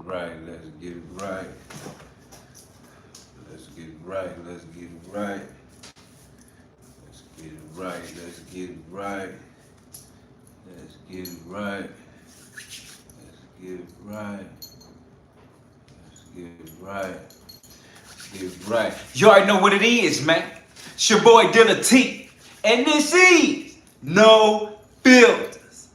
right, let's get it right. Let's get it right, let's get it right. Let's get it right, let's get it right. Let's get it right. Let's get it right. Let's get it right. Let's get it right. You already know what it is, man. It's your boy Dilla T. And this is No Filters.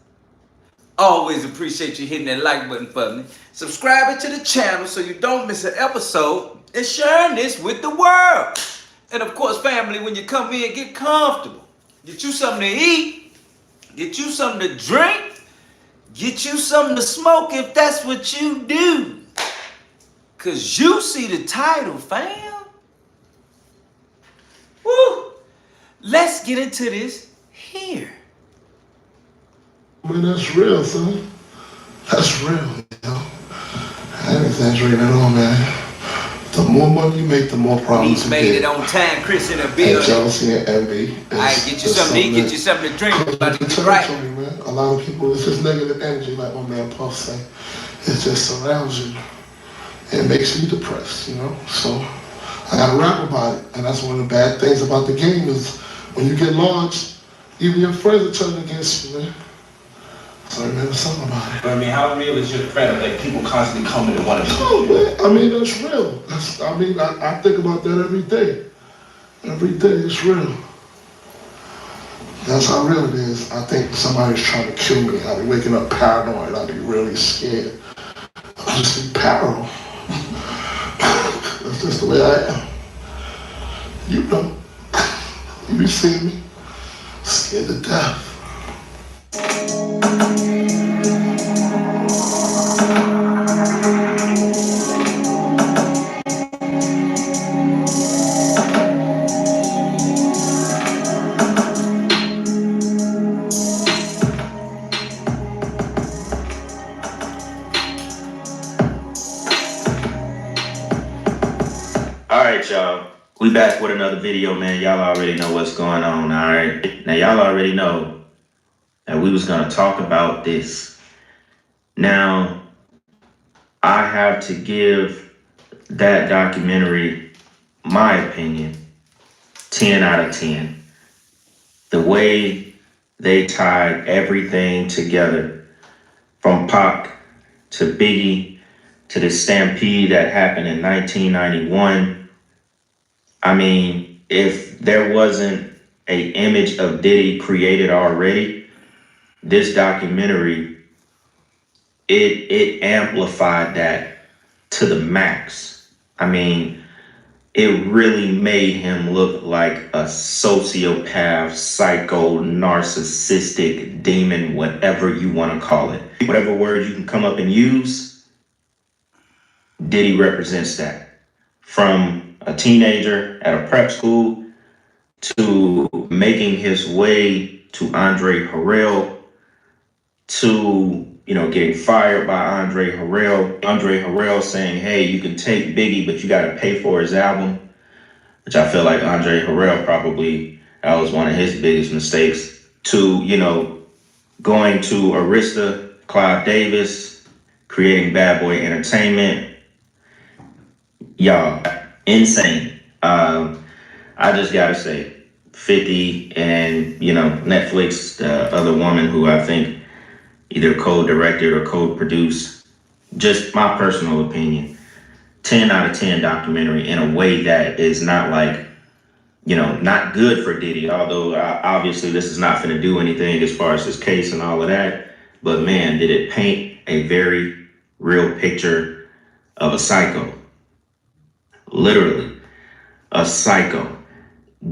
Always appreciate you hitting that like button for me. Subscribing to the channel so you don't miss an episode. And sharing this with the world. And of course, family, when you come in, get comfortable. Get you something to eat. Get you something to drink. Get you something to smoke if that's what you do. Cause you see the title, fam. Woo! Let's get into this here. Man, that's real, son. That's real, you know. I ain't exaggerating at all, man. The more money you make, the more problems you made get. it on time, Chris in the building. And jealousy and envy. Alright, get you something to eat, get you something to drink. About to get right. Man. A lot of people, it's just negative energy, like my man Puff say. It just surrounds you. It makes you depressed, you know. So I gotta rap about it. And that's one of the bad things about the game is when you get launched, even your friends are turning against you, man. So I remember something about it. But I mean, how real is your threat of like people constantly coming and wanting to? Oh man, I mean that's real. I think about that every day. Every day it's real. That's how real it is. I think somebody's trying to kill me. I'll be waking up paranoid. I'll be really scared. I'll just be paranoid. That's just the way I am. You know, you be seeing me scared to death. Alright, y'all. We back with another video, man. Y'all already know what's going on, alright? Now, y'all already know that we was going to talk about this. Now, I have to give that documentary my opinion, 10 out of 10. The way they tied everything together, from Pac to Biggie to the stampede that happened in 1991. I mean, if there wasn't an image of Diddy created already, this documentary, it amplified that to the max. I mean, it really made him look like a sociopath, psycho, narcissistic demon, whatever you want to call it. Whatever word you can come up and use, Diddy represents that. From a teenager at a prep school to making his way to Andre Harrell to, you know, getting fired by Andre Harrell. Andre Harrell saying, hey, you can take Biggie, but you got to pay for his album, which I feel like Andre Harrell probably, that was one of his biggest mistakes. To, you know, going to Arista, Clive Davis, creating Bad Boy Entertainment. Y'all, insane. I just gotta say, 50 and, you know, Netflix, the other woman who I think either co-directed or co-produced, just my personal opinion, 10 out of 10 documentary in a way that is not like, you know, not good for Diddy, although obviously this is not gonna do anything as far as his case and all of that. But man, did it paint a very real picture of a psycho. Literally, a psycho.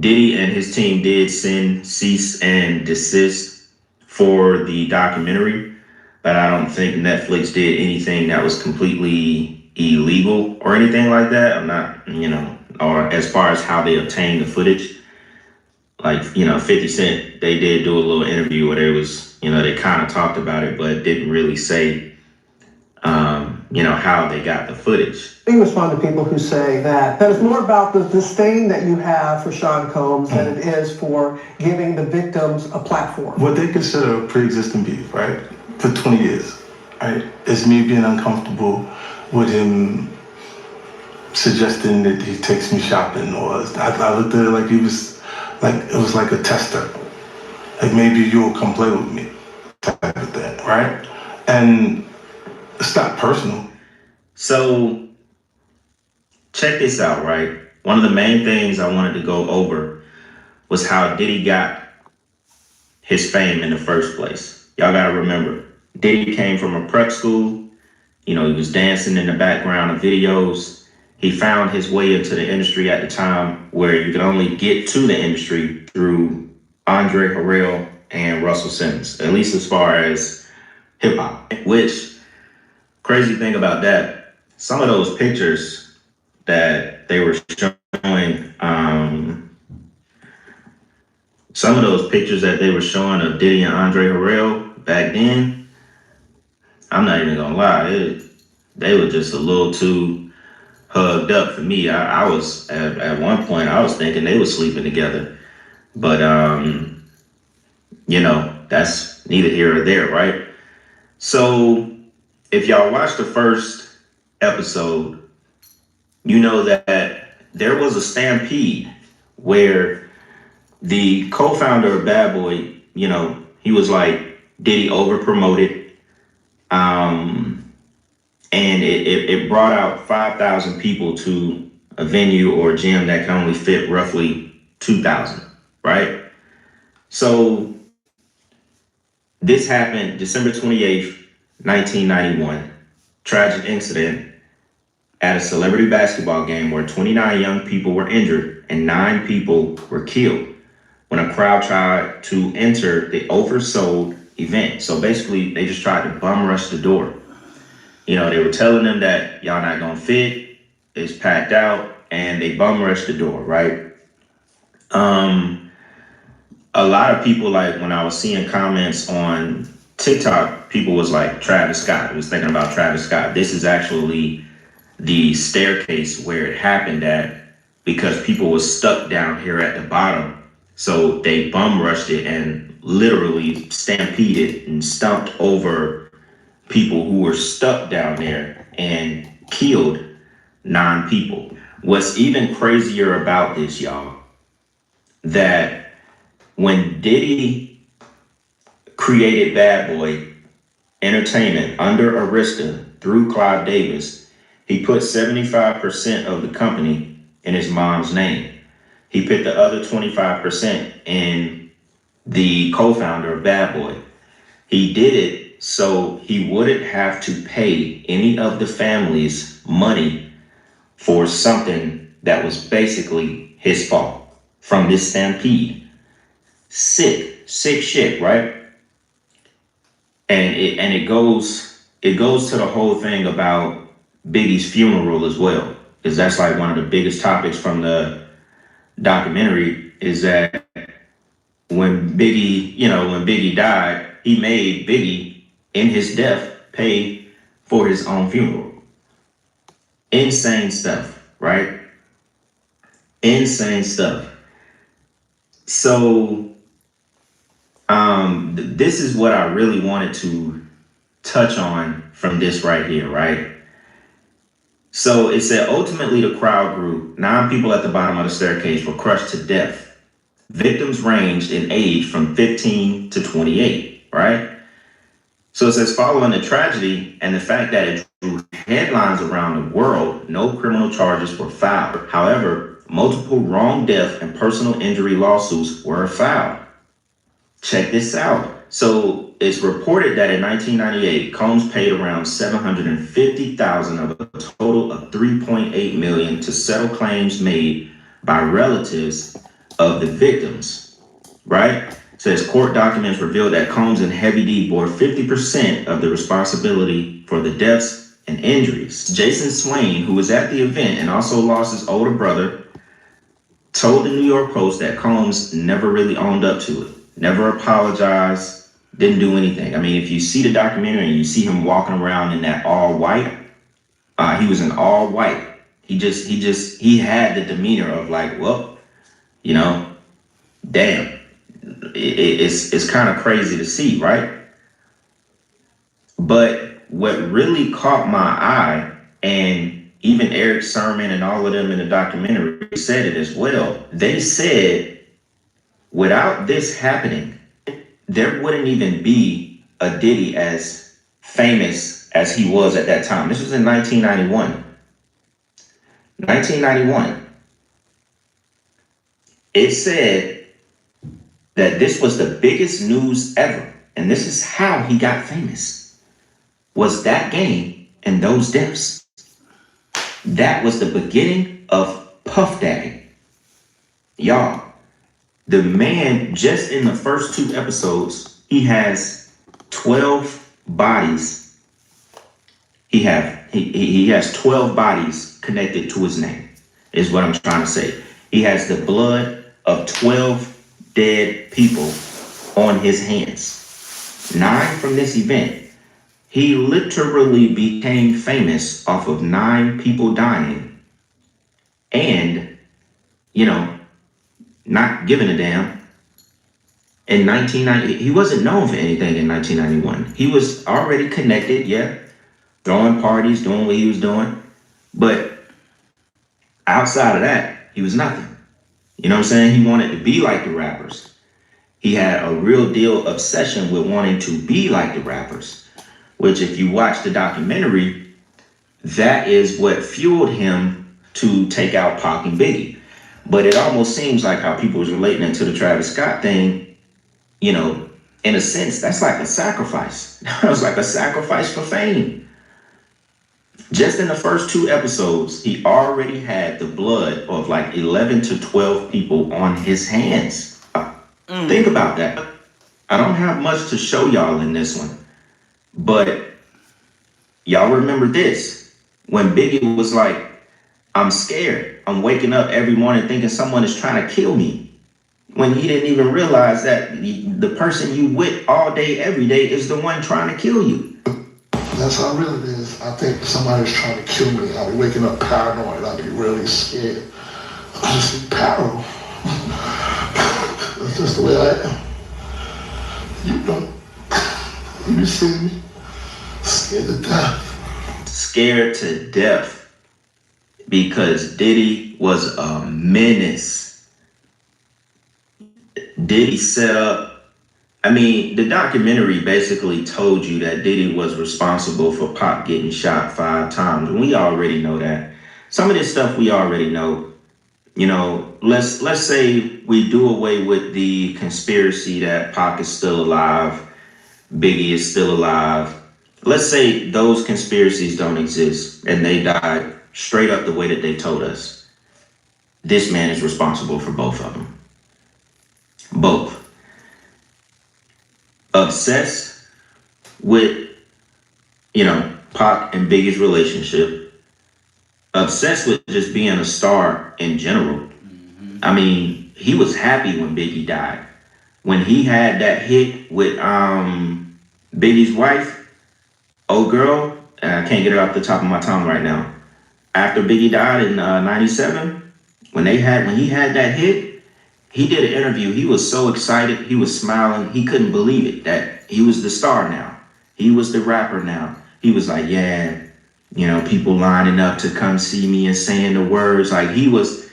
Diddy and his team did send cease and desist for the documentary, but I don't think Netflix did anything that was completely illegal or anything like that. I'm not, you know, or as far as how they obtained the footage. Like, you know, 50 Cent, they did do a little interview where there was, you know, they kind of talked about it, but didn't really say, you know, how they got the footage. We respond to people who say that it's more about the disdain that you have for Sean Combs than it is for giving the victims a platform. What they consider a pre-existing beef, right, for 20 years, right, is me being uncomfortable with him suggesting that he takes me shopping, or I looked at it like it was like a tester. Like, maybe you'll come play with me type of thing, right? And it's not personal. So check this out, right? One of the main things I wanted to go over was how Diddy got his fame in the first place. Y'all gotta remember, Diddy came from a prep school. You know, he was dancing in the background of videos. He found his way into the industry at the time where you could only get to the industry through Andre Harrell and Russell Simmons, at least as far as hip hop. Which, crazy thing about that, some of those pictures that they were showing, of Diddy and Andre Harrell back then, I'm not even gonna lie, they were just a little too hugged up for me. I was at one point I was thinking they were sleeping together, but you know, that's neither here or there, right? So if y'all watched the first episode, you know that there was a stampede where the co-founder of Bad Boy, you know, he was like, Diddy over promoted, and it brought out 5,000 people to a venue or a gym that can only fit roughly 2,000, right? So this happened December 28th, 1991. Tragic incident at a celebrity basketball game where 29 young people were injured and 9 people were killed when a crowd tried to enter the oversold event. So basically, they just tried to bum rush the door. You know, they were telling them that y'all not gonna fit, it's packed out, and they bum rushed the door, right? A lot of people, like when I was seeing comments on TikTok, people was like Travis Scott. I was thinking about Travis Scott. This is actually the staircase where it happened at, because people was stuck down here at the bottom. So they bum rushed it and literally stampeded and stomped over people who were stuck down there and killed 9 people. What's even crazier about this, y'all, that when Diddy created Bad Boy Entertainment under Arista through Clive Davis, he put 75% of the company in his mom's name. He put the other 25% in the co-founder of Bad Boy. He did it so he wouldn't have to pay any of the family's money for something that was basically his fault from this stampede. Sick shit, right? And it goes to the whole thing about Biggie's funeral as well, because that's like one of the biggest topics from the documentary, is that when Biggie died, he made Biggie in his death pay for his own funeral. Insane stuff, right? Insane stuff. So this is what I really wanted to touch on from this right here, right? So it said, ultimately the crowd grew. 9 people at the bottom of the staircase were crushed to death. Victims ranged in age from 15 to 28, right? So it says, following the tragedy and the fact that it drew headlines around the world, no criminal charges were filed. However, multiple wrong death and personal injury lawsuits were filed. Check this out. So it's reported that in 1998, Combs paid around $750,000 of a total of $3.8 million to settle claims made by relatives of the victims, right? It says court documents revealed that Combs and Heavy D bore 50% of the responsibility for the deaths and injuries. Jason Swain, who was at the event and also lost his older brother, told the New York Post that Combs never really owned up to it, never apologized, didn't do anything. I mean, if you see the documentary and you see him walking around in that all white, he was in all white. He had the demeanor of like, well, you know, damn, it's kind of crazy to see, right? But what really caught my eye And even Eric Sermon and all of them in the documentary said it as well. They said, without this happening, there wouldn't even be a Diddy as famous as he was at that time. This was in 1991. 1991. It said that this was the biggest news ever. And this is how he got famous. Was that game and those deaths. That was the beginning of Puff Daddy. Y'all, the man, just in the first 2 episodes, he has 12 bodies. He has 12 bodies connected to his name, is what I'm trying to say. He has the blood of 12 dead people on his hands. 9 from this event. He literally became famous off of 9 people dying and, not giving a damn. In 1990, he wasn't known for anything in 1991. He was already connected, throwing parties, doing what he was doing. But outside of that, he was nothing. You know what I'm saying? He wanted to be like the rappers. He had a real deal obsession with wanting to be like the rappers. Which, if you watch the documentary, that is what fueled him to take out Pac and Biggie. But it almost seems like how people was relating it to the Travis Scott thing, in a sense, that's like a sacrifice. It was like a sacrifice for fame. Just in the first 2 episodes, he already had the blood of like 11 to 12 people on his hands. Think about that. I don't have much to show y'all in this one. But y'all remember this, when Biggie was like, I'm scared. I'm waking up every morning thinking someone is trying to kill me. When he didn't even realize that the person you with all day, every day is the one trying to kill you. That's how real it is. I think somebody's trying to kill me. I'll be waking up paranoid. I'll be really scared. I'll just be paranoid. That's just the way I am. You don't. You see me? Scared to death. Scared to death because Diddy was a menace. Diddy set up, the documentary basically told you that Diddy was responsible for Pac getting shot 5 times. We already know that. Some of this stuff we already know. Let's say we do away with the conspiracy that Pac is still alive, Biggie is still alive. Let's say those conspiracies don't exist and they died straight up the way that they told us. This man is responsible for both of them. Both. Obsessed with, Pac and Biggie's relationship. Obsessed with just being a star in general. He was happy when Biggie died. When he had that hit with Biggie's wife, old girl, I can't get her off the top of my tongue right now. After Biggie died in 97, when he had that hit, he did an interview. He was so excited. He was smiling. He couldn't believe it that he was the star now. He was the rapper now. He was like, people lining up to come see me and saying the words. Like he was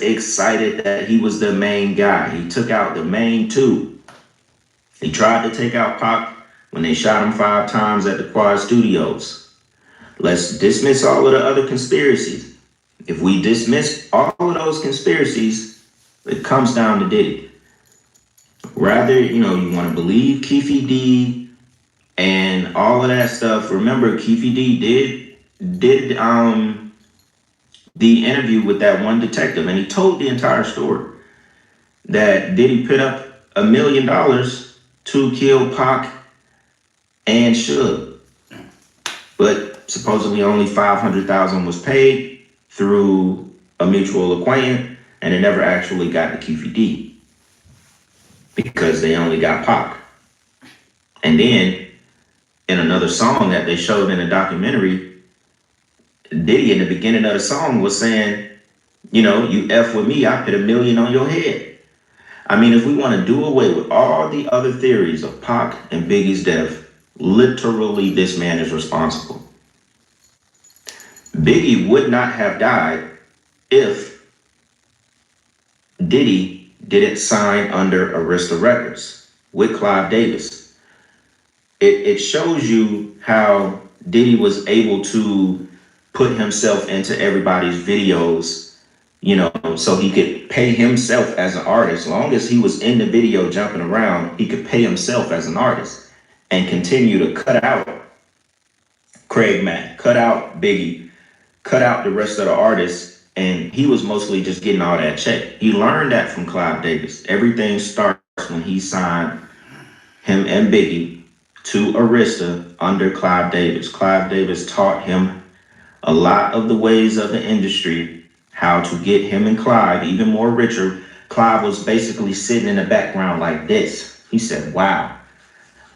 excited that he was the main guy. He took out the main 2. He tried to take out Pac when they shot him 5 times at the Quad Studios. Let's dismiss all of the other conspiracies. If we dismiss all of those conspiracies, it comes down to Diddy. Rather, you want to believe Keefe D and all of that stuff. Remember, Keefe D did the interview with that one detective, and he told the entire story that Diddy put up $1 million to kill Pac and Suge, but supposedly only $500,000 was paid through a mutual acquaintance, and it never actually got to Keefe D because they only got Pac. And then in another song that they showed in the documentary, Diddy in the beginning of the song was saying, you F with me, I put $1 million on your head. If we want to do away with all the other theories of Pac and Biggie's death, literally this man is responsible. Biggie would not have died if Diddy didn't sign under Arista Records with Clive Davis. It shows you how Diddy was able to put himself into everybody's videos, you know, so he could pay himself as an artist. As long as he was in the video jumping around, he could pay himself as an artist and continue to cut out Craig Mack, cut out Biggie, cut out the rest of the artists, and he was mostly just getting all that check. He learned that from Clive Davis. Everything starts when he signed him and Biggie to Arista under Clive Davis. Clive Davis taught him a lot of the ways of the industry, how to get him and Clive even more richer. Clive was basically sitting in the background like this. He said, wow,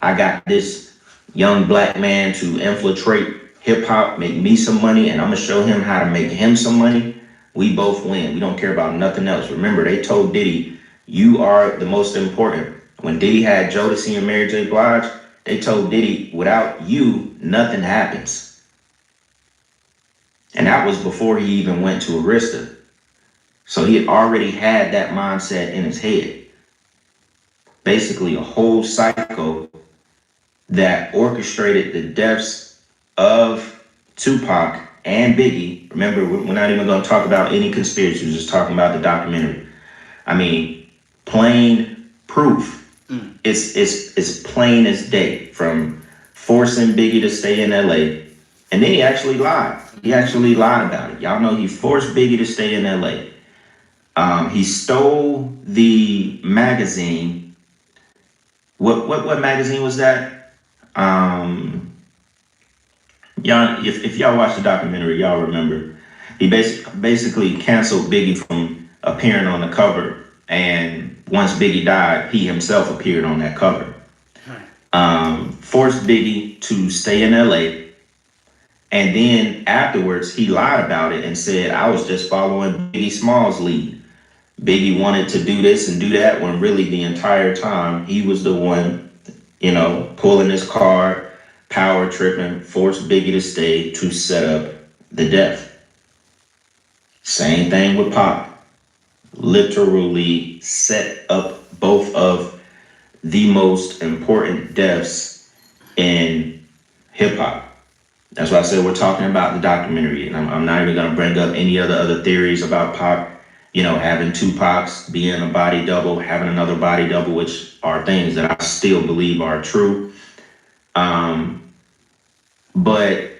I got this young black man to infiltrate hip hop, make me some money, and I'm gonna show him how to make him some money. We both win. We don't care about nothing else. Remember, they told Diddy, you are the most important. When Diddy had Jodeci and Mary J. Blige, they told Diddy, without you, nothing happens. And that was before he even went to Arista. So he had already had that mindset in his head. Basically a whole psycho that orchestrated the deaths of Tupac and Biggie. Remember, we're not even going to talk about any conspiracy. We're just talking about the documentary. I mean, plain proof. It's plain as day, from forcing Biggie to stay in LA. And then he actually lied. He actually lied about it. Y'all know he forced Biggie to stay in LA. He stole the magazine. What magazine was that? Y'all, if y'all watch the documentary, y'all remember. He basically canceled Biggie from appearing on the cover. And once Biggie died, he himself appeared on that cover. Forced Biggie to stay in LA. And then afterwards, he lied about it and said, I was just following Biggie Small's lead. Biggie wanted to do this and do that, when really the entire time he was the one, you know, pulling his card, power tripping, forced Biggie to stay to set up the death. Same thing with Pop. Literally set up both of the most important deaths in hip hop. That's why I said we're talking about the documentary, and I'm not even going to bring up any other theories about Pop, you know, having two Pops, being a body double, having another body double, which are things that I still believe are true. But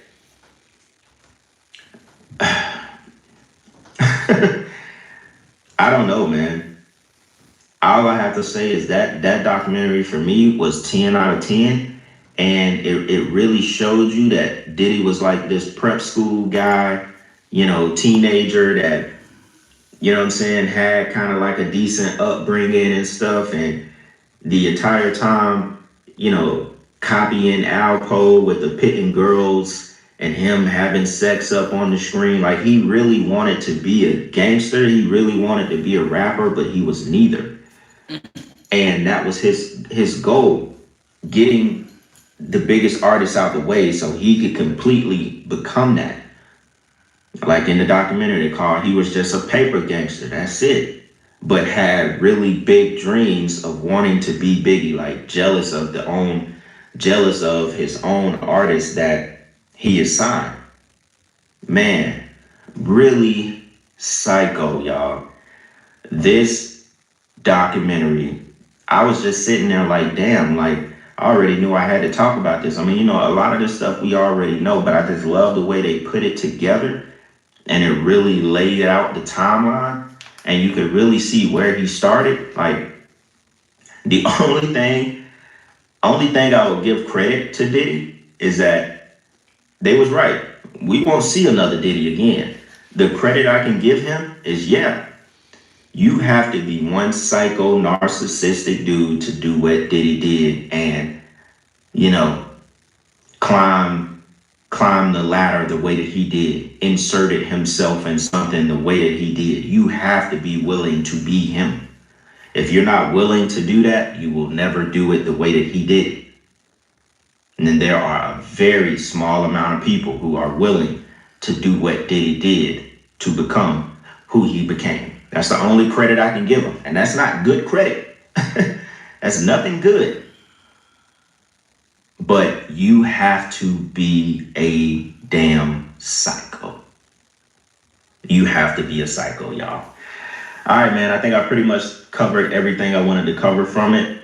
I don't know, man. All I have to say is that documentary for me was 10 out of 10. And it really showed you that Diddy was like this prep school guy, you know, teenager that, you know what I'm saying, had kind of like a decent upbringing and stuff. And the entire time, you know, copying Alpo with the picking girls and him having sex up on the screen. Like, he really wanted to be a gangster. He really wanted to be a rapper, but he was neither. And that was his goal, getting the biggest artist out the way so he could completely become that. Like in the documentary, they called, he was just a paper gangster, that's it. But had really big dreams of wanting to be Biggie, like jealous of his own artist that he is signed. Man, really psycho, y'all. This documentary, I was just sitting there like, damn, like, I already knew I had to talk about this. I mean, you know, a lot of this stuff we already know, but I just love the way they put it together, and it really laid out the timeline, and you could really see where he started. Like, the only thing I would give credit to Diddy is that they was right. We won't see another Diddy again. The credit I can give him is, yeah, you have to be one psycho narcissistic dude to do what Diddy did and, you know, climb the ladder the way that he did, inserted himself in something the way that he did. You have to be willing to be him. If you're not willing to do that, you will never do it the way that he did it. And then there are a very small amount of people who are willing to do what Diddy did to become who he became. That's the only credit I can give him. And that's not good credit. That's nothing good. But you have to be a damn psycho. You have to be a psycho, y'all. All right, man. I think I pretty much covered everything I wanted to cover from it.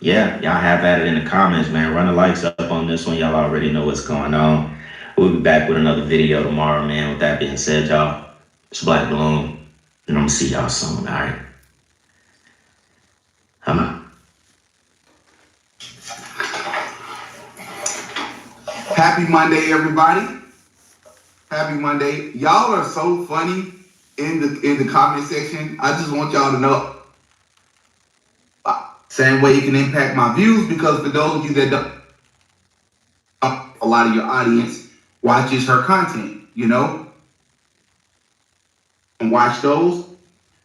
Yeah, y'all have at it in the comments, man. Run the likes up on this one. Y'all already know what's going on. We'll be back with another video tomorrow, man. With that being said, y'all, it's Black Balloon. And I'm gonna see y'all soon, all right? I'm out. Happy Monday, everybody. Happy Monday. Y'all are so funny in the comment section. I just want y'all to know. Same way it can impact my views, because for those of you that don't, a lot of your audience watches her content, you know? And watch those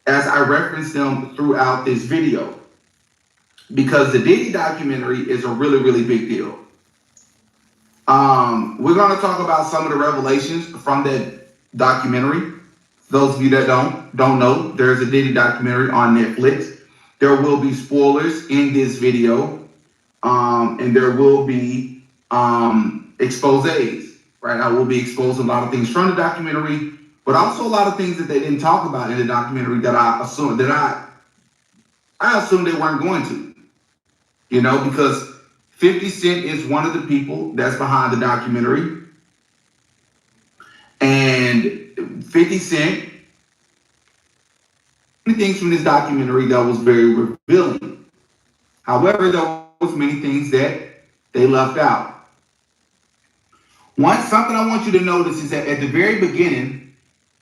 as I reference them throughout this video. Because the Diddy documentary is a really, really big deal. We're going to talk about some of the revelations from that documentary. Those of you that don't know, there's a Diddy documentary on Netflix. There will be spoilers in this video, and there will be exposés, right? I will be exposing a lot of things from the documentary, but also a lot of things that they didn't talk about in the documentary that I assumed they weren't going to, you know, because 50 Cent is one of the people that's behind the documentary. And 50 Cent, many things from this documentary that was very revealing. However, there was many things that they left out. Something I want you to notice is that at the very beginning,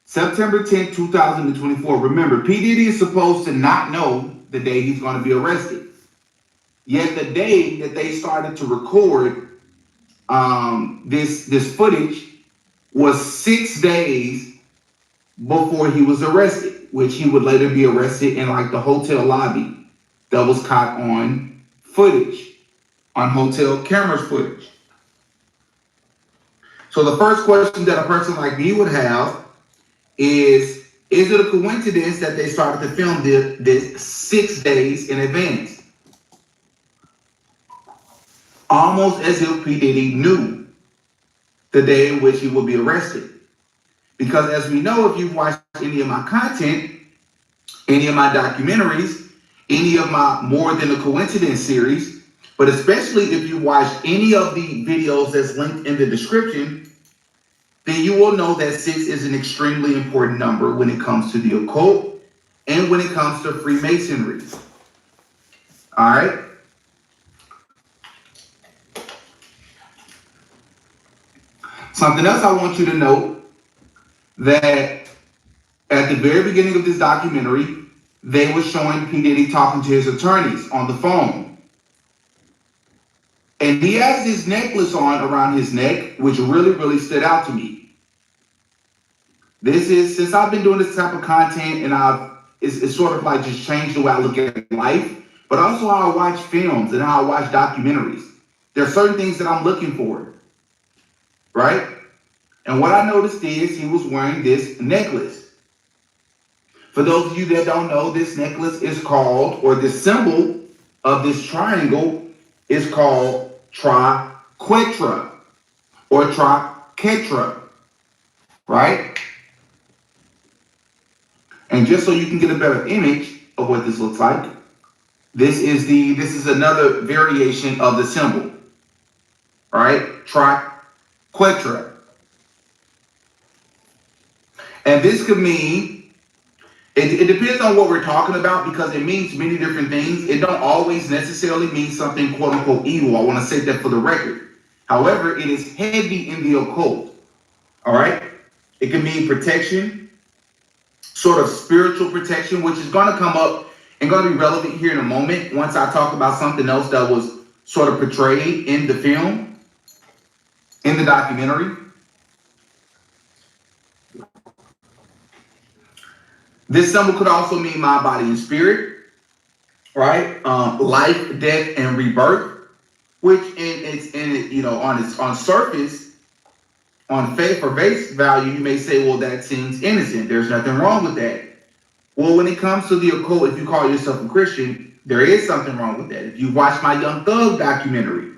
September 10th, 2024, remember, P. Diddy is supposed to not know the day he's going to be arrested. Yet the day that they started to record this footage was 6 days before he was arrested, which he would later be arrested in like the hotel lobby that was caught on footage, on hotel cameras footage. So the first question that a person like me would have is it a coincidence that they started to film this 6 days in advance? Almost as if P. Diddy knew the day in which he would be arrested. Because as we know, if you've watched any of my content, any of my documentaries, any of my More Than a Coincidence series, but especially if you watch any of the videos that's linked in the description, then you will know that 6 is an extremely important number when it comes to the occult and when it comes to Freemasonry. All right? Something else I want you to note, that at the very beginning of this documentary, they were showing P. Diddy talking to his attorneys on the phone. And he has this necklace on around his neck, which really, really stood out to me. This is, since I've been doing this type of content, and it's sort of like just changed the way I look at life, but also how I watch films and how I watch documentaries. There are certain things that I'm looking for, right? And what I noticed is he was wearing this necklace. For those of you that don't know, this necklace is called, or the symbol of this triangle is called triquetra or triquetra, right? And just so you can get a better image of what this looks like, this is another variation of the symbol, right? Triquetra. And this could mean, it depends on what we're talking about, because it means many different things. It don't always necessarily mean something quote unquote evil. I want to say that for the record. However, it is heavy in the occult. All right. It can mean protection, sort of spiritual protection, which is going to come up and going to be relevant here in a moment once I talk about something else that was sort of portrayed in the film, in the documentary. This symbol could also mean mind, body, and spirit, right? Life, death, and rebirth, which on surface, on face value, you may say, well, that seems innocent. There's nothing wrong with that. Well, when it comes to the occult, if you call yourself a Christian, there is something wrong with that. If you watch my Young Thug documentary,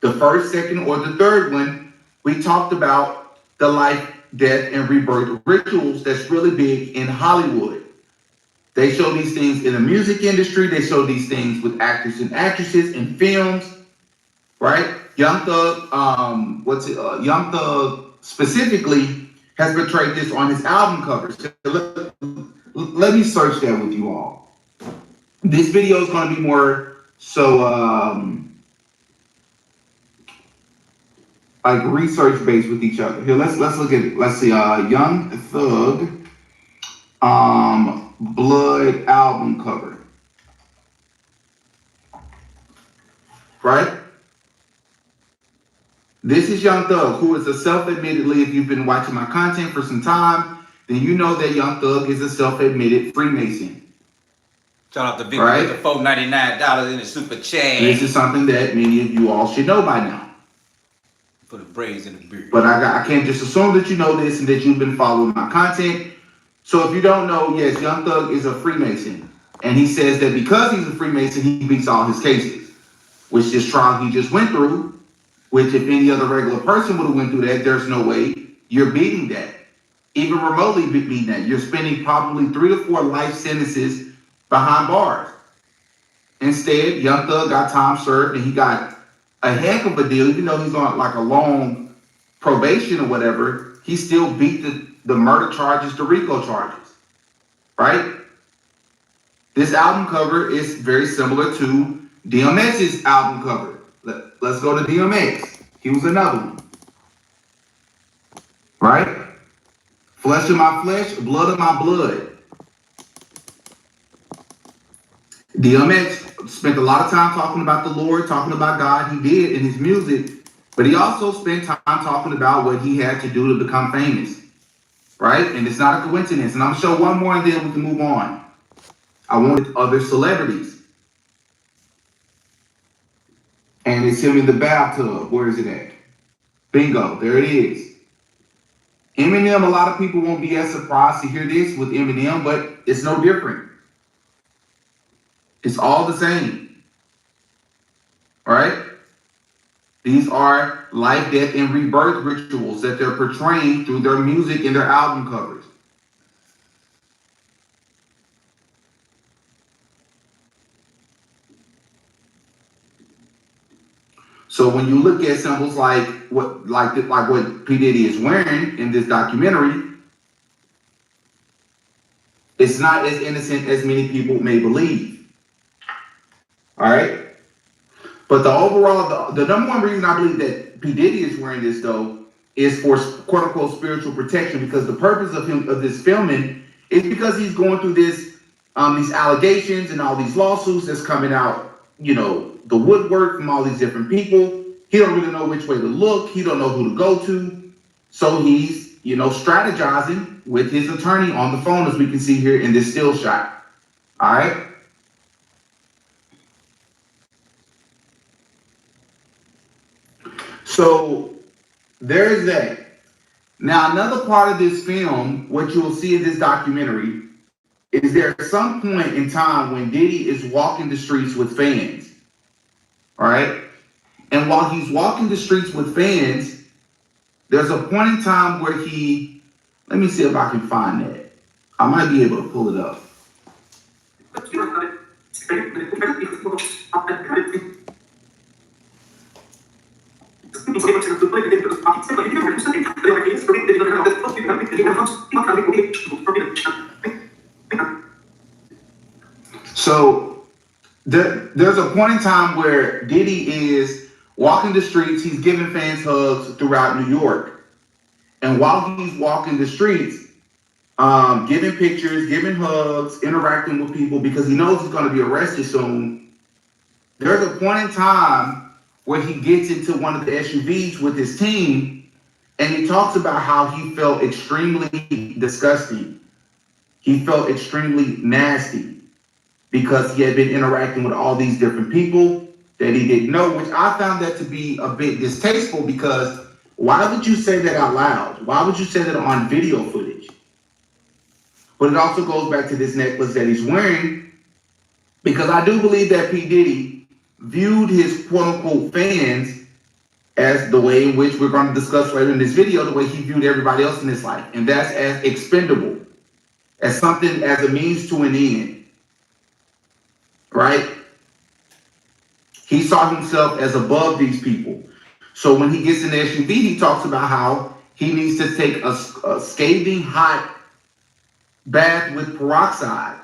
the first, second, or the third one, we talked about the life, death, and rebirth rituals that's really big in Hollywood. They show these things in the music industry. They show these things with actors and actresses in films, right? Young Thug, Young Thug specifically has portrayed this on his album covers. Let me search that with you all. This video is going to be more so like research based with each other. Here, let's look at it. Let's see. Young Thug, Blood album cover. Right? This is Young Thug, who is a self-admittedly, if you've been watching my content for some time, then you know that Young Thug is a self-admitted Freemason. Shout out to Biggie Right? with the $4.99 in the super chat. This is something that many of you all should know by now. For the braids and the beard. But I can't just assume that you know this and that you've been following my content. So if you don't know, yes, Young Thug is a Freemason. And he says that because he's a Freemason, he beats all his cases. Which this trial he just went through, which if any other regular person would have went through that, there's no way you're beating that. Even remotely beating that. You're spending probably 3 to 4 life sentences behind bars. Instead, Young Thug got time served and he got a heck of a deal. Even though he's on like a long probation or whatever, he still beat the murder charges, the RICO charges, right? This album cover is very similar to DMX's album cover. Let's go to DMX. He was another one, right? Flesh of my flesh, blood of my blood. DMX spent a lot of time talking about the Lord, talking about God. He did in his music, but he also spent time talking about what he had to do to become famous, right? And it's not a coincidence. And I'm gonna show one more and then we can move on. I wanted other celebrities. And it's him in the bathtub. Where is it at? Bingo, there it is. Eminem, a lot of people won't be as surprised to hear this with Eminem, but it's no different. It's all the same. All right? These are life, death, and rebirth rituals that they're portraying through their music and their album covers. So when you look at symbols like what P. Diddy is wearing in this documentary, it's not as innocent as many people may believe. All right? But the overall, the number one reason I believe that P. Diddy is wearing this, though, is for quote unquote spiritual protection, because the purpose of this filming is because he's going through this, these allegations and all these lawsuits that's coming out, you know, the woodwork from all these different people. He don't really know which way to look. He don't know who to go to. So he's, you know, strategizing with his attorney on the phone, as we can see here in this still shot. All right. So there's that. Now, another part of this film, what you'll see in this documentary, is there at some point in time when Diddy is walking the streets with fans. All right. And while he's walking the streets with fans, there's a point in time where let me see if I can find that. I might be able to pull it up. So there's a point in time where Diddy is walking the streets. He's giving fans hugs throughout New York. And while he's walking the streets, giving pictures, giving hugs, interacting with people, because he knows he's going to be arrested soon, there's a point in time where he gets into one of the SUVs with his team, and he talks about how he felt extremely disgusting. He felt extremely nasty because he had been interacting with all these different people that he didn't know, which I found that to be a bit distasteful, because Why would you say that out loud? Why would you say that on video footage? But it also goes back to this necklace that he's wearing, because I do believe that P. Diddy viewed his quote-unquote fans as the way in which we're going to discuss later in this video, the way he viewed everybody else in his life. And that's as expendable, as something, as a means to an end, right? He saw himself as above these people. So when he gets in the SUV, he talks about how he needs to take a scathing hot bath with peroxide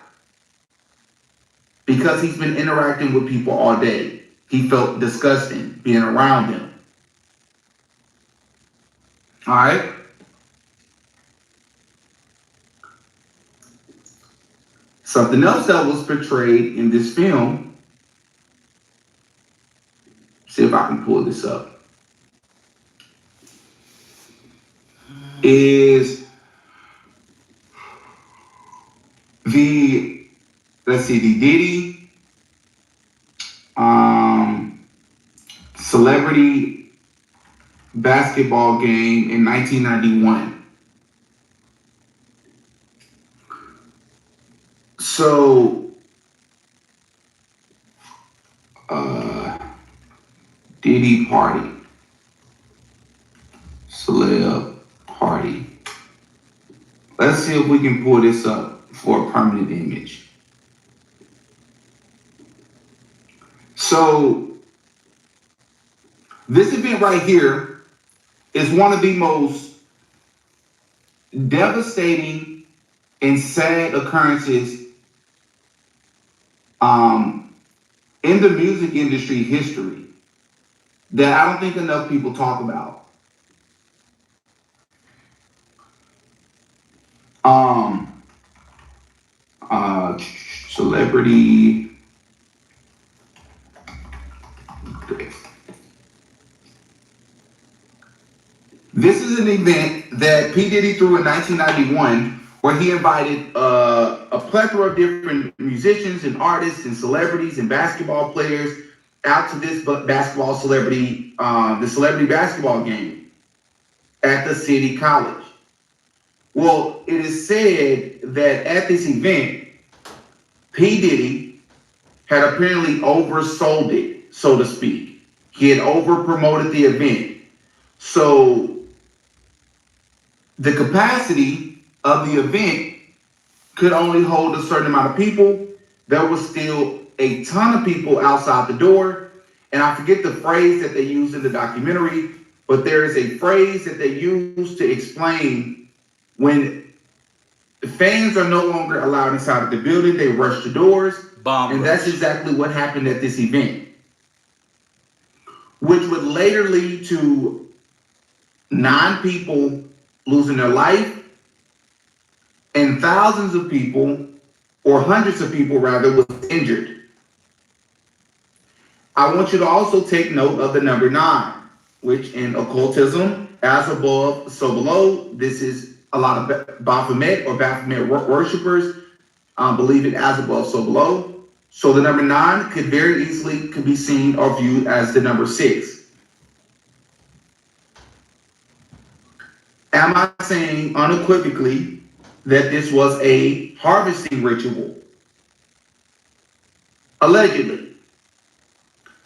because he's been interacting with people all day. He felt disgusting being around them. All right. Something else that was portrayed in this film, see if I can pull this up, is the Diddy celebrity basketball game in 1991. So, Diddy party, celeb party. Let's see if we can pull this up for a permanent image. So, this event right here is one of the most devastating and sad occurrences in the music industry history that I don't think enough people talk about. Celebrity. This is an event that P. Diddy threw in 1991 where he invited a plethora of different musicians and artists and celebrities and basketball players out to this basketball celebrity, the celebrity basketball game at the City College. Well, it is said that at this event, P. Diddy had apparently oversold it, so to speak. He had over-promoted the event. So the capacity of the event could only hold a certain amount of people. There was still a ton of people outside the door. And I forget the phrase that they used in the documentary, but there is a phrase that they use to explain when fans are no longer allowed inside of the building, they rush the doors. And that's exactly what happened at this event, which would later lead to 9 people losing their life and thousands of people, or hundreds of people rather, was injured. I want you to also take note of the number 9, which in occultism, as above, so below. This is a lot of Baphomet or Baphomet worshipers believe it as above, so below. So the number 9 could very easily be seen or viewed as the number 6. Am I saying unequivocally that this was a harvesting ritual? Allegedly.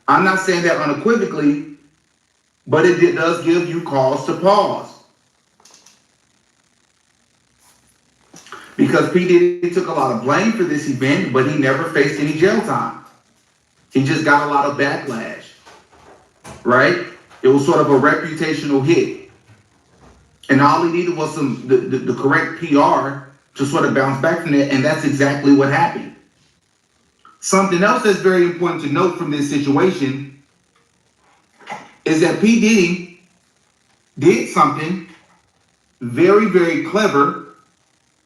I'm not saying that unequivocally, but it does give you cause to pause. Because P. Diddy took a lot of blame for this event, but he never faced any jail time. He just got a lot of backlash, right? It was sort of a reputational hit. And all he needed was the correct PR to sort of bounce back from that, and that's exactly what happened. Something else that's very important to note from this situation is that P. Diddy did something very, very clever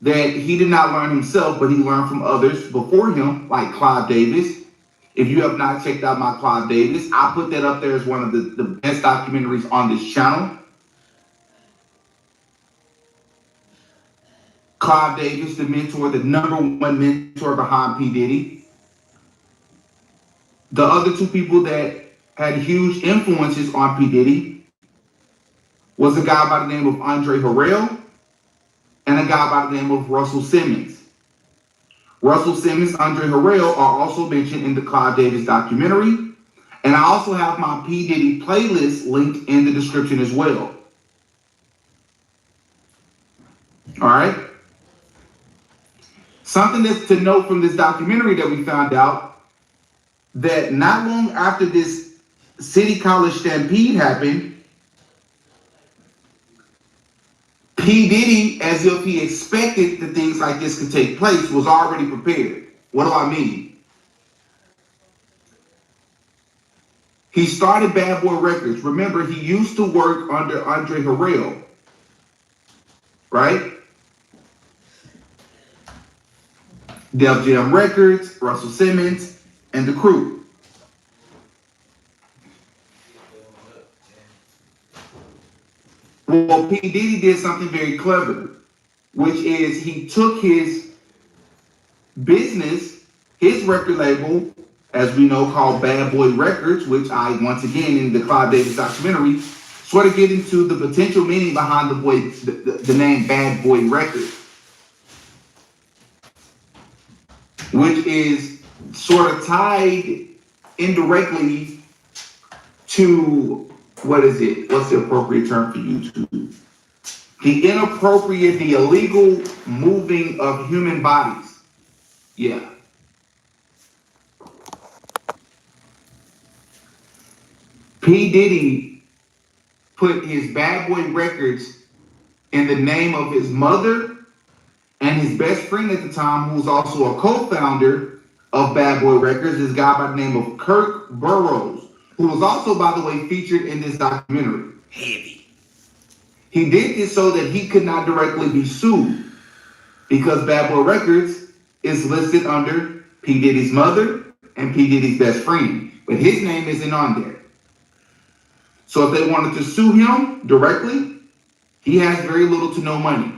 that he did not learn himself, but he learned from others before him, like Clive Davis. If you have not checked out my Clive Davis, I put that up there as one of the best documentaries on this channel. Clive Davis, the mentor, the number 1 mentor behind P. Diddy. The other 2 people that had huge influences on P. Diddy was a guy by the name of Andre Harrell and a guy by the name of Russell Simmons. Russell Simmons, Andre Harrell are also mentioned in the Clive Davis documentary. And I also have my P. Diddy playlist linked in the description as well. All right. Something that's to note from this documentary that we found out, that not long after this City College stampede happened, P. Diddy, as if he expected that things like this could take place, was already prepared. What do I mean? He started Bad Boy Records. Remember, he used to work under Andre Harrell, right? Def Jam Records, Russell Simmons, and the crew. Well, P. Diddy did something very clever, which is he took his business, his record label, as we know, called Bad Boy Records, which I, once again, in the Clive Davis documentary, sort of get into the potential meaning behind the name Bad Boy Records, which is sort of tied indirectly to, what is it? What's the appropriate term for YouTube? The inappropriate, the illegal moving of human bodies. Yeah. P. Diddy put his Bad Boy Records in the name of his mother and his best friend at the time, who was also a co-founder of Bad Boy Records, this guy by the name of Kirk Burroughs, who was also, by the way, featured in this documentary. Heavy. He did this so that he could not directly be sued, because Bad Boy Records is listed under P. Diddy's mother and P. Diddy's best friend, but his name isn't on there. So if they wanted to sue him directly, he has very little to no money.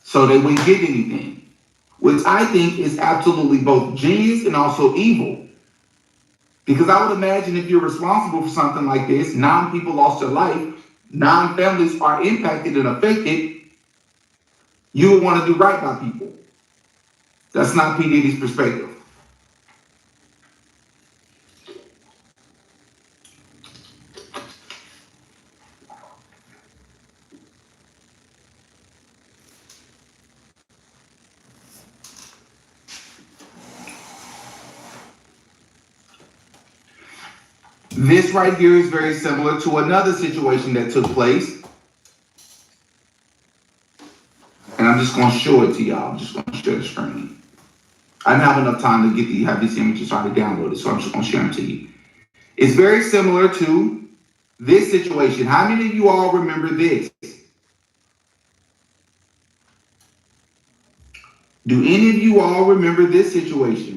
So they wouldn't get anything, which I think is absolutely both genius and also evil. Because I would imagine if you're responsible for something like this, 9 people lost their life, 9 families are impacted and affected, you would want to do right by people. That's not P. Diddy's perspective. This right here is very similar to another situation that took place. And I'm just going to show it to y'all. I'm just going to share the screen. I didn't have enough time to have these images trying to download it, so I'm just going to share them to you. It's very similar to this situation. How many of you all remember this? Do any of you all remember this situation?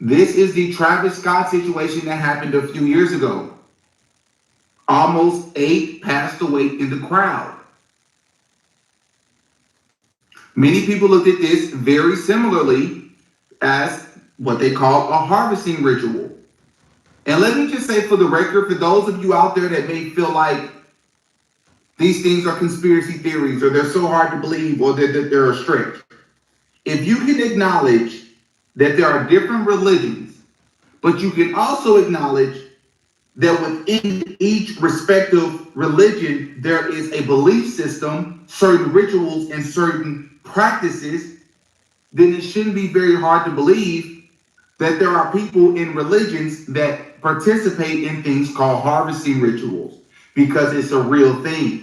This is the Travis Scott situation that happened a few years ago. Almost 8 passed away in the crowd. Many people looked at this very similarly as what they call a harvesting ritual. And let me just say for the record, for those of you out there that may feel like these things are conspiracy theories or they're so hard to believe or that they're a stretch, if you can acknowledge that there are different religions, but you can also acknowledge that within each respective religion, there is a belief system, certain rituals, and certain practices, then it shouldn't be very hard to believe that there are people in religions that participate in things called harvesting rituals, because it's a real thing.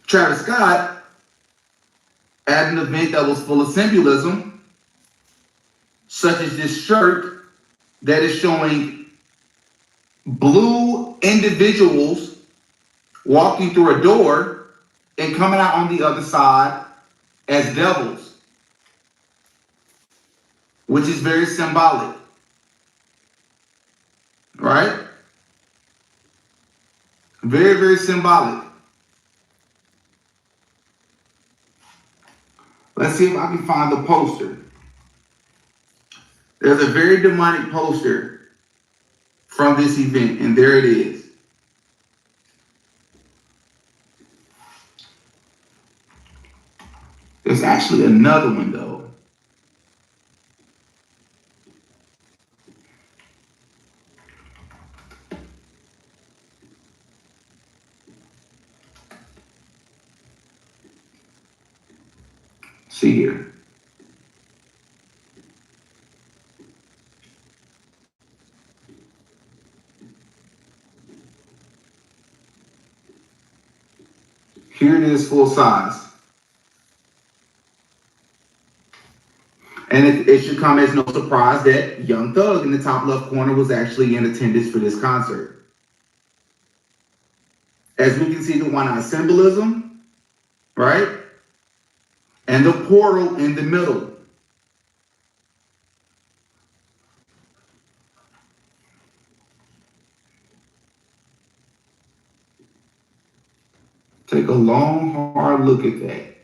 Travis Scott, at an event that was full of symbolism, such as this shirt that is showing blue individuals walking through a door and coming out on the other side as devils, which is very symbolic, right? Very, very symbolic. Let's see if I can find the poster. There's a very demonic poster from this event, and there it is. There's actually another one though. See here. Here it is full size. And it should come as no surprise that Young Thug in the top left corner was actually in attendance for this concert. As we can see, the one-eye symbolism, right? And the portal in the middle. Take a long, hard look at that.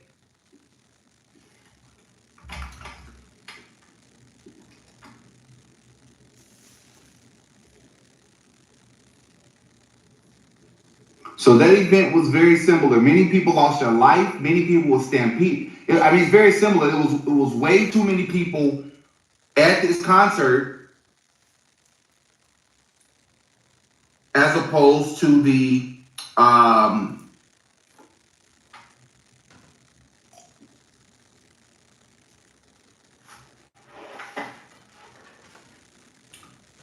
So that event was very similar. Many people lost their life. Many people were stampeded. I mean, it's very similar. It was way too many people at this concert as opposed to the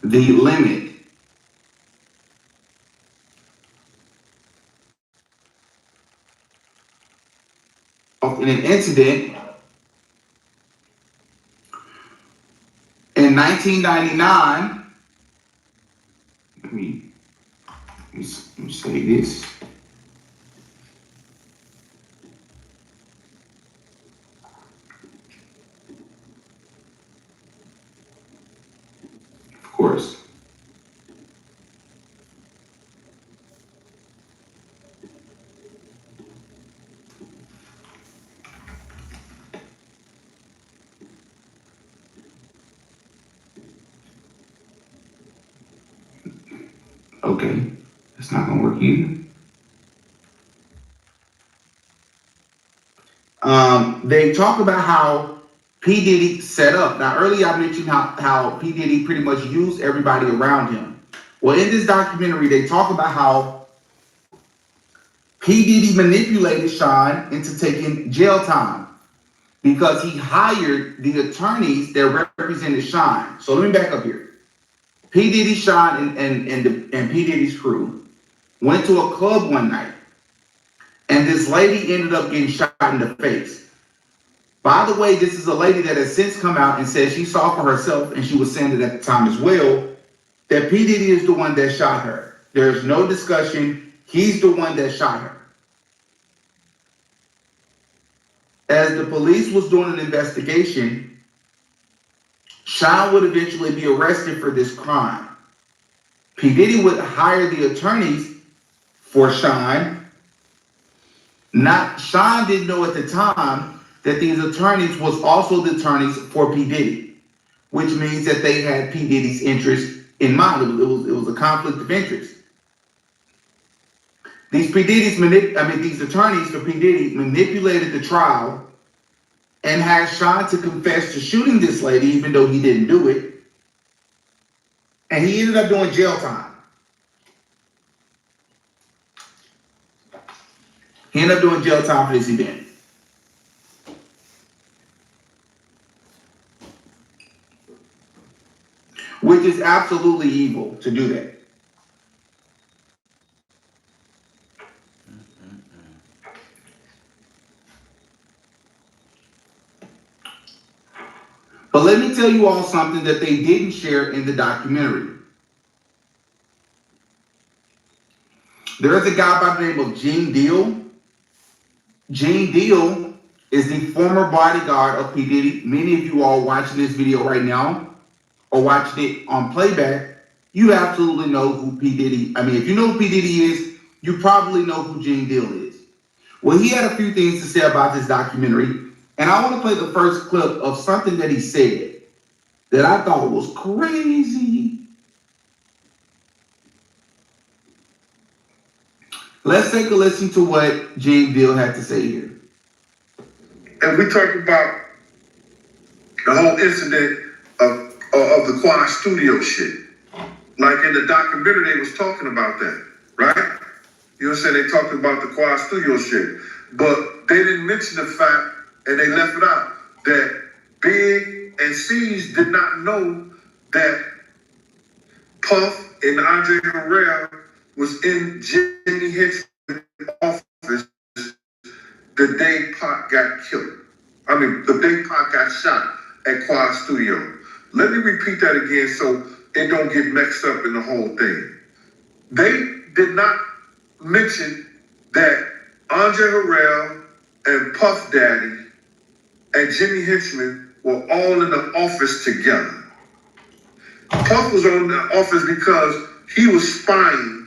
limit. In an incident in 1999, let me say this. Of course. Okay, that's not gonna work either. They talk about how P. Diddy set up. Now, earlier I mentioned how P. Diddy pretty much used everybody around him. Well, in this documentary, they talk about how P. Diddy manipulated Sean into taking jail time because he hired the attorneys that represented Sean. So let me back up here. P. Diddy, Sean, and P. Diddy's crew went to a club one night, and this lady ended up getting shot in the face. By the way, this is a lady that has since come out and said she saw for herself, and she was saying it at the time as well, that P. Diddy is the one that shot her. There's no discussion. He's the one that shot her. As the police was doing an investigation, Sean would eventually be arrested for this crime. P. Diddy would hire the attorneys for Sean. Sean didn't know at the time that these attorneys was also the attorneys for P. Diddy, which means that they had P. Diddy's interest in mind. It was a conflict of interest. These attorneys for P. Diddy manipulated the trial and had Sean to confess to shooting this lady, even though he didn't do it. And he ended up doing jail time. He ended up doing jail time for this event. Which is absolutely evil to do that. But let me tell you all something that they didn't share in the documentary. There is a guy by the name of Gene Deal. Gene Deal is the former bodyguard of P. Diddy. Many of you all watching this video right now or watching it on playback, you absolutely know who P. Diddy, if you know who P. Diddy is, you probably know who Gene Deal is. Well, he had a few things to say about this documentary, and I want to play the first clip of something that he said. that I thought was crazy. Let's take a listen to what Gene Deal had to say here. And we talked about the whole incident of the Quad Studio shit. Like in the documentary, they was talking about that, right? You know what I'm saying? They talked about the Quad Studio shit. But they didn't mention the fact, and they left it out, that Big and C's did not know that Puff and Andre Herrera was in Jimmy Henchman's office the day Pac got killed. I mean, the day Pac got shot at Quad Studio. Let me repeat that again so it don't get mixed up in the whole thing. They did not mention that Andre Harrell and Puff Daddy and Jimmy Henchman were all in the office together. Puff was on the office because he was trying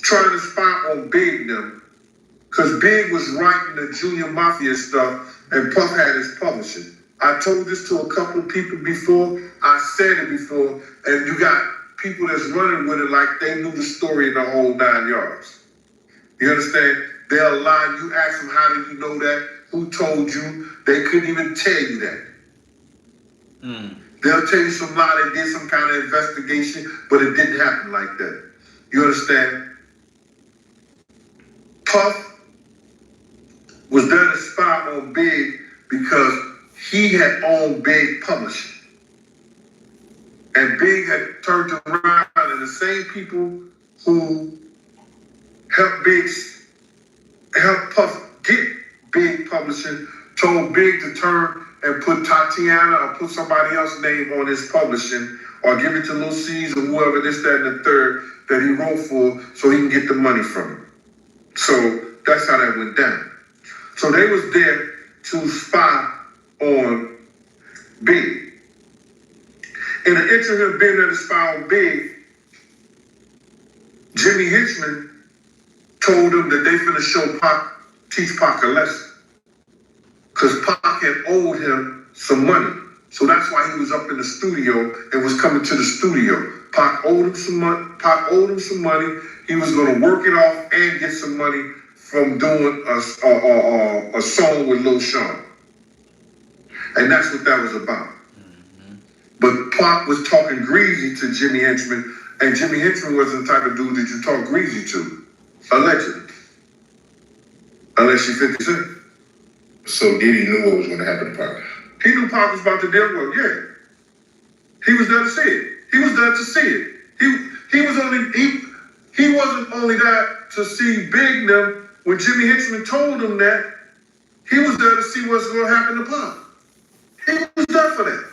to spy on Big them, because Big was writing the Junior Mafia stuff and Puff had his publishing. I told this to a couple of people before, I said it before, and you got people that's running with it like they knew the story in the whole 9 yards. You understand? They'll lie. You ask them, how did you know that? Who told you? They couldn't even tell you that. They'll tell you some lie, they did some kind of investigation, but it didn't happen like that. You understand? Puff was there to spy on Big because he had owned Big Publishing. And Big had turned around, and the same people who helped Puff get Big Publishing told Big to turn and put Tatiana or put somebody else's name on his publishing or give it to Lil C's or whoever, this, that, and the third that he wrote for so he can get the money from him. So that's how that went down. So they was there to spy on Big. In the interim of being there to spy on Big, Jimmy Henchman told them that they finna teach Pac a lesson. Because Pac had owed him some money. So that's why he was up in the studio and was coming to the studio. Pac owed him some money. He was gonna work it off and get some money from doing a song with Lil Sean. And that's what that was about. But Pac was talking greasy to Jimmy Henchman, and Jimmy Henchman wasn't the type of dude that you talk greasy to, allegedly. Unless you 50 Cent. So Diddy knew what was going to happen to Pac. He knew Pac was about to deal with it, yeah. He was there to see it. He was there to see it. He wasn't only there to see Big them when Jimmy Henchman told him that. He was there to see what's going to happen to Pac. He was there for that.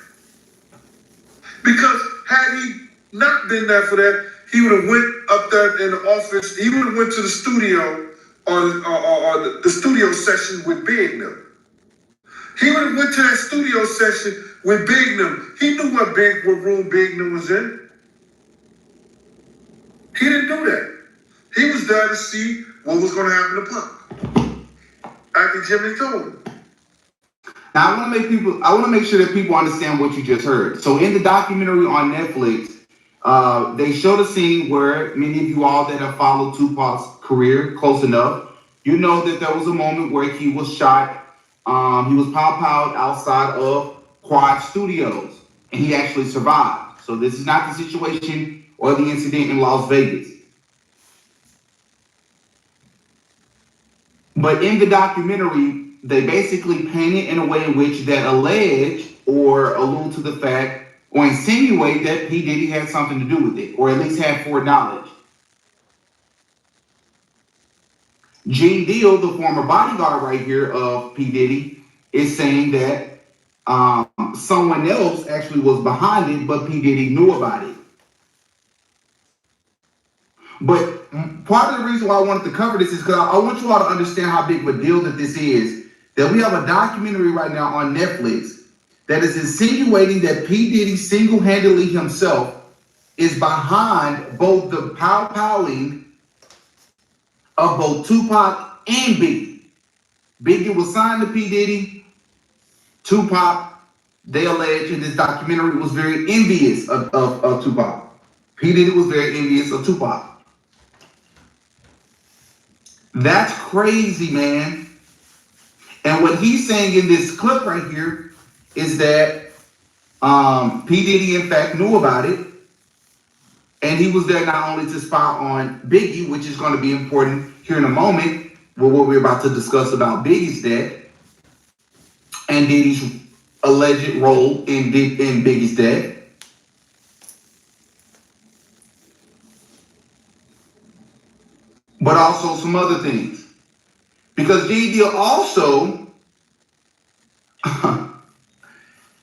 Because had he not been there for that, he would have went up there in the office. He would have went to the studio or the studio session with Big them. He would have went to that studio session with Big them. He knew what room Big them was in. He didn't do that. He was there to see what was going to happen to Pac after Jimmy told him. Now I want to make sure that people understand what you just heard. So in the documentary on Netflix, they showed a scene where many of you all that have followed Tupac's career close enough, you know that there was a moment where he was shot. He was pow-powed outside of Quad Studios, and he actually survived. So this is not the situation or the incident in Las Vegas. But in the documentary, they basically paint it in a way in which that allege or allude to the fact or insinuate that P. Diddy had something to do with it, or at least had foreknowledge. Gene Deal, the former bodyguard right here of P. Diddy, is saying that someone else actually was behind it, but P. Diddy knew about it. But part of the reason why I wanted to cover this is because I want you all to understand how big of a deal that this is. That we have a documentary right now on Netflix that is insinuating that P. Diddy single-handedly himself is behind both the pow-powing of both Tupac and Biggie. Biggie was signed to P. Diddy. Tupac they allege in this documentary, was very envious of Tupac. P. Diddy was very envious of Tupac. That's crazy, man. And what he's saying in this clip right here is that P. Diddy, in fact, knew about it. And he was there not only to spy on Biggie, which is going to be important here in a moment, with what we're about to discuss about Biggie's death and Diddy's alleged role in Biggie's death. But also some other things. Because Diddy also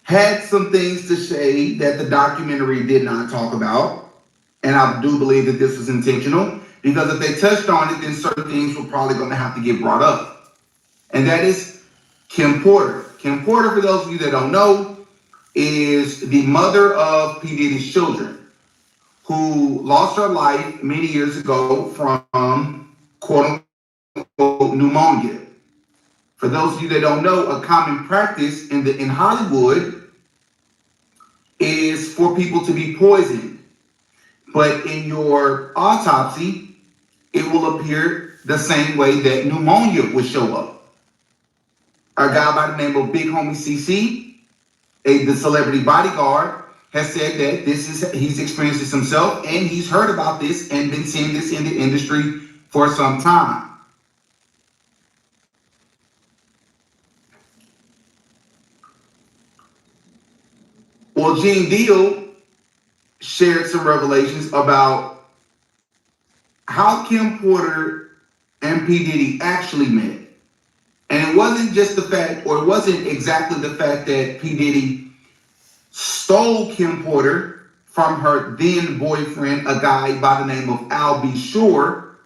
had some things to say that the documentary did not talk about. And I do believe that this was intentional, because if they touched on it, then certain things were probably going to have to get brought up. And that is Kim Porter. Kim Porter, for those of you that don't know, is the mother of P. Diddy's children, who lost her life many years ago from quote-unquote pneumonia. For those of you that don't know, a common practice in Hollywood is for people to be poisoned. But in your autopsy, it will appear the same way that pneumonia would show up. A guy by the name of Big Homie CC, the celebrity bodyguard, has said that he's experienced this himself, and he's heard about this and been seeing this in the industry for some time. Well, Gene Deal shared some revelations about how Kim Porter and P. Diddy actually met. And it wasn't just the fact, or it wasn't exactly the fact that P. Diddy stole Kim Porter from her then boyfriend, a guy by the name of Al B. Sure,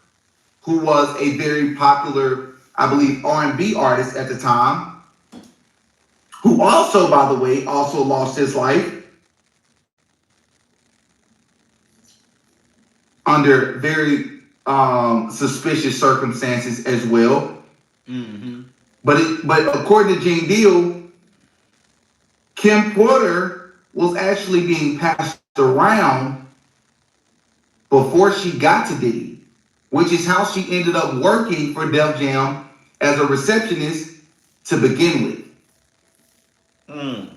who was a very popular, I believe, R&B artist at the time, who also, by the way, also lost his life under very suspicious circumstances as well. Mm-hmm. But according to Gene Deal, Kim Porter was actually being passed around before she got to Diddy, which is how she ended up working for Def Jam as a receptionist to begin with. Mm.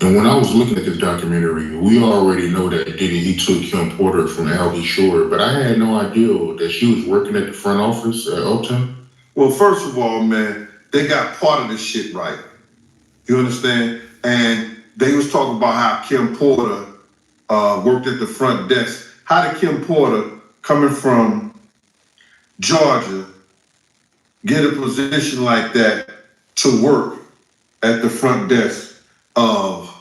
And when I was looking at this documentary, we already know that Diddy, he took Kim Porter from Al B. Sure, but I had no idea that she was working at the front office at Uptown. Well, first of all, man, they got part of this shit right. You understand? And they was talking about how Kim Porter worked at the front desk. How did Kim Porter, coming from Georgia, get a position like that to work at the front desk of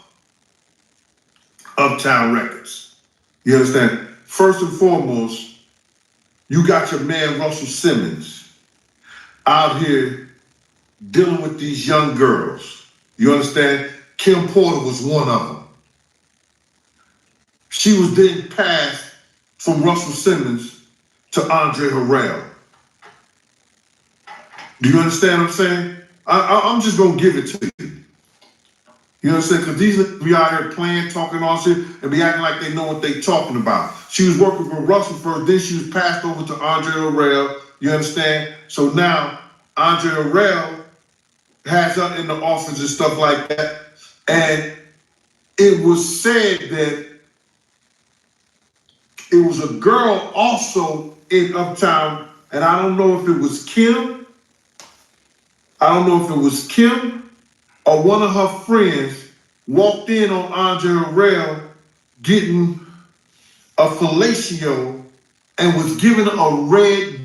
Uptown Records? You understand? First and foremost, you got your man Russell Simmons out here dealing with these young girls. You understand? Kim Porter was one of them. She was then passed from Russell Simmons to Andre Harrell. Do you understand what I'm saying? I'm just gonna give it to you. You understand? Because these we out here playing, talking all shit, and be acting like they know what they talking about. She was working for Russell first, then she was passed over to Andre Harrell. You understand? So now Andre Harrell has her in the office and stuff like that. And it was said that it was a girl also in Uptown, and I don't know if it was Kim. I don't know if it was Kim or one of her friends walked in on Andre Harrell getting a fellatio and was given a red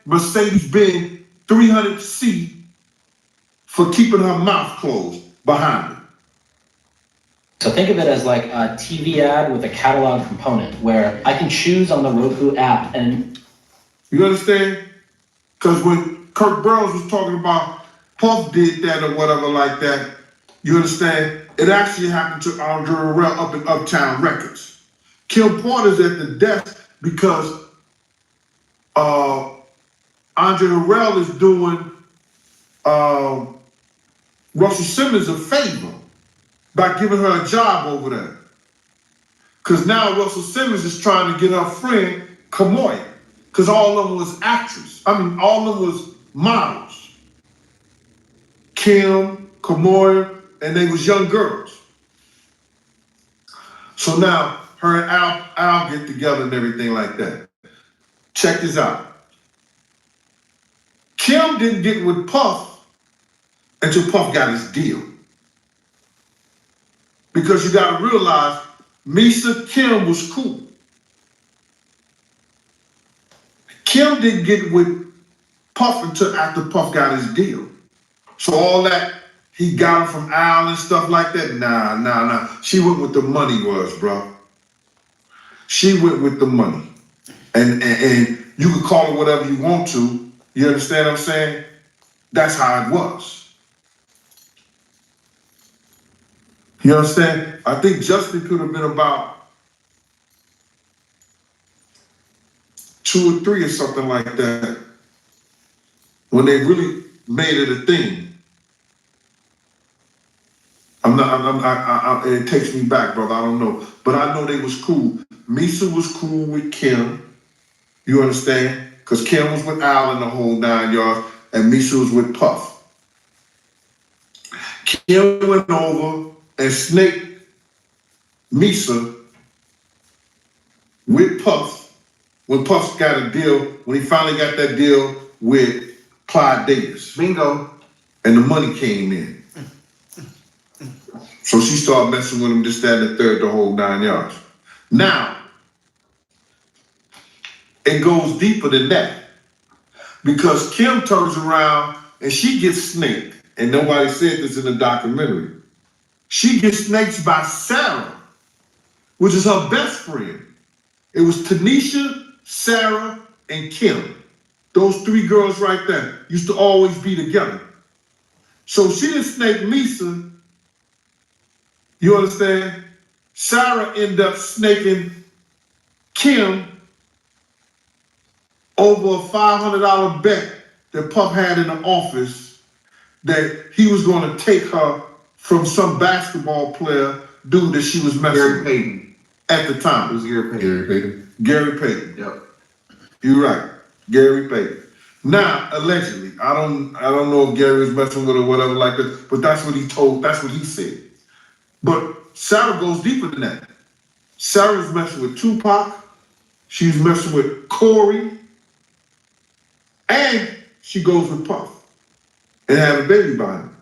Mercedes-Benz 300C for keeping her mouth closed behind her. So think of it as like a TV ad with a catalog component where I can choose on the Roku app and... You understand? Because when Kirk Burroughs was talking about Puff did that or whatever like that, You understand? It actually happened to Andre Harrell up in Uptown Records. Kim Porter's at the desk because Andre Harrell is doing Russell Simmons a favor by giving her a job over there. Because now Russell Simmons is trying to get her friend Kamoya. Because all of them was actors. All of them was models. Kim, Kamoya, and they was young girls. So now her and Al get together and everything like that. Check this out. Kim didn't get with Puff until Puff got his deal. Because you gotta realize, Misa Kim was cool. Kim didn't get with Puff until after Puff got his deal. So all that, he got him from Al and stuff like that, nah. She went with the money was, bro. She went with the money. And you can call it whatever you want to. You understand what I'm saying? That's how it was. You understand? I think Justin could have been about 2 or 3 or something like that when they really made it a thing. It takes me back, brother. I don't know. But I know they was cool. Misa was cool with Kim. You understand? Because Kim was with Al in the whole 9 yards, and Misa was with Puff. Kim went over and snaked Misa with Puff when Puff got a deal, when he finally got that deal with Clyde Davis. Bingo. And the money came in. So she started messing with him, this, that, and the third, the whole 9 yards. Now, it goes deeper than that. Because Kim turns around and she gets snaked. And nobody said this in the documentary. She gets snaked by Sarah, which is her best friend. It was Tanisha, Sarah, and Kim. Those 3 girls right there used to always be together. So she didn't snake Misa. You understand? Sarah ended up snaking Kim over a $500 bet that Puff had in the office that he was going to take her from some basketball player dude that she was messing with. Gary Payton. At the time. It was Gary Payton. Gary Payton. Yep. You're right. Gary Payton. Now, allegedly, I don't know if Gary was messing with her or whatever like that, but that's what he told, that's what he said. But Sarah goes deeper than that. Sarah's messing with Tupac, she's messing with Corey, and she goes with Puff and have a baby by him.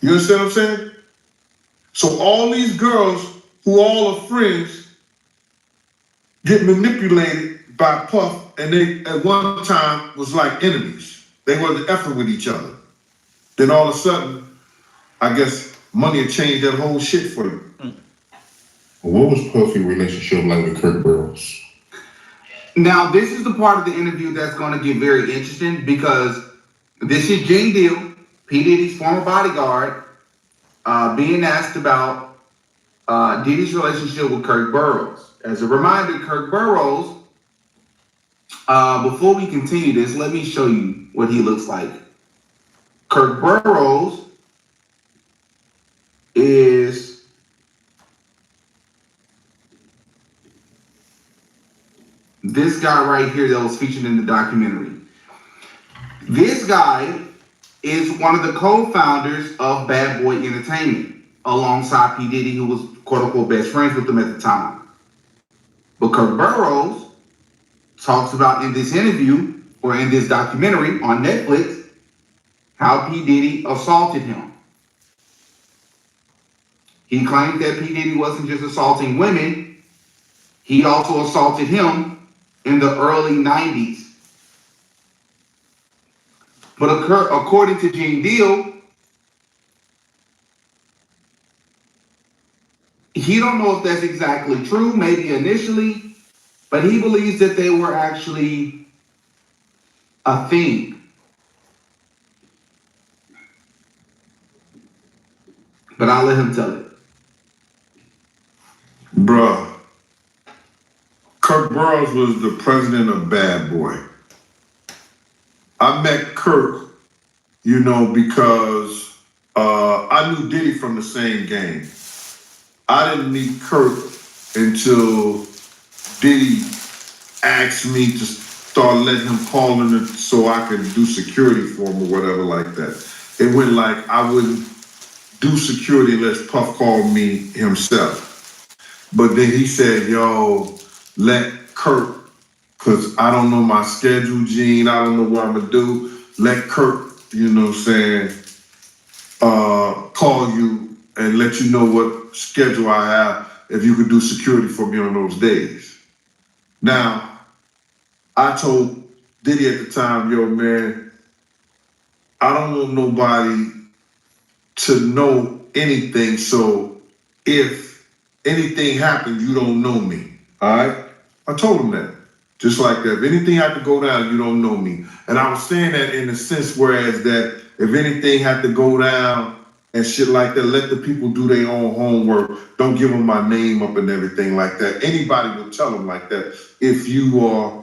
You understand what I'm saying? So all these girls who all are friends get manipulated by Puff, and they at one time was like enemies. They wasn't effing with each other. Then all of a sudden, I guess money had changed that whole shit for you. What was Puffy's relationship like with Kirk Burroughs? Now, this is the part of the interview that's going to get very interesting because this is Gene Deal, P. Diddy's former bodyguard, being asked about Diddy's relationship with Kirk Burroughs. As a reminder, Kirk Burroughs, before we continue this, let me show you what he looks like. Kirk Burroughs is this guy right here that was featured in the documentary. This guy is one of the co-founders of Bad Boy Entertainment, alongside P. Diddy, who was quote-unquote best friends with him at the time. But Kirk Burroughs talks about in this interview, or in this documentary on Netflix, how P. Diddy assaulted him. He claimed that P. Diddy wasn't just assaulting women, he also assaulted him in the early 90s. But according to Gene Deal, he don't know if that's exactly true, maybe initially, but he believes that they were actually a thing. but I'll let him tell it. Bruh, Kirk Burroughs was the president of Bad Boy. I met Kirk, you know, because I knew Diddy from the same game. I didn't meet Kirk until Diddy asked me to start letting him call in it so I could do security for him or whatever like that. It went like I wouldn't do security unless Puff called me himself. But then he said, yo, let Kirk, because I don't know my schedule, Gene. I don't know what I'm going to do. Let Kirk, you know what I'm saying, call you and let you know what schedule I have if you could do security for me on those days. Now, I told Diddy at the time, yo, man, I don't want nobody to know anything, so if anything happens, you don't know me, all right? I told him that, just like that. If anything had to go down, you don't know me. And I was saying that in the sense, whereas that if anything had to go down and shit like that, let the people do their own homework. Don't give them my name up and everything like that. Anybody will tell them like that if you are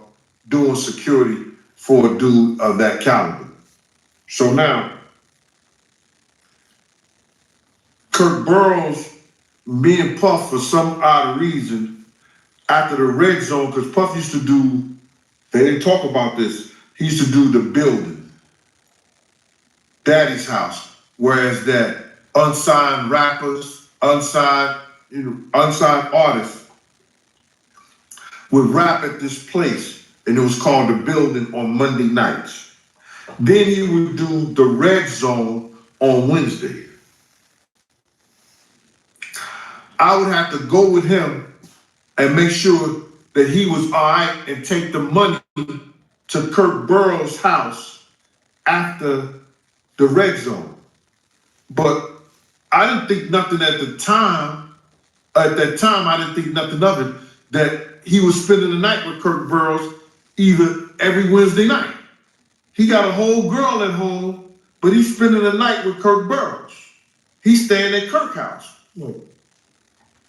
doing security for a dude of that caliber. So now, Kirk Burroughs, me and Puff, for some odd reason, after the Red Zone, because Puff used to do, they didn't talk about this, he used to do the building, Daddy's House, whereas that unsigned rappers, unsigned artists would rap at this place, and it was called the building on Monday nights. Then he would do the Red Zone on Wednesday. I would have to go with him and make sure that he was all right and take the money to Kirk Burroughs' house after the Red Zone. But I didn't think nothing at the time. At that time, I didn't think nothing of it, that he was spending the night with Kirk Burroughs either every Wednesday night. He got a whole girl at home, but he's spending the night with Kirk Burroughs. He's staying at Kirk's house.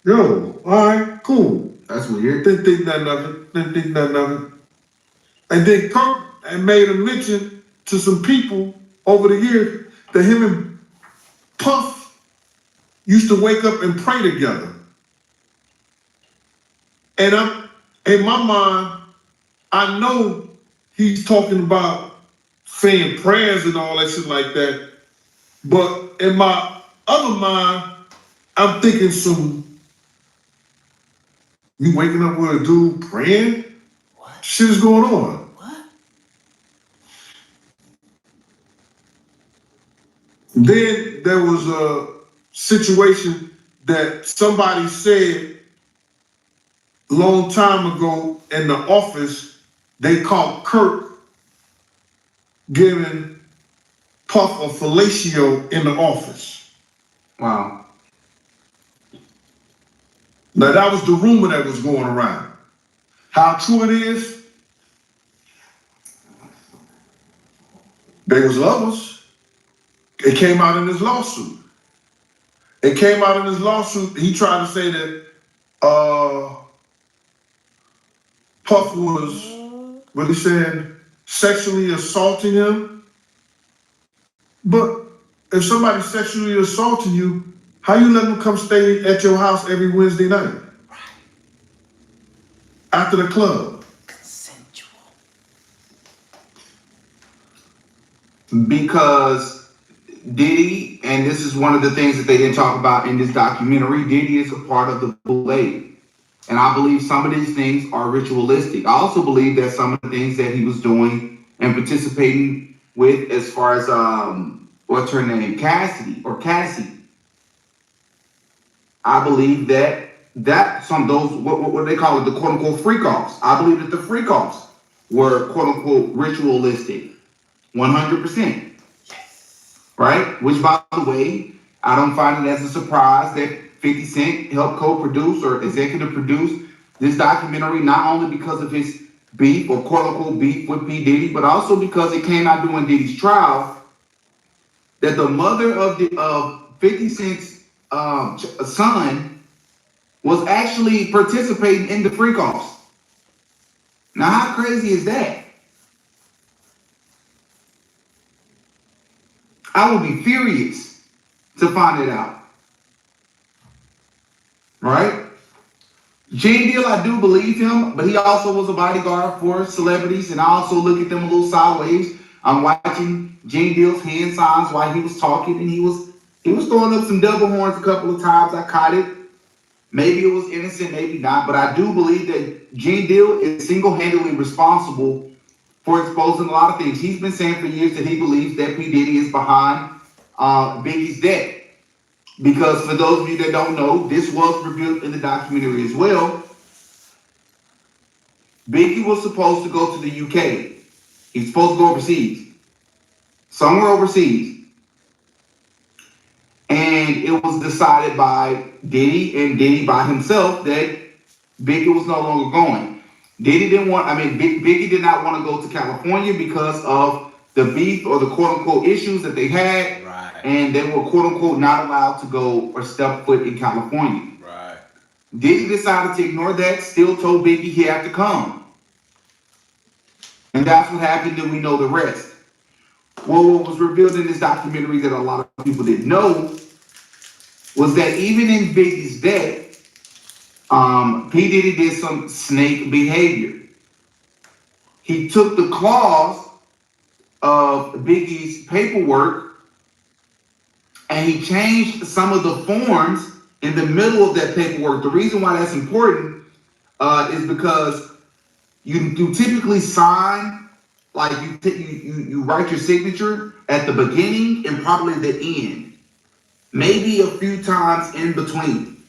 Yo, all right, cool. That's weird. Didn't think nothing of it. And then Kirk had made a mention to some people over the years that him and Puff used to wake up and pray together. And in my mind, I know he's talking about saying prayers and all that shit like that. But in my other mind, I'm thinking you waking up with a dude praying? What? Shit is going on. What? Then there was a situation that somebody said a long time ago in the office. They caught Kirk giving Puff a fellatio in the office. Wow. Now that was the rumor that was going around. How true it is? They was lovers. It came out in his lawsuit. He tried to say that Puff was, what he said, sexually assaulting him. But if somebody's sexually assaulting you, how you let them come stay at your house every Wednesday night? After the club? Consensual. Because Diddy, and this is one of the things that they didn't talk about in this documentary, Diddy is a part of the Blade. And I believe some of these things are ritualistic. I also believe that some of the things that he was doing and participating with, as far as, what's her name? Cassie. I believe that some of those, what they call it, the quote unquote freak offs. I believe that the freak offs were quote unquote ritualistic. 100%. Yes. Right? Which, by the way, I don't find it as a surprise that 50 Cent helped co-produce or executive produce this documentary, not only because of his beef or quote unquote beef with P. Diddy, but also because it came out during Diddy's trial that the mother of 50 Cent's son was actually participating in the freak-offs. Now, how crazy is that? I would be furious to find it out. Right? Gene Deal, I do believe him, but he also was a bodyguard for celebrities, and I also look at them a little sideways. I'm watching Gene Deal's hand signs while he was talking, and he was throwing up some double horns a couple of times. I caught it. Maybe it was innocent, maybe not, but I do believe that Gene Deal is single-handedly responsible for exposing a lot of things. He's been saying for years that he believes that P. Diddy is behind Biggie's death. Because for those of you that don't know, this was revealed in the documentary as well. Biggie was supposed to go to the UK. He's supposed to go overseas. Somewhere overseas. And it was decided by Diddy and Diddy by himself that Biggie was no longer going. Biggie did not want to go to California because of the beef or the quote-unquote issues that they had. Right. And they were quote-unquote not allowed to go or step foot in California. Right. Diddy decided to ignore that, still told Biggie he had to come. And that's what happened, and we know the rest. Well, what was revealed in this documentary that a lot of people didn't know was that even in Biggie's death, P. Diddy did some snake behavior. He took the clause of Biggie's paperwork and he changed some of the forms in the middle of that paperwork. The reason why that's important is because you typically sign, like you write your signature at the beginning and probably the end, maybe a few times in between.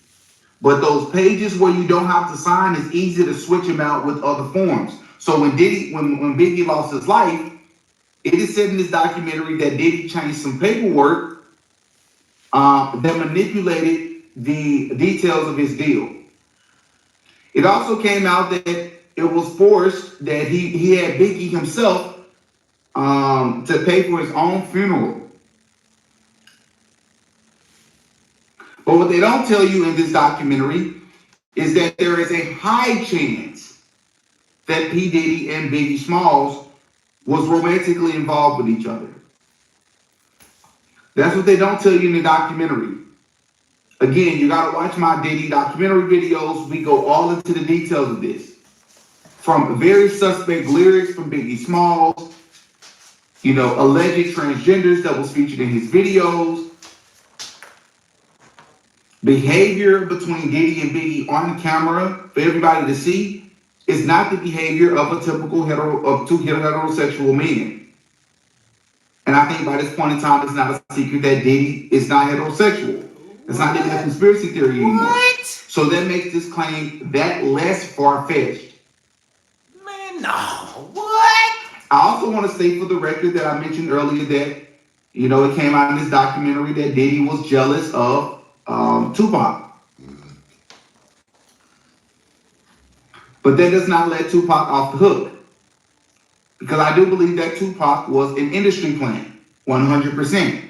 But those pages where you don't have to sign, it's easy to switch them out with other forms. So when Biggie lost his life, it is said in this documentary that Diddy changed some paperwork that manipulated the details of his deal. It also came out that it was forced that he had Biggie himself to pay for his own funeral. But what they don't tell you in this documentary is that there is a high chance that P. Diddy and Biggie Smalls was romantically involved with each other. That's what they don't tell you in the documentary. Again, you gotta watch my Diddy documentary videos. We go all into the details of this. From very suspect lyrics from Biggie Smalls, alleged transgenders that was featured in his videos, behavior between Diddy and Biggie on camera for everybody to see is not the behavior of a typical two heterosexual men. And I think by this point in time, it's not a secret that Diddy is not heterosexual. It's not even a conspiracy theory anymore. What? So that makes this claim that less far-fetched. Man, no. What? I also want to state for the record that I mentioned earlier that, it came out in this documentary that Diddy was jealous of Tupac. But that does not let Tupac off the hook. Because I do believe that Tupac was an industry plant, 100%.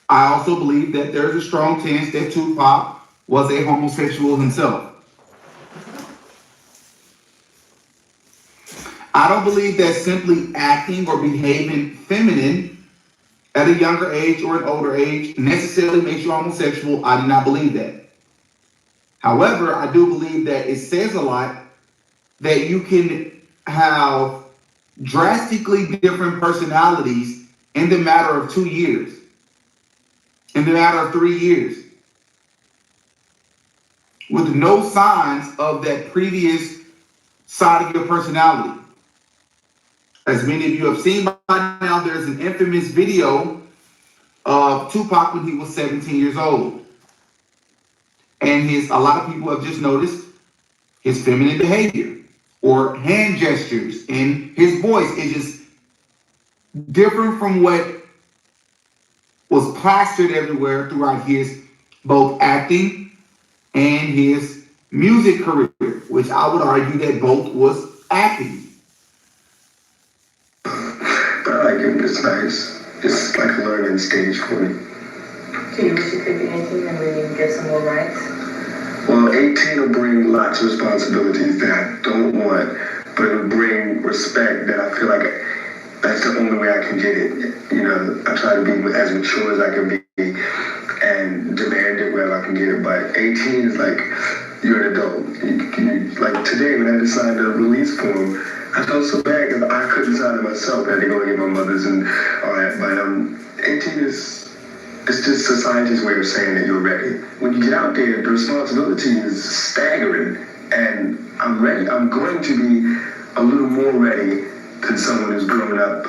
I also believe that there's a strong chance that Tupac was a homosexual himself. I don't believe that simply acting or behaving feminine at a younger age or an older age necessarily makes you homosexual. I do not believe that. However, I do believe that it says a lot that you can have drastically different personalities in the matter of 2 years, in the matter of 3 years, with no signs of that previous side of your personality. As many of you have seen by now, there's an infamous video of Tupac when he was 17 years old. And a lot of people have just noticed his feminine behavior or hand gestures, and his voice is just different from what was plastered everywhere throughout his both acting and his music career, which I would argue that both was acting. I like it. It's nice. It's like a learning stage for me. Do you wish you could be 18 and maybe get some more rights? Well, 18 will bring lots of responsibilities that I don't want, but it'll bring respect that I feel like that's the only way I can get it. You know, I try to be as mature as I can be and demand it wherever I can get it. But 18 is like, you're an adult. Like today when I had to sign the release form, I felt so bad because I couldn't sign it myself. I had to go and get my mother's and all that. But 18 is, it's just society's way of saying that you're ready. When you get out there, the responsibility is staggering. And I'm ready. I'm going to be a little more ready than someone who's grown up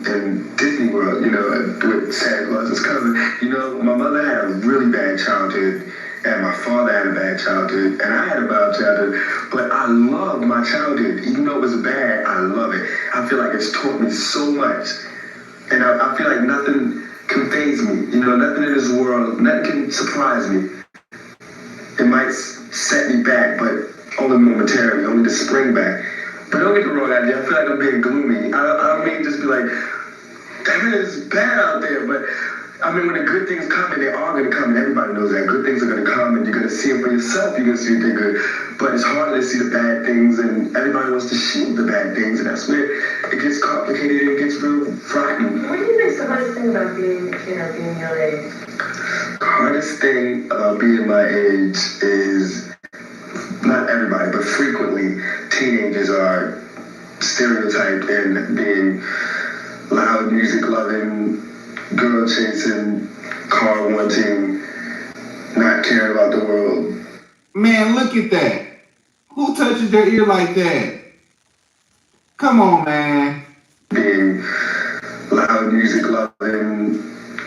in Disney World, you know, with Santa Claus's cousin. You know, my mother had a really bad childhood, and my father had a bad childhood, and I had a bad childhood, but I love my childhood. Even though it was bad, I love it. I feel like it's taught me so much, and I feel like nothing can faze me. You know, nothing in this world, nothing can surprise me. It might set me back, but only momentarily, only to spring back. But don't get the wrong idea. I feel like I'm being gloomy. I don't mean just be like, damn it, it's bad out there. But I mean, when the good things come, and they are going to come, and everybody knows that good things are going to come, and you're going to see it for yourself. You're going to see if they're good. But it's harder to see the bad things, and everybody wants to shield the bad things, and that's where it gets complicated and it gets real frightening. What do you think's the hardest thing about being, being your age? The hardest thing about being my age is, not everybody, but frequently, teenagers are stereotyped in being loud music loving, girl chasing, car wanting, not caring about the world. Man, look at that. Who touches their ear like that? Come on, man. Being loud music loving,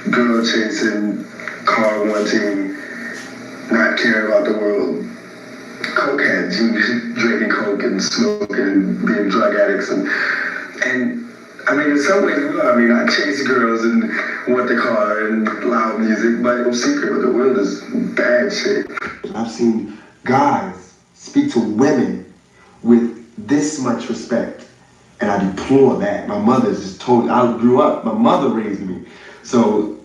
girl chasing, car wanting, not caring about the world. Cokeheads, drinking coke and smoking and being drug addicts and I mean in some ways we are. I mean I chase girls and want the car and loud music, but no secret of the world is bad shit. I've seen guys speak to women with this much respect, and I deplore that. My mother's just told, I grew up, my mother raised me, so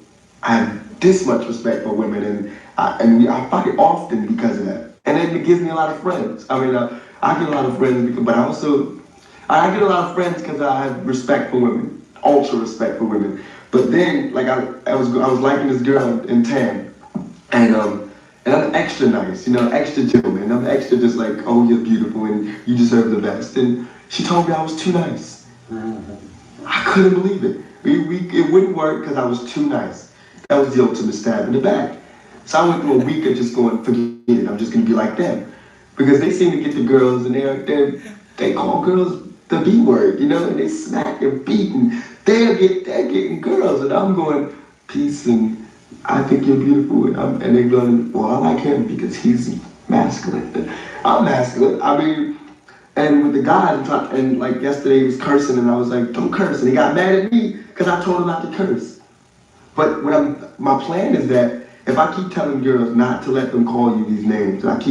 I have this much respect for women, and I fight often because of that. And then it gives me a lot of friends. I mean, I get a lot of friends, but I get a lot of friends because I have respect for women, ultra respect for women. But then, like I was liking this girl in Tam, and I'm extra nice, you know, extra gentleman. I'm extra just like, oh, you're beautiful and you deserve the best. And she told me I was too nice. I couldn't believe it. It wouldn't work because I was too nice. That was the ultimate stab in the back. So I went through a week of just going, forget it, I'm just gonna be like them. Because they seem to get the girls and they call girls the B word, you know, and they smack and beat and they're getting girls, and I'm going, peace, and I think you're beautiful, and they're going, well, I like him because he's masculine. I'm masculine. I mean, and with the guys, and like yesterday he was cursing, and I was like, don't curse, and he got mad at me because I told him not to curse. But my plan is that if I keep telling girls not to let them call you these names, and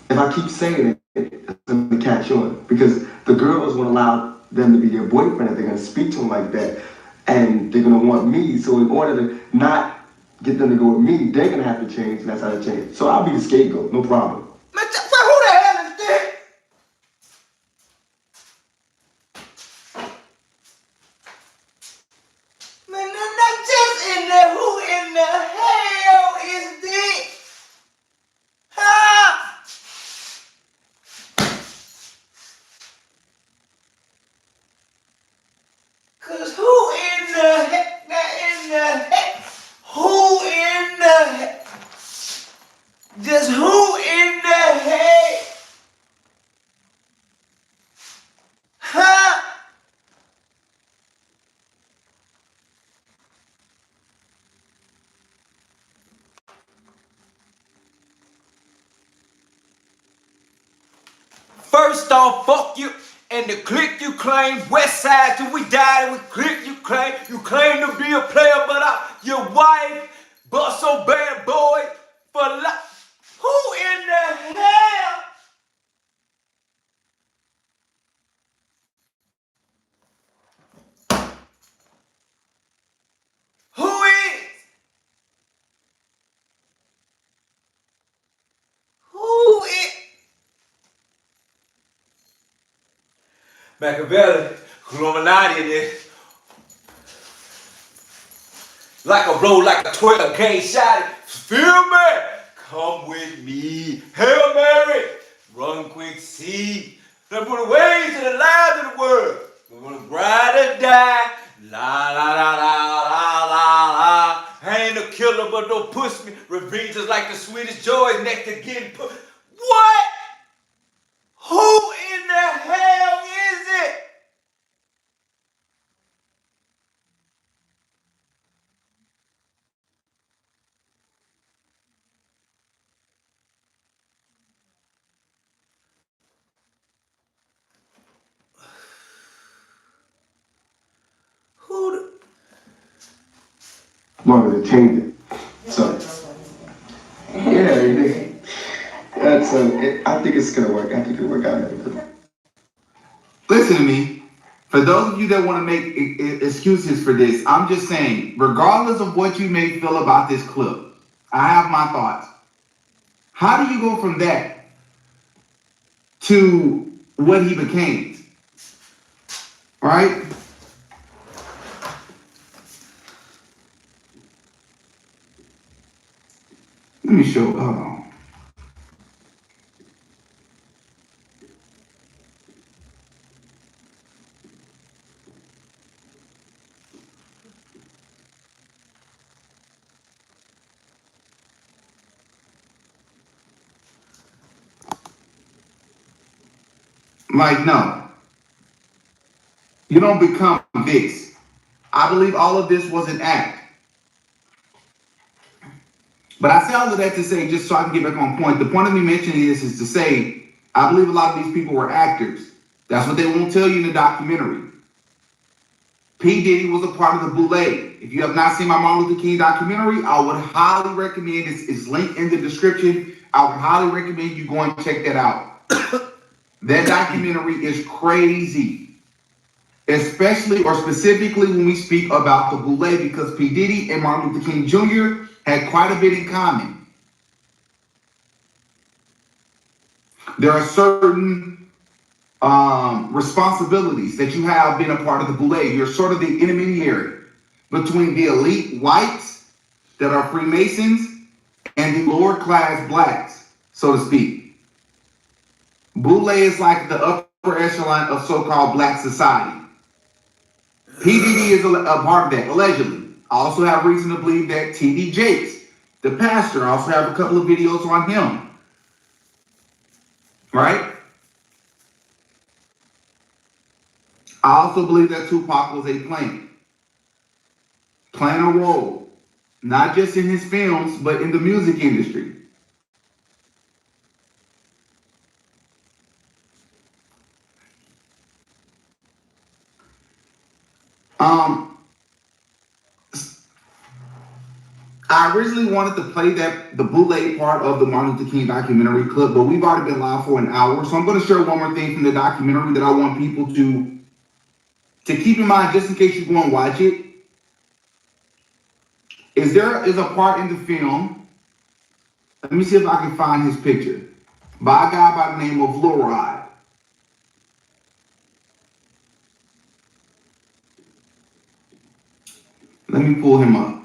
if I keep saying it, it's going to catch on. Because the girls won't allow them to be their boyfriend if they're going to speak to them like that. And they're going to want me. So in order to not get them to go with me, they're going to have to change, and that's how they change. So I'll be the scapegoat, no problem. Man, who the hell is this? Man, not just in there. Who in the hell is this? Huh? Cause who in the heck? Who in the heck? Just who in the heck? Huh? First off, fuck you and the clique you claim, West Side till we die, and we clique you claim to be a player, but your wife, but so bad boy for life. Who in the hell? Who is? Machiavelli, Illuminati in this. Like a blow, like a 12 gauge shot. Feel me? Come with me. Hail Mary. Run quick, see. Now put away to the lives of the world. We're gonna ride or die. La la la la la la la. I ain't no killer, but don't push me. Revenge is like the sweetest joy next to getting put. What? Who in the hell is it? Who the... Wanted to change it. So, yeah, that's I think it's gonna work. I think it'll work out. Listen to me. For those of you that want to make excuses for this, I'm just saying, regardless of what you may feel about this clip, I have my thoughts. How do you go from that to what he became? Right? Let me show, hold on. Like, no. You don't become this. I believe all of this was an act. But I say all of that to say, just so I can get back on point, the point of me mentioning this is to say, I believe a lot of these people were actors. That's what they won't tell you in the documentary. P. Diddy was a part of the Boule. If you have not seen my Martin Luther King documentary, I would highly recommend, it's linked in the description. I would highly recommend you go and check that out. That documentary is crazy. Especially or specifically when we speak about the Boule, because P. Diddy and Martin Luther King Jr. had quite a bit in common. There are certain responsibilities that you have been a part of the Boule. You're sort of the intermediary between the elite whites that are Freemasons and the lower class blacks, so to speak. Boule is like the upper echelon of so-called black society. P. Diddy is a part of that, allegedly. I also have reason to believe that T.D. Jakes, the pastor, I also have a couple of videos on him. Right? I also believe that Tupac was a playing a role, not just in his films, but in the music industry. I originally wanted to play the Boule part of the Martin Luther King documentary clip, but we've already been live for an hour. So I'm going to share one more thing from the documentary that I want people to keep in mind, just in case you go and watch it. There is a part in the film, let me see if I can find his picture, by a guy by the name of Lil Rod. Let me pull him up.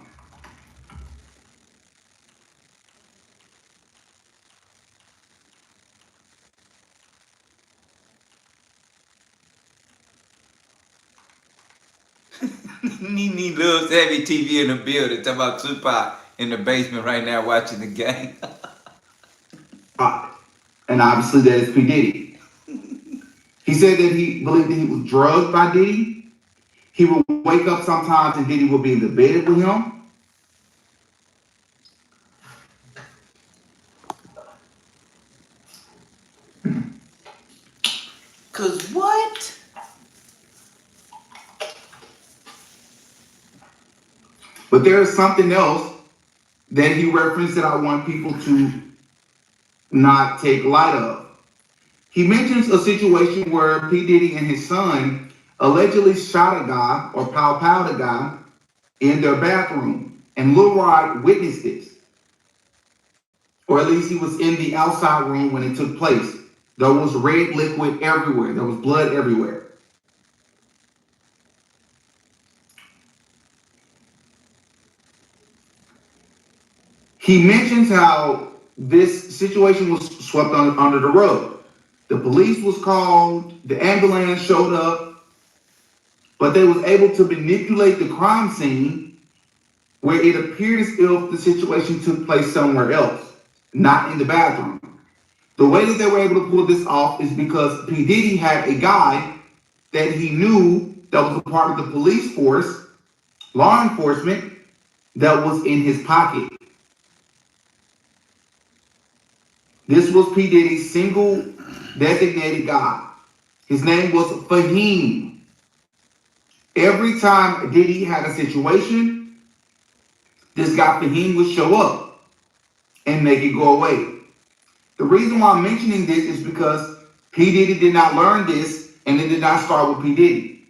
Nene loves heavy TV in the building. Talking about Tupac in the basement right now watching the game. And obviously that is P. Diddy. He said that he believed that he was drugged by Diddy. He would wake up sometimes and Diddy would be in the bed with him. Cause what? But there is something else that he referenced that I want people to not take light of. He mentions a situation where P. Diddy and his son allegedly shot a guy or pow-powed a guy in their bathroom. And Lil Rod witnessed this. Or at least he was in the outside room when it took place. There was red liquid everywhere. There was blood everywhere. He mentions how this situation was swept under the rug. The police was called, the ambulance showed up, but they was able to manipulate the crime scene where it appeared as if the situation took place somewhere else, not in the bathroom. The way that they were able to pull this off is because P. Diddy had a guy that he knew that was a part of the police force, law enforcement, that was in his pocket. This was P. Diddy's single designated guy. His name was Fahim. Every time Diddy had a situation, this guy Fahim would show up and make it go away. The reason why I'm mentioning this is because P. Diddy did not learn this, and it did not start with P. Diddy.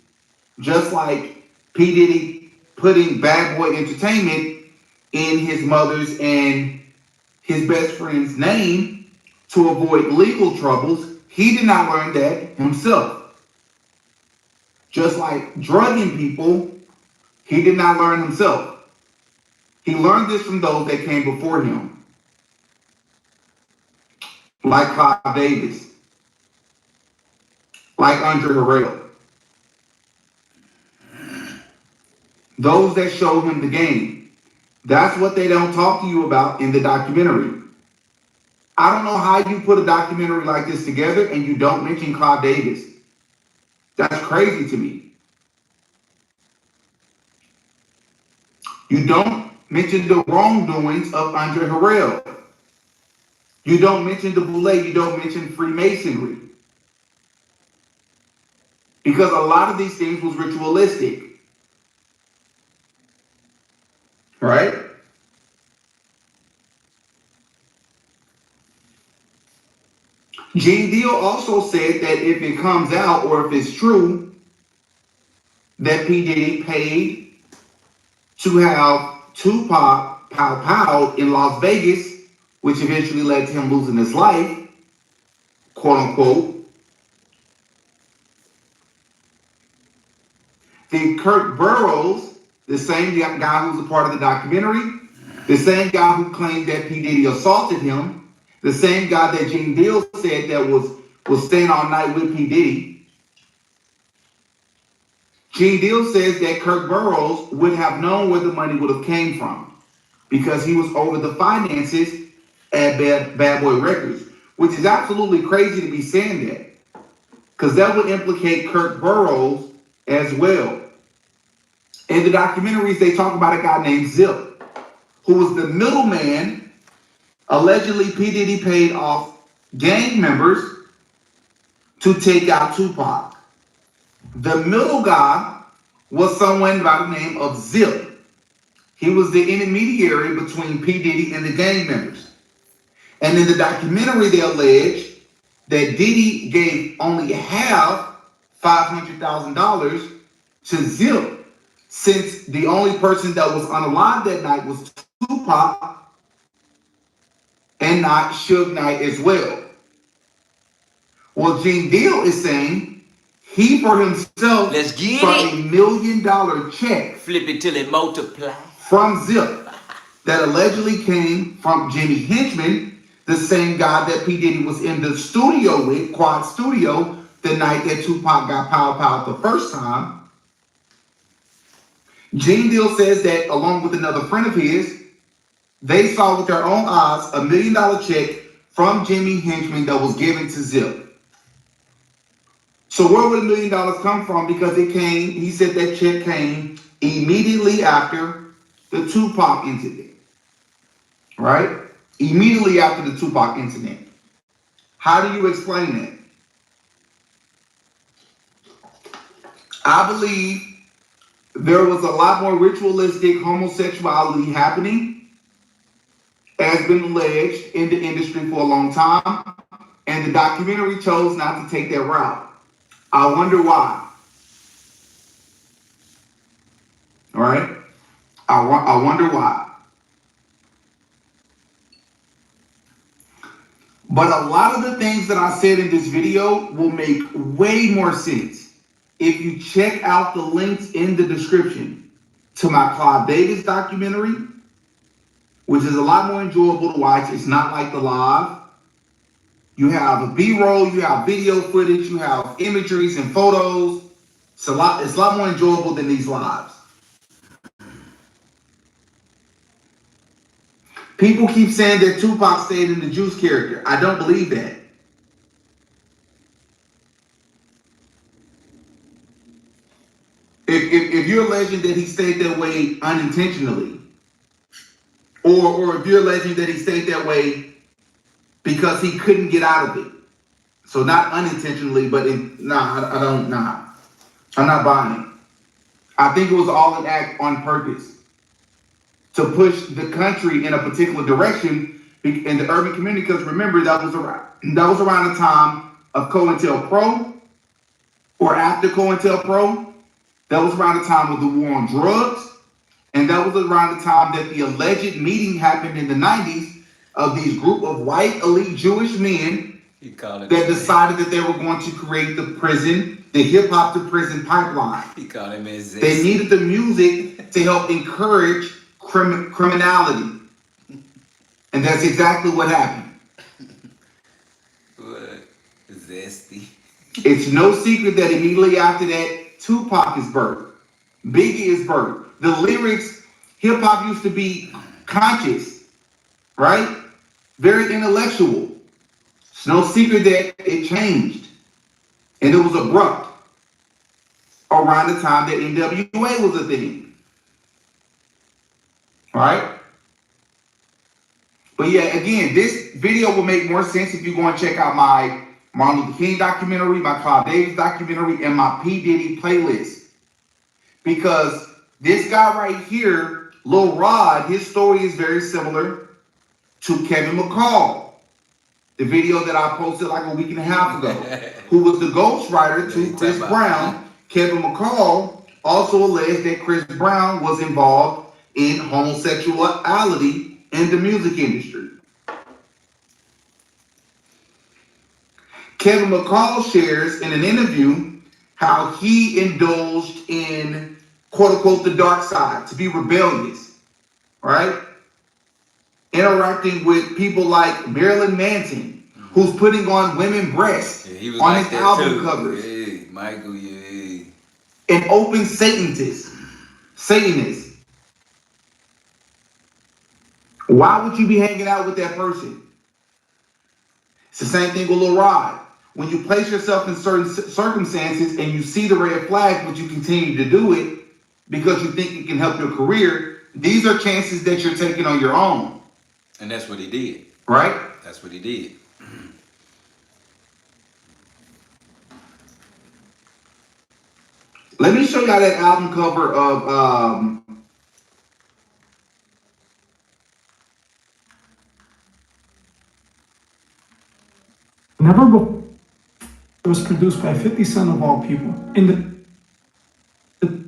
Just like P. Diddy putting Bad Boy Entertainment in his mother's and his best friend's name to avoid legal troubles, he did not learn that himself. Just like drugging people, he did not learn himself. He learned this from those that came before him. Like Clive Davis, like Andre Harrell. Those that showed him the game. That's what they don't talk to you about in the documentary. I don't know how you put a documentary like this together and you don't mention Clive Davis. That's crazy to me. You don't mention the wrongdoings of Andre Harrell. You don't mention the Boule, you don't mention Freemasonry. Because a lot of these things was ritualistic. Right? Gene Deal also said that if it comes out or if it's true that P. Diddy paid to have Tupac pow in Las Vegas, which eventually led to him losing his life, quote unquote, then Kirk Burroughs, the same guy who's a part of the documentary, the same guy who claimed that P. Diddy assaulted him, the same guy that Gene Deal said that was staying all night with P. Diddy. Gene Deal says that Kirk Burroughs would have known where the money would have came from because he was over the finances at Bad Boy Records, which is absolutely crazy to be saying that, because that would implicate Kirk Burroughs as well. In the documentaries, they talk about a guy named ZELLE, who was the middleman. Allegedly, P. Diddy paid off gang members to take out Tupac. The middle guy was someone by the name of ZELLE. He was the intermediary between P. Diddy and the gang members. And in the documentary, they allege that Diddy gave only half $500,000 to ZELLE, since the only person that was unalive that night was Tupac and not Suge Knight as well. Well, Gene Deal is saying he for himself Let's get saw it. $1 million check Flip it till it multiply. from ZELLE that allegedly came from Jimmy Henchman, the same guy that P. Diddy was in the studio with, Quad Studio, the night that Tupac got pow the first time. Gene Deal says that along with another friend of his, they saw with their own eyes $1 million check from Jimmy Henchman that was given to ZELLE. So where would $1 million come from? Because it came, he said that check came immediately after the Tupac incident, right? Immediately after the Tupac incident. How do you explain that? I believe there was a lot more ritualistic homosexuality happening, as been alleged in the industry for a long time, and the documentary chose not to take that route. I wonder why. All right? I wonder why. But a lot of the things that I said in this video will make way more sense if you check out the links in the description to my Clive Davis documentary, which is a lot more enjoyable to watch. It's not like the live. You have a B-roll, you have video footage, you have imageries and photos. It's a lot more enjoyable than these lives. People keep saying that Tupac stayed in the Juice character. I don't believe that. If you're alleging that he stayed that way unintentionally, or if you're alleging that he stayed that way because he couldn't get out of it, so not unintentionally, but I'm not buying it. I think it was all an act on purpose to push the country in a particular direction in the urban community. Because remember, that was around the time of COINTELPRO, or after COINTELPRO. That was around the time of the war on drugs, and that was around the time that the alleged meeting happened in the 90s of these group of white elite Jewish men that decided that they were going to create the hip-hop to prison pipeline. They needed the music to help encourage criminality. And that's exactly what happened. What? Zesty. It's no secret that immediately after that, Tupac is birthed. Biggie is birthed. The lyrics, hip-hop used to be conscious, right? Very intellectual. It's no secret that it changed. And it was abrupt around the time that NWA was a thing. Right? But yeah, again, this video will make more sense if you go and check out my Martin Luther King documentary, my Clive Davis documentary, and my P. Diddy playlist. Because this guy right here, Lil Rod, his story is very similar to Kevin McCall. The video that I posted like a week and a half ago, who was the ghostwriter to Chris Brown. Kevin McCall also alleged that Chris Brown was involved in homosexuality in the music industry. Kevin McCall shares in an interview how he indulged in, quote unquote, the dark side, to be rebellious, right? Interacting with people like Marilyn Manson, who's putting on women breasts on like his album covers. Yeah, Michael, yeah. An open Satanist. Why would you be hanging out with that person? It's the same thing with Lil Rod. When you place yourself in certain circumstances and you see the red flag, but you continue to do it because you think it can help your career, these are chances that you're taking on your own. And that's what he did. Right? That's what he did. Let me show y'all that album cover of Never before it was produced by 50 Cent of all people.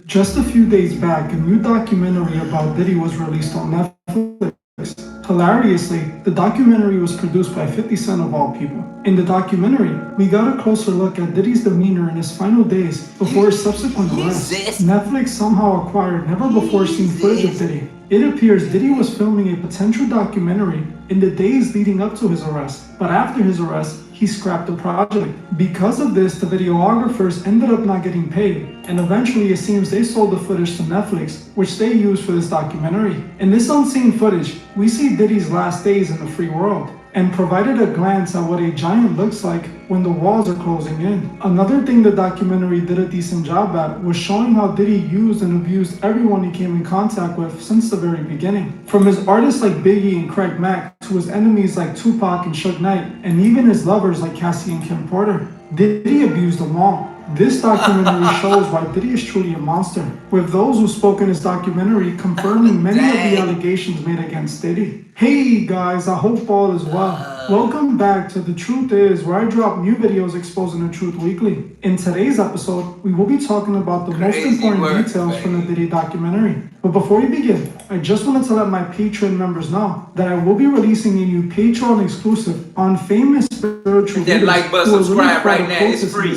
Just a few days back, a new documentary about Diddy was released on Netflix. Hilariously, the documentary was produced by 50 Cent of all people. In the documentary, we got a closer look at Diddy's demeanor in his final days before his subsequent arrest. Netflix somehow acquired never-before-seen footage of Diddy. It appears Diddy was filming a potential documentary in the days leading up to his arrest, but after his arrest, he scrapped the project. Because of this, the videographers ended up not getting paid, and eventually it seems they sold the footage to Netflix, which they used for this documentary. In this unseen footage, we see Diddy's last days in the free world, and provided a glance at what a giant looks like when the walls are closing in. Another thing the documentary did a decent job at was showing how Diddy used and abused everyone he came in contact with since the very beginning. From his artists like Biggie and Craig Mack to his enemies like Tupac and Suge Knight, and even his lovers like Cassie and Kim Porter, Diddy abused them all. This documentary shows why Diddy is truly a monster, with those who spoke in his documentary confirming many of the allegations made against Diddy. Hey guys, I hope all is well. Welcome back to The Truth Is, where I drop new videos exposing the truth weekly. In today's episode, we will be talking about the most important details from the Diddy documentary. But before we begin, I just wanted to let my Patreon members know that I will be releasing a new Patreon exclusive on famous spiritual leaders like, but subscribe right now. It's free.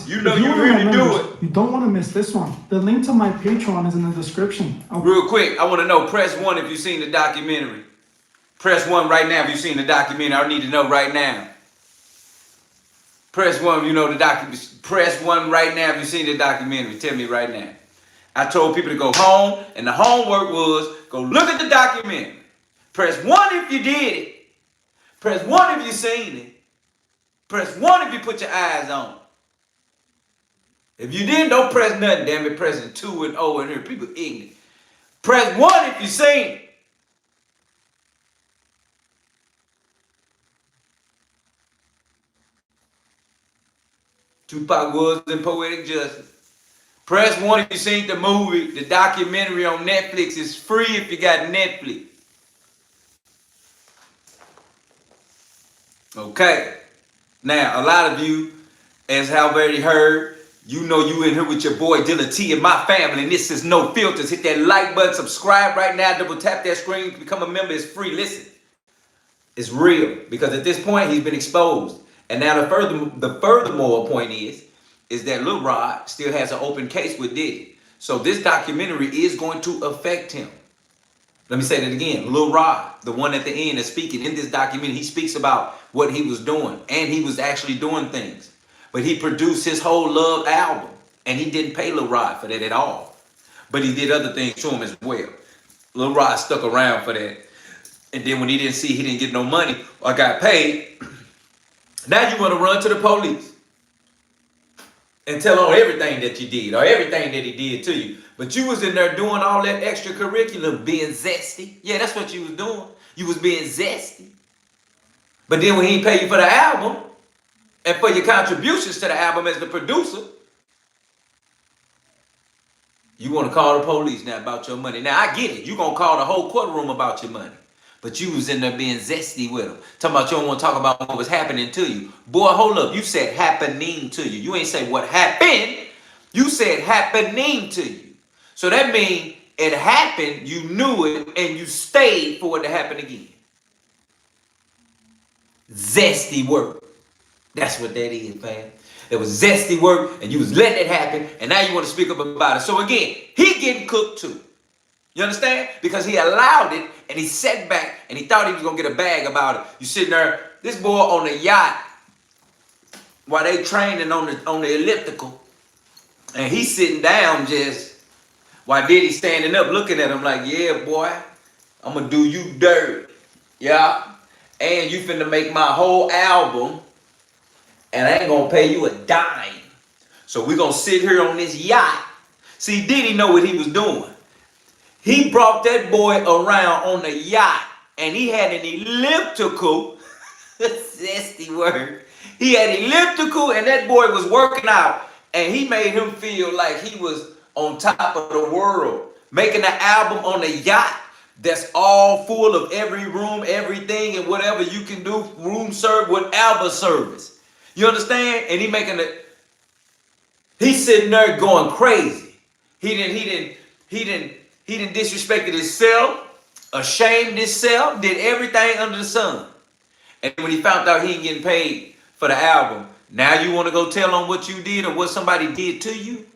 You know you really do it. You don't want to miss this one. The link to my Patreon is in the description. Real quick, I want to know, press 1 if you've seen the documentary. Press 1 right now if you've seen the documentary. I need to know right now. Press 1 if you know the documentary. Press 1 right now if you've seen the documentary. Tell me right now. I told people to go home, and the homework was go look at the documentary. Press 1 if you did it. Press 1 if you seen it. Press 1 if you put your eyes on it. If you didn't, don't press nothing, damn it. Pressing 2 and 0 in here. People ignorant. Press 1 if you seen it. Tupac was in Poetic Justice. Press 1 if you seen the movie. The documentary on Netflix is free if you got Netflix. Okay. Now, a lot of you, as I've already heard, you know you in here with your boy Dilla T and my family, and this is No Filters. Hit that like button, subscribe right now, double tap that screen, become a member. It's free. Listen, it's real because at this point he's been exposed. And now the furthermore point is that Lil Rod still has an open case with Diddy. So this documentary is going to affect him. Let me say that again. Lil Rod, the one at the end is speaking in this documentary. He speaks about what he was doing, and he was actually doing things. But he produced his whole Love album, and he didn't pay Lil Rod for that at all. But he did other things to him as well. Lil Rod stuck around for that. And then when he didn't see he didn't get no money or got paid, now you want to run to the police and tell on everything that you did or everything that he did to you. But you was in there doing all that extracurricular, being zesty. Yeah, that's what you was doing. You was being zesty. But then when he paid you for the album and for your contributions to the album as the producer, you want to call the police now about your money. Now, I get it. You're going to call the whole courtroom about your money. But you was in there being zesty with them. Talking about you don't want to talk about what was happening to you. Boy, hold up. You said happening to you. You ain't say what happened. You said happening to you. So that means it happened, you knew it, and you stayed for it to happen again. Zesty work. That's what that is, man. It was zesty work, and you was letting it happen, and now you want to speak up about it. So again, he getting cooked too. You understand? Because he allowed it, and he sat back, and he thought he was going to get a bag about it. You sitting there, this boy on the yacht, while they training on the elliptical, and he's sitting down just, while Diddy standing up looking at him like, yeah, boy, I'm going to do you dirty. Yeah? And you finna make my whole album, and I ain't going to pay you a dime. So we're going to sit here on this yacht. See, Diddy know what he was doing. He brought that boy around on the yacht, and he had an elliptical. Zesty word. He had elliptical, and that boy was working out, and he made him feel like he was on top of the world, making an album on a yacht that's all full of every room, everything, and whatever you can do, room serve, whatever service. You understand? And he's sitting there going crazy. He didn't disrespected himself, ashamed himself, did everything under the sun. And when he found out he ain't getting paid for the album, now you want to go tell on what you did or what somebody did to you?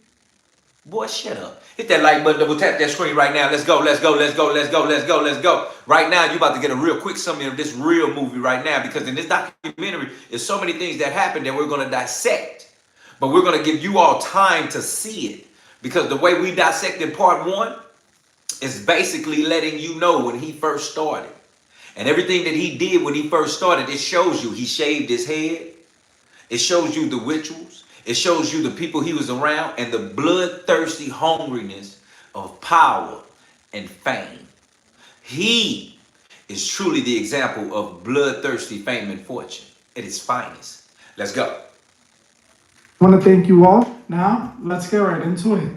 Boy, shut up. Hit that like button, double tap that screen right now. Let's go, let's go, let's go, let's go, let's go, let's go. Right now, you're about to get a real quick summary of this real movie right now, because in this documentary, there's so many things that happen that we're going to dissect. But we're going to give you all time to see it, because the way we dissected part 1 is basically letting you know when he first started. And everything that he did when he first started, it shows you he shaved his head. It shows you the rituals. It shows you the people he was around and the bloodthirsty hungriness of power and fame. He is truly the example of bloodthirsty fame and fortune at its finest. Let's go. I want to thank you all. Now, let's get right into it.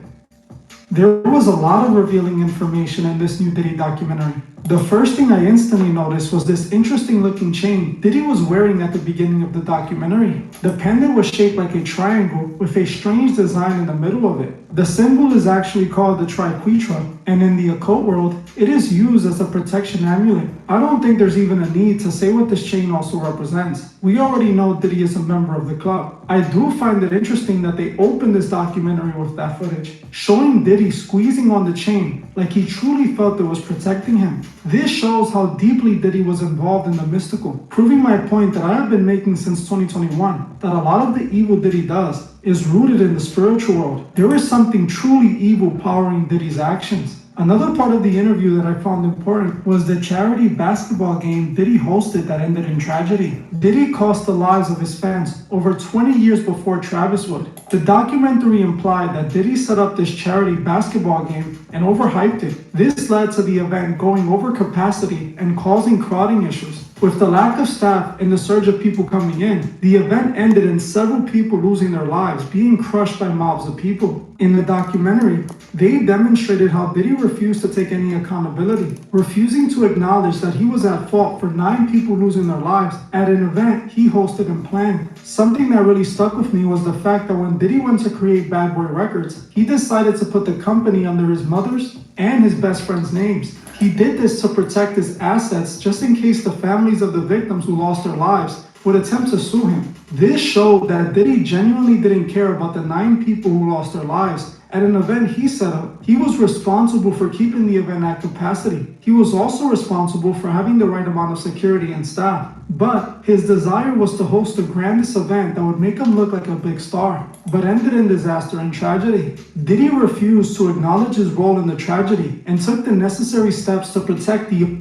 There was a lot of revealing information in this new Diddy documentary. The first thing I instantly noticed was this interesting looking chain Diddy was wearing at the beginning of the documentary. The pendant was shaped like a triangle with a strange design in the middle of it. The symbol is actually called the triquetra, and in the occult world, it is used as a protection amulet. I don't think there's even a need to say what this chain also represents. We already know Diddy is a member of the club. I do find it interesting that they opened this documentary with that footage, showing Diddy squeezing on the chain like he truly felt it was protecting him. This shows how deeply Diddy was involved in the mystical, proving my point that I have been making since 2021, that a lot of the evil Diddy does is rooted in the spiritual world. There is something truly evil powering Diddy's actions. Another part of the interview that I found important was the charity basketball game Diddy hosted that ended in tragedy. Diddy cost the lives of his fans over 20 years before Travis would. The documentary implied that Diddy set up this charity basketball game and overhyped it. This led to the event going over capacity and causing crowding issues. With the lack of staff and the surge of people coming in, the event ended in several people losing their lives, being crushed by mobs of people. In the documentary, they demonstrated how Diddy refused to take any accountability, refusing to acknowledge that he was at fault for 9 people losing their lives at an event he hosted and planned. Something that really stuck with me was the fact that when Diddy went to create Bad Boy Records, he decided to put the company under his mother's and his best friend's names. He did this to protect his assets just in case the families of the victims who lost their lives would attempt to sue him. This showed that Diddy genuinely didn't care about the 9 people who lost their lives at an event he set up. He was responsible for keeping the event at capacity. He was also responsible for having the right amount of security and staff. But his desire was to host the grandest event that would make him look like a big star, but ended in disaster and tragedy. Diddy refused to acknowledge his role in the tragedy and took the necessary steps to protect the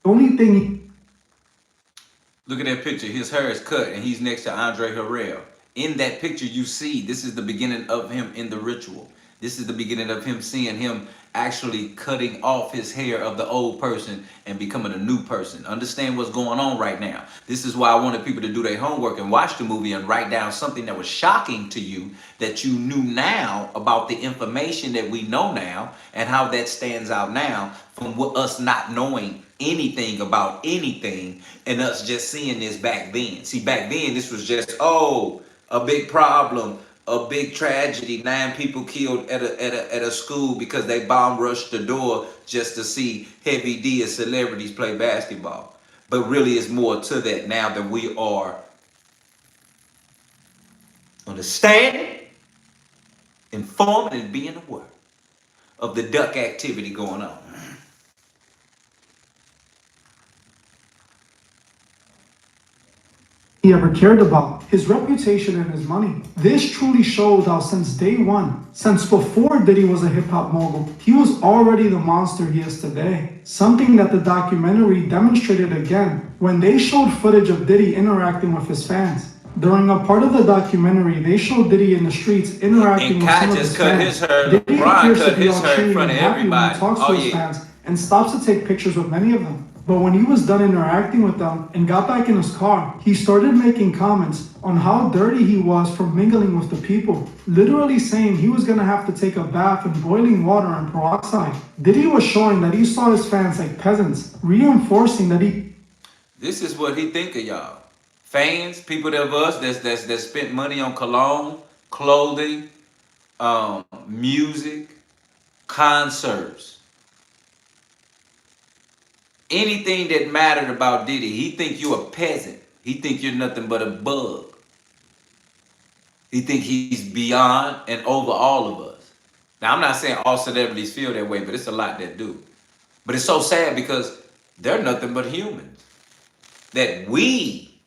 only thing he... Look at that picture. His hair is cut and he's next to Andre Harrell. In that picture you see, this is the beginning of him in the ritual. This is the beginning of him seeing him actually cutting off his hair of the old person and becoming a new person. Understand what's going on right now. This is why I wanted people to do their homework and watch the movie and write down something that was shocking to you that you knew now about the information that we know now and how that stands out now from us not knowing anything about anything and us just seeing this back then. See, back then this was just, oh, a big problem, a big tragedy, 9 people killed at a school because they bomb rushed the door just to see Heavy D and celebrities play basketball. But really it's more to that now that we are understanding, informing, and being aware of the duck activity going on. he ever cared about, his reputation and his money. This truly showed how since day one, since before Diddy was a hip-hop mogul, he was already the monster he is today. Something that the documentary demonstrated again when they showed footage of Diddy interacting with his fans. During a part of the documentary, they showed Diddy in the streets interacting with some of his fans. Diddy appears to be all cheery and happy when he talks to his fans and stops to take pictures with many of them. But when he was done interacting with them and got back in his car, he started making comments on how dirty he was from mingling with the people, literally saying he was gonna have to take a bath in boiling water and peroxide. Diddy was showing that he saw his fans like peasants, reinforcing that he... This is what he think of y'all. Fans, people of us that spent money on cologne, clothing, music, concerts. Anything that mattered about Diddy, he think you a peasant. He think you're nothing but a bug. He think he's beyond and over all of us. Now, I'm not saying all celebrities feel that way, but it's a lot that do. But it's so sad because they're nothing but humans that we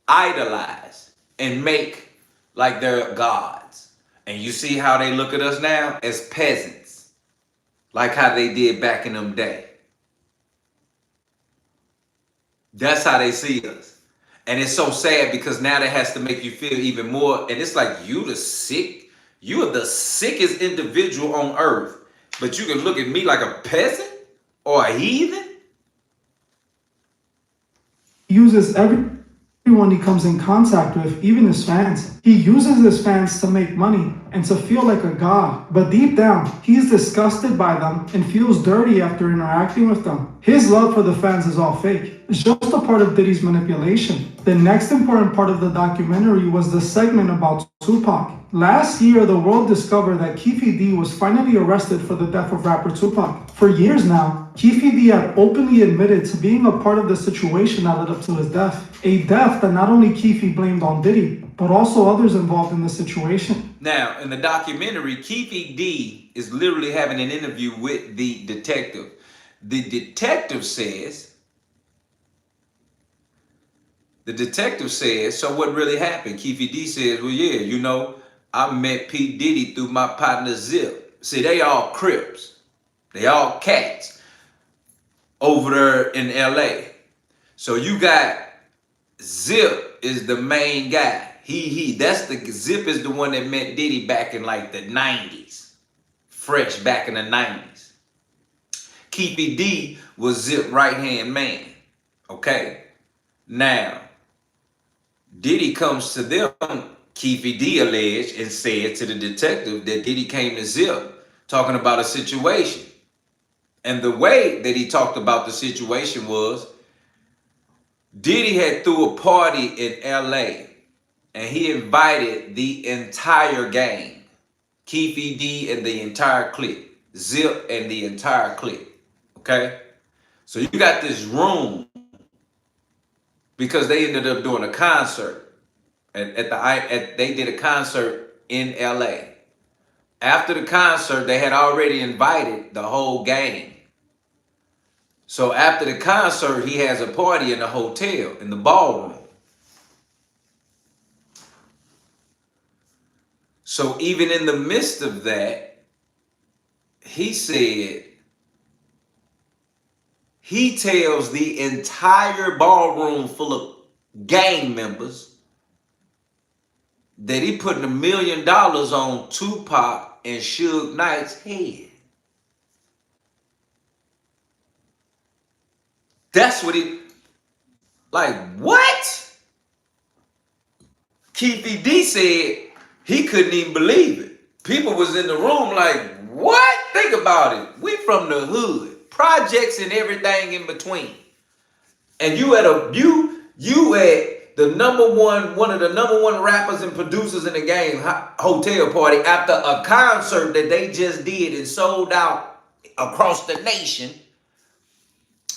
idolize and make like they're gods. And you see how they look at us now as peasants, like how they did back in them days. That's how they see us. And it's so sad because now that has to make you feel even more. And it's like you are the sickest individual on earth. But you can look at me like a peasant or a heathen. He uses everyone he comes in contact with, even his fans. He uses his fans to make money and to feel like a god. But deep down, he's disgusted by them and feels dirty after interacting with them. His love for the fans is all fake. It's just a part of Diddy's manipulation. The next important part of the documentary was the segment about Tupac. Last year, the world discovered that Keefe D was finally arrested for the death of rapper Tupac. For years now, Keefe D had openly admitted to being a part of the situation that led up to his death. A death that not only Keefe blamed on Diddy, but also others involved in the situation. Now, in the documentary, Keefe D is literally having an interview with the detective. The detective says, so what really happened? Keefy D says, well, yeah, you know, I met P. Diddy through my partner Zip. See, they all Crips. They all cats over there in LA. So you got Zip is the main guy. Zip is the one that met Diddy back in like the 90s. Fresh back in the 90s. Keefy D was Zip right-hand man. Okay. Now, Diddy comes to them, Keefy D alleged and said to the detective that Diddy came to Zip talking about a situation. And the way that he talked about the situation was Diddy had threw a party in LA and he invited the entire gang. Keefy D and the entire clique. Zip and the entire clique. Okay? So you got this room because they ended up doing a concert. They did a concert in LA. After the concert, they had already invited the whole gang. So after the concert, he has a party in the hotel, in the ballroom. So even in the midst of that, he said, he tells the entire ballroom full of gang members that he putting $1 million on Tupac and Suge Knight's head. That's what like, what? Keefy D said he couldn't even believe it. People was in the room like, what? Think about it. We from the hood, projects and everything in between. And you at the one of the number one rappers and producers in the game hotel party after a concert that they just did and sold out across the nation.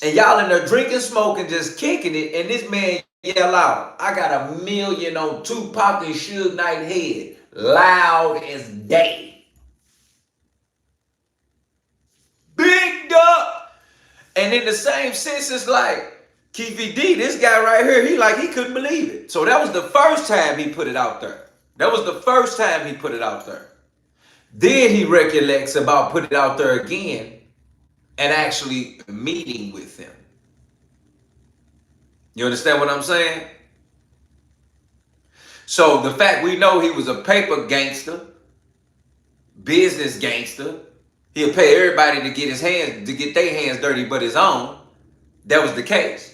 And y'all in there drinking, smoking, just kicking it. And this man yell out, I got $1 million on Tupac and Suge Knight head. Loud as day. Big up. And in the same sense, it's like, Keefy D, this guy right here, he couldn't believe it. So that was the first time he put it out there. Then he recollects about putting it out there again and actually meeting with him. You understand what I'm saying? So the fact we know he was a paper gangster, business gangster, he'll pay everybody to get their hands dirty but his own. That was the case.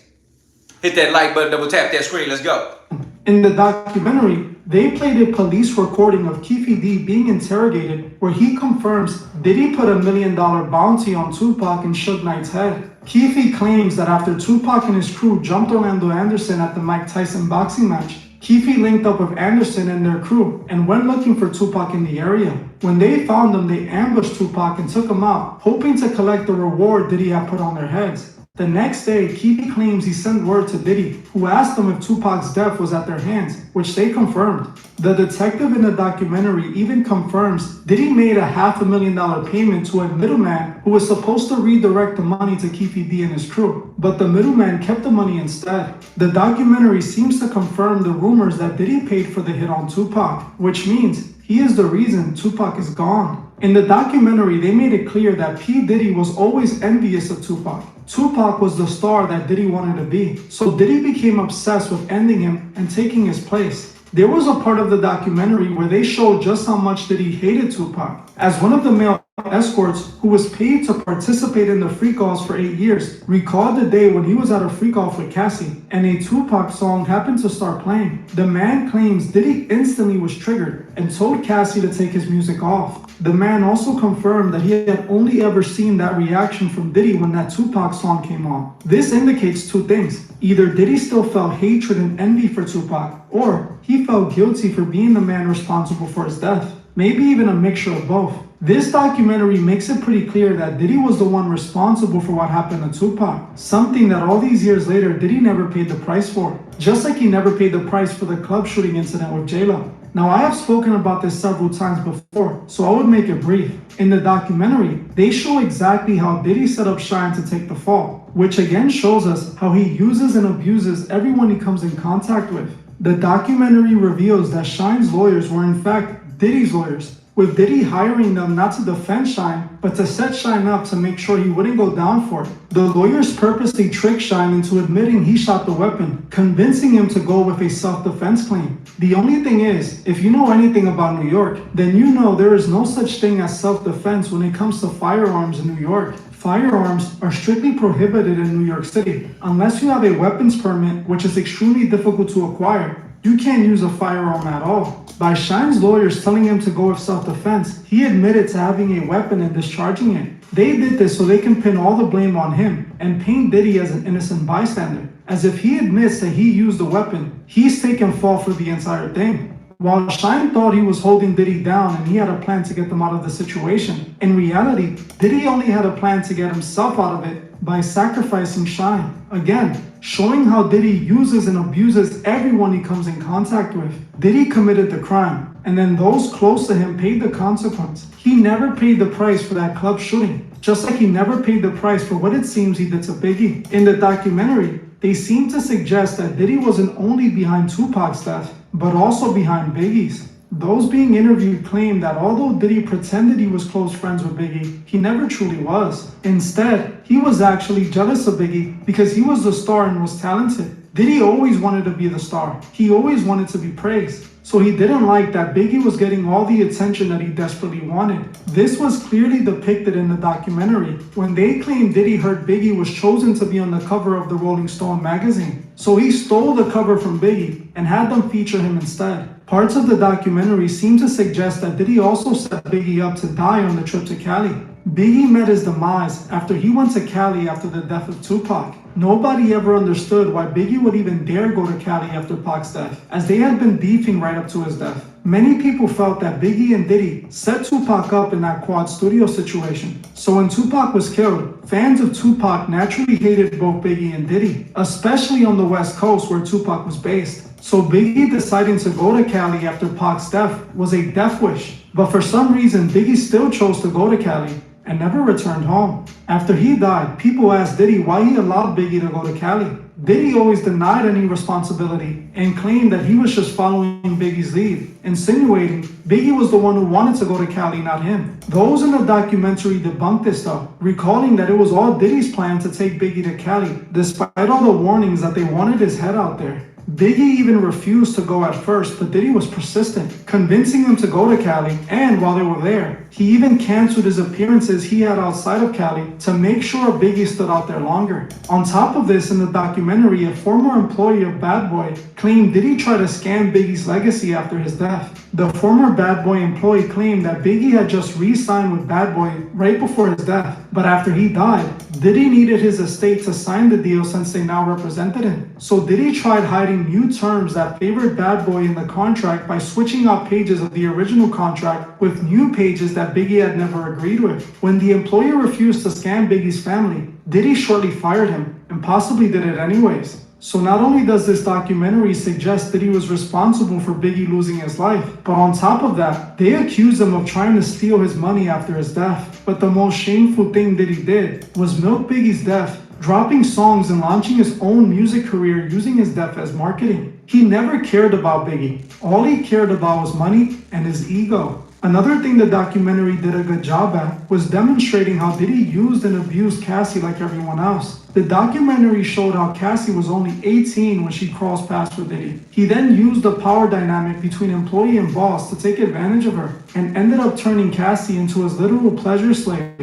Hit that like button, double tap that screen, let's go. In the documentary, they played a police recording of Keefy D being interrogated where he confirms Diddy put $1 million bounty on Tupac and Suge Knight's head. Keefy claims that after Tupac and his crew jumped Orlando Anderson at the Mike Tyson boxing match, Keefy linked up with Anderson and their crew and went looking for Tupac in the area. When they found him, they ambushed Tupac and took him out, hoping to collect the reward Diddy had put on their heads. The next day, Keefy claims he sent word to Diddy, who asked them if Tupac's death was at their hands, which they confirmed. The detective in the documentary even confirms Diddy made a $500,000 payment to a middleman who was supposed to redirect the money to Keefy D and his crew, but the middleman kept the money instead. The documentary seems to confirm the rumors that Diddy paid for the hit on Tupac, which means he is the reason Tupac is gone. In the documentary, they made it clear that P. Diddy was always envious of Tupac. Tupac was the star that Diddy wanted to be, so Diddy became obsessed with ending him and taking his place. There was a part of the documentary where they showed just how much Diddy hated Tupac. As one of the male escorts who was paid to participate in the freak-offs for 8 years, recalled the day when he was at a freak-off with Cassie and a Tupac song happened to start playing. The man claims Diddy instantly was triggered and told Cassie to take his music off. The man also confirmed that he had only ever seen that reaction from Diddy when that Tupac song came on. This indicates two things. Either Diddy still felt hatred and envy for Tupac, or he felt guilty for being the man responsible for his death. maybe even a mixture of both. This documentary makes it pretty clear that Diddy was the one responsible for what happened to Tupac, something that all these years later Diddy never paid the price for, just like he never paid the price for the club shooting incident with ZELLE. Now, I have spoken about this several times before, so I would make it brief. In the documentary, they show exactly how Diddy set up Shine to take the fall, which again shows us how he uses and abuses everyone he comes in contact with. The documentary reveals that Shine's lawyers were in fact Diddy's lawyers, with Diddy hiring them not to defend Shine, but to set Shine up to make sure he wouldn't go down for it. The lawyers purposely tricked Shine into admitting he shot the weapon, convincing him to go with a self-defense claim. The only thing is, if you know anything about New York, then you know there is no such thing as self-defense when it comes to firearms in New York. Firearms are strictly prohibited in New York City. Unless you have a weapons permit, which is extremely difficult to acquire, you can't use a firearm at all. By Shine's lawyers telling him to go with self-defense, he admitted to having a weapon and discharging it. They did this so they can pin all the blame on him and paint Diddy as an innocent bystander. As if he admits that he used the weapon, he's taking fault for the entire thing. While Shine thought he was holding Diddy down and he had a plan to get them out of the situation, in reality, Diddy only had a plan to get himself out of it by sacrificing Shine. Again, showing how Diddy uses and abuses everyone he comes in contact with. Diddy committed the crime, and then those close to him paid the consequence. He never paid the price for that club shooting, just like he never paid the price for what it seems he did to Biggie. In the documentary, they seem to suggest that Diddy wasn't only behind Tupac's death, but also behind Biggie's. Those being interviewed claim that although Diddy pretended he was close friends with Biggie, he never truly was. Instead, he was actually jealous of Biggie because he was the star and was talented. Diddy always wanted to be the star. He always wanted to be praised. So he didn't like that Biggie was getting all the attention that he desperately wanted. This was clearly depicted in the documentary when they claimed Diddy heard Biggie was chosen to be on the cover of the Rolling Stone magazine. So he stole the cover from Biggie and had them feature him instead. Parts of the documentary seem to suggest that Diddy also set Biggie up to die on the trip to Cali. Biggie met his demise after he went to Cali after the death of Tupac. Nobody ever understood why Biggie would even dare go to Cali after Pac's death, as they had been beefing right up to his death. Many people felt that Biggie and Diddy set Tupac up in that quad studio situation. So when Tupac was killed, fans of Tupac naturally hated both Biggie and Diddy, especially on the West Coast where Tupac was based. So Biggie deciding to go to Cali after Pac's death was a death wish. But for some reason, Biggie still chose to go to Cali and never returned home. After he died, people asked Diddy why he allowed Biggie to go to Cali. Diddy always denied any responsibility and claimed that he was just following Biggie's lead, insinuating Biggie was the one who wanted to go to Cali, not him. Those in the documentary debunked this though, recalling that it was all Diddy's plan to take Biggie to Cali, despite all the warnings that they wanted his head out there. Biggie even refused to go at first, but Diddy was persistent, convincing him to go to Cali, and while they were there, he even canceled his appearances he had outside of Cali to make sure Biggie stood out there longer. On top of this, in the documentary, a former employee of Bad Boy claimed Diddy tried to scam Biggie's legacy after his death. The former Bad Boy employee claimed that Biggie had just re-signed with Bad Boy right before his death, but after he died, Diddy needed his estate to sign the deal since they now represented him. So Diddy tried hiding new terms that favored Bad Boy in the contract by switching out pages of the original contract with new pages that Biggie had never agreed with. When the employee refused to scam Biggie's family, Diddy shortly fired him and possibly did it anyways. So not only does this documentary suggest that he was responsible for Biggie losing his life, but on top of that, they accuse him of trying to steal his money after his death. But the most shameful thing that he did was milk Biggie's death, dropping songs and launching his own music career using his death as marketing. He never cared about Biggie. All he cared about was money and his ego. Another thing the documentary did a good job at was demonstrating how Diddy used and abused Cassie like everyone else. The documentary showed how Cassie was only 18 when she crossed paths with Diddy. He then used the power dynamic between employee and boss to take advantage of her and ended up turning Cassie into his literal pleasure slave.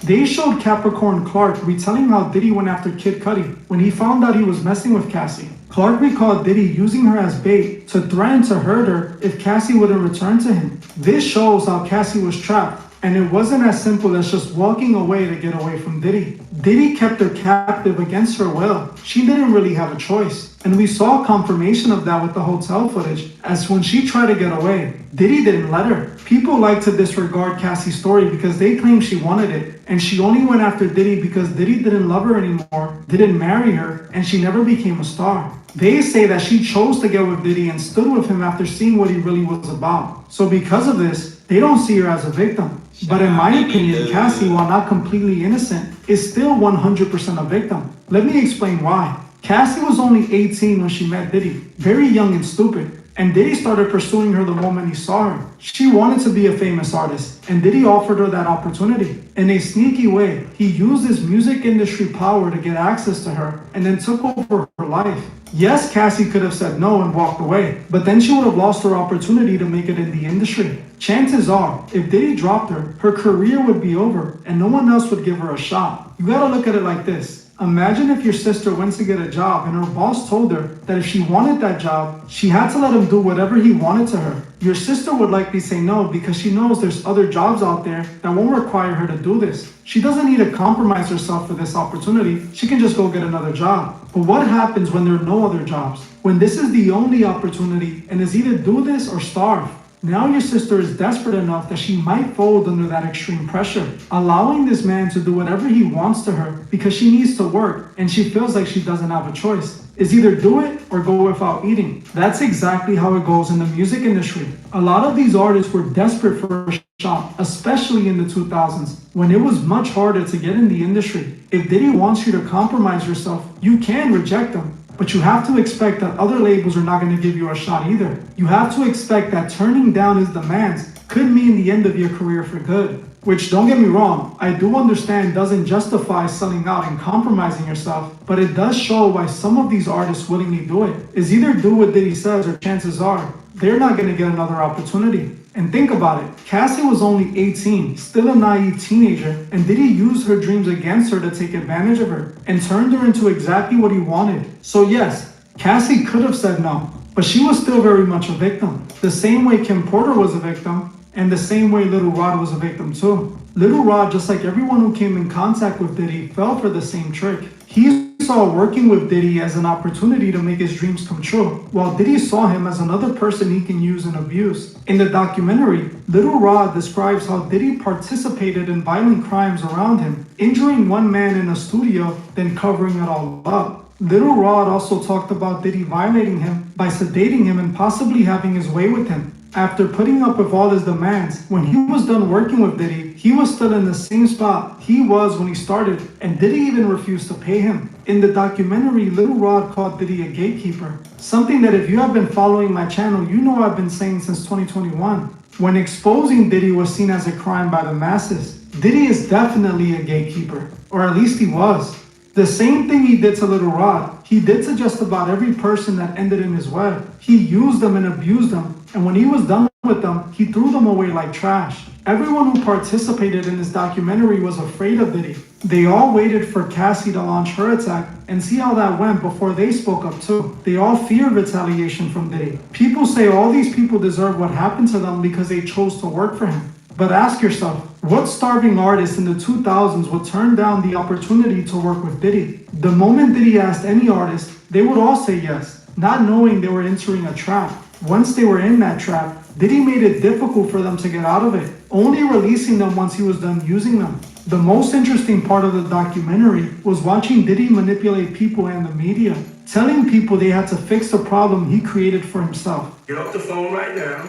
They showed Capricorn Clark retelling how Diddy went after Kid Cudi when he found out he was messing with Cassie. Clark recalled Diddy using her as bait to threaten to hurt her if Cassie wouldn't return to him. This shows how Cassie was trapped, and it wasn't as simple as just walking away to get away from Diddy. Diddy kept her captive against her will. She didn't really have a choice. And we saw confirmation of that with the hotel footage, as when she tried to get away, Diddy didn't let her. People like to disregard Cassie's story because they claim she wanted it, and she only went after Diddy because Diddy didn't love her anymore, didn't marry her, and she never became a star. They say that she chose to get with Diddy and stood with him after seeing what he really was about. So because of this, they don't see her as a victim. But in my opinion, Cassie, while not completely innocent, is still 100% a victim. Let me explain why. Cassie was only 18 when she met Diddy, very young and stupid. And Diddy started pursuing her the moment he saw her. She wanted to be a famous artist, and Diddy offered her that opportunity. In a sneaky way, he used his music industry power to get access to her, and then took over her life. Yes, Cassie could have said no and walked away, but then she would have lost her opportunity to make it in the industry. Chances are, if Diddy dropped her, her career would be over, and no one else would give her a shot. You gotta look at it like this. Imagine if your sister went to get a job and her boss told her that if she wanted that job, she had to let him do whatever he wanted to her. Your sister would likely say no because she knows there's other jobs out there that won't require her to do this. She doesn't need to compromise herself for this opportunity. She can just go get another job. But what happens when there are no other jobs? When this is the only opportunity and is either do this or starve? Now your sister is desperate enough that she might fold under that extreme pressure, allowing this man to do whatever he wants to her because she needs to work and she feels like she doesn't have a choice. Is either do it or go without eating. That's exactly how it goes in the music industry. A lot of these artists were desperate for a shot, especially in the 2000s, when it was much harder to get in the industry. If Diddy wants you to compromise yourself, you can reject him. But you have to expect that other labels are not going to give you a shot either. You have to expect that turning down his demands could mean the end of your career for good. Which, don't get me wrong, I do understand doesn't justify selling out and compromising yourself, but it does show why some of these artists willingly do it. Is either do what Diddy says or chances are they're not going to get another opportunity. And think about it, Cassie was only 18, still a naive teenager, and Diddy used her dreams against her to take advantage of her and turned her into exactly what he wanted. So yes, Cassie could have said no, but she was still very much a victim. The same way Kim Porter was a victim, and the same way Little Rod was a victim too. Little Rod, just like everyone who came in contact with Diddy, fell for the same trick. He saw working with Diddy as an opportunity to make his dreams come true, while Diddy saw him as another person he can use and abuse. In the documentary, Little Rod describes how Diddy participated in violent crimes around him, injuring one man in a studio, then covering it all up. Little Rod also talked about Diddy violating him by sedating him and possibly having his way with him. After putting up with all his demands, when he was done working with Diddy, he was still in the same spot he was when he started, and Diddy even refused to pay him. In the documentary, Little Rod called Diddy a gatekeeper, something that if you have been following my channel, you know I've been saying since 2021. When exposing Diddy was seen as a crime by the masses, Diddy is definitely a gatekeeper, or at least he was. The same thing he did to Little Rod, he did to just about every person that ended in his web. He used them and abused them, and when he was done with them, he threw them away like trash. Everyone who participated in this documentary was afraid of Diddy. They all waited for Cassie to launch her attack and see how that went before they spoke up too. They all feared retaliation from Diddy. People say all these people deserve what happened to them because they chose to work for him. But ask yourself, what starving artist in the 2000s would turn down the opportunity to work with Diddy? The moment Diddy asked any artist, they would all say yes, not knowing they were entering a trap. Once they were in that trap, Diddy made it difficult for them to get out of it, only releasing them once he was done using them. The most interesting part of the documentary was watching Diddy manipulate people and the media, telling people they had to fix the problem he created for himself. Get off the phone right now,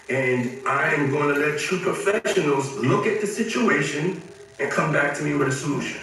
and I am going to let you professionals look at the situation and come back to me with a solution.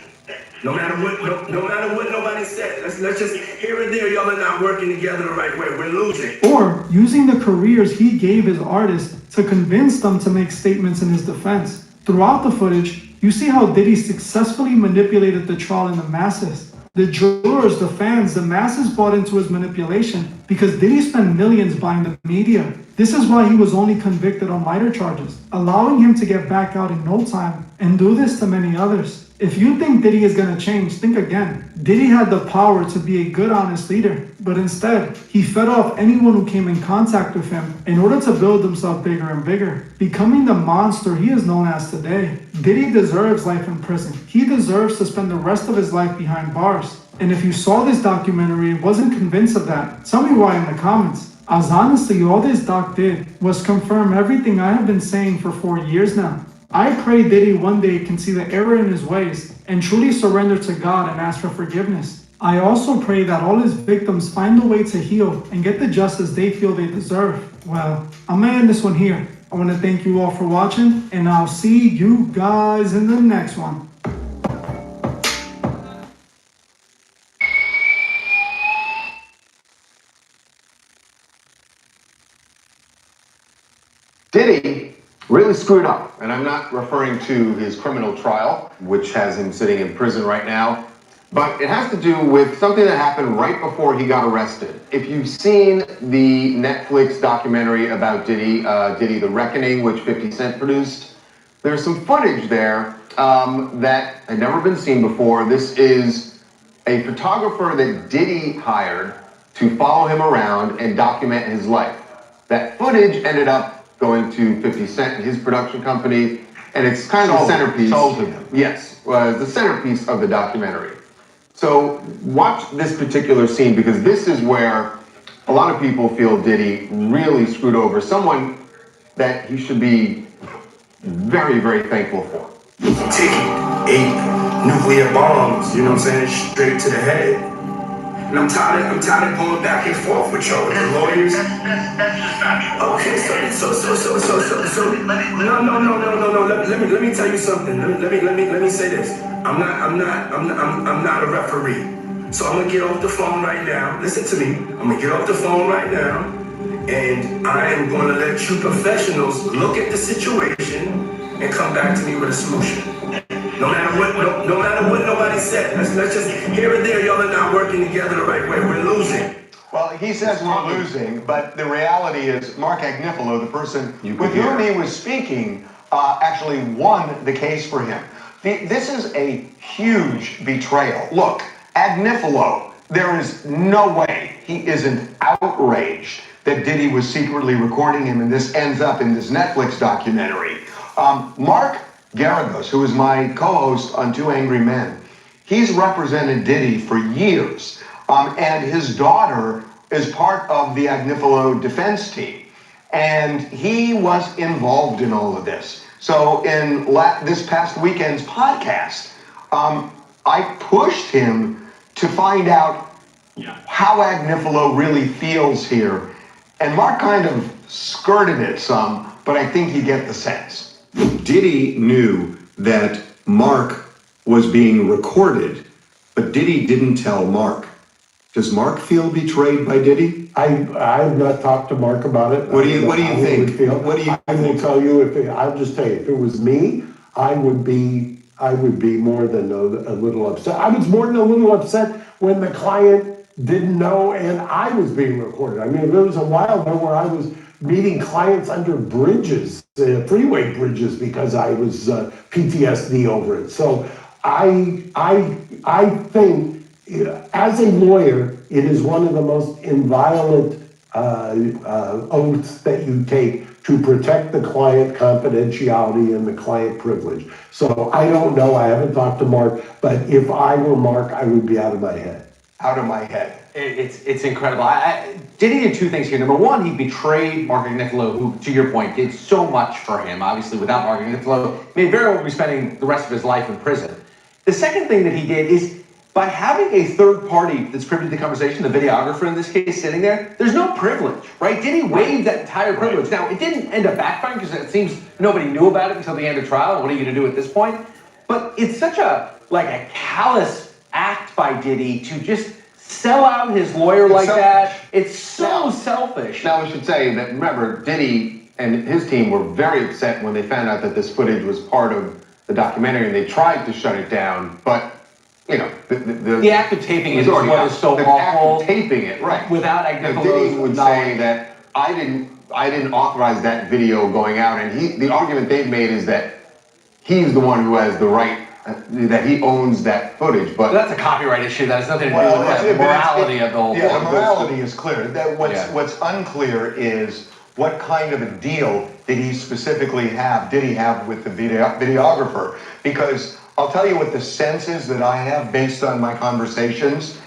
No matter what nobody said. Let's just here and there, y'all are not working together the right way. We're losing. Or using the careers he gave his artists to convince them to make statements in his defense. Throughout the footage, you see how Diddy successfully manipulated the trial in the masses. The jurors, the fans, the masses bought into his manipulation because Diddy spent millions buying the media. This is why he was only convicted on lighter charges, allowing him to get back out in no time and do this to many others. If you think Diddy is gonna change, think again. Diddy had the power to be a good, honest leader, but instead, he fed off anyone who came in contact with him in order to build himself bigger and bigger, becoming the monster he is known as today. Diddy deserves life in prison. He deserves to spend the rest of his life behind bars. And if you saw this documentary and wasn't convinced of that, tell me why in the comments. As honestly, all this doc did was confirm everything I have been saying for 4 years now. I pray Diddy one day can see the error in his ways and truly surrender to God and ask for forgiveness. I also pray that all his victims find a way to heal and get the justice they feel they deserve. Well, I'm gonna end this one here. I want to thank you all for watching, and I'll see you guys in the next one. Diddy really screwed up, and I'm not referring to his criminal trial, which has him sitting in prison right now, but it has to do with something that happened right before he got arrested. If you've seen the Netflix documentary about Diddy, Diddy the Reckoning, which 50 Cent produced, there's some footage there that had never been seen before. This is a photographer that Diddy hired to follow him around and document his life. That footage ended up going to 50 Cent and his production company, and it's kind of the centerpiece. Sold to him. Yes, the centerpiece of the documentary. So watch this particular scene, because this is where a lot of people feel Diddy really screwed over someone that he should be very, very thankful for. Taking 8 nuclear bombs, you know what I'm saying, straight to the head. And I'm tired of going back and forth with y'all, with the lawyers. That's just not true. Okay, so, no. Let me tell you something. Let me say this. I'm not a referee. So I'm gonna get off the phone right now. Listen to me. I'm gonna get off the phone right now, and I am gonna let you professionals look at the situation and come back to me with a solution. No matter what nobody said. Let's just here and there, y'all are not working together the right way. We're losing. Well, he says we're losing, but the reality is Mark Agnifilo, the person with whom he was speaking, actually won the case for him. This is a huge betrayal. Look, Agnifilo, there is no way he isn't outraged that Diddy was secretly recording him, and this ends up in this Netflix documentary. Mark Garagos, who is my co-host on Two Angry Men, he's represented Diddy for years, and his daughter is part of the Agnifilo defense team, and he was involved in all of this. So in this past weekend's podcast, I pushed him to find out how Agnifilo really feels here, and Mark kind of skirted it some, but I think you get the sense. Diddy knew that Mark was being recorded, but Diddy didn't tell Mark. Does Mark feel betrayed by Diddy? I've not talked to Mark about it. What do you think? I will tell you, I'll just tell you, if it was me, I would be more than a little upset. I was more than a little upset when the client didn't know and I was being recorded. I mean, there was a while there where I was meeting clients under bridges, freeway bridges, because I was PTSD over it. So I think, as a lawyer, it is one of the most inviolate oaths that you take to protect the client confidentiality and the client privilege. So I don't know, I haven't talked to Mark, but if I were Mark, I would be out of my head. Out of my head. It's incredible. Diddy did two things here. Number one, he betrayed Mark Agnifilo, who, to your point, did so much for him. Obviously, without Mark Agnifilo, may very well be spending the rest of his life in prison. The second thing that he did is, by having a third party that's privy to the conversation, the videographer in this case sitting there, there's no privilege, right? Diddy waived that entire privilege. Now, it didn't end up backfiring because it seems nobody knew about it until the end of trial. What are you going to do at this point? But it's such a callous act by Diddy to just sell out his lawyer like that. It's so selfish. Now, we should say that, remember, Diddy and his team were very upset when they found out that this footage was part of the documentary, and they tried to shut it down, but, you know, the act of taping it is what is so awful. The act of taping it, right. Without Agnifilo's Diddy would say that I didn't authorize that video going out, and the argument they've made is that he's the one who has the right that he owns that footage, but That's a copyright issue. That has nothing to do with the morality of the whole thing. Yeah, the morality is clear. What's unclear is what kind of a deal did he have with the videographer? Because I'll tell you what the sense is that I have based on my conversations.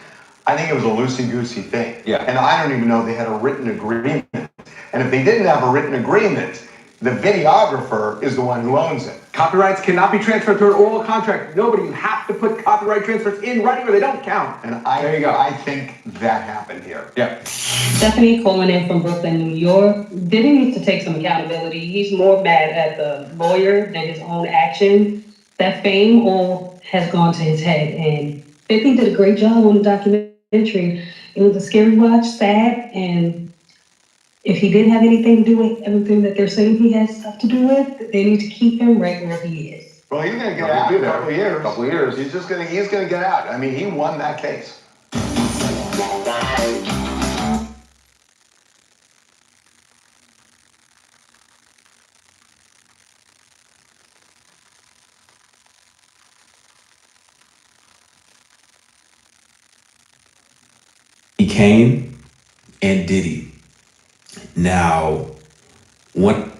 I think it was a loosey-goosey thing. Yeah. And I don't even know they had a written agreement. And if they didn't have a written agreement, the videographer is the one who owns it. Copyrights cannot be transferred through an oral contract. Nobody, you have to put copyright transfers in writing or they don't count. And there you go. I think that happened here. Yeah. Stephanie Coleman in from Brooklyn, New York. Diddy needs to take some accountability. He's more mad at the lawyer than his own action. That fame all has gone to his head, and 50 did a great job on the documentary. It was a scary watch, sad, and if he did have anything to do with everything that they're saying he has stuff to do with, they need to keep him right where he is. Well, he's gonna get out in a couple of years. He's gonna get out. I mean, he won that case. He came and Diddy. Now, when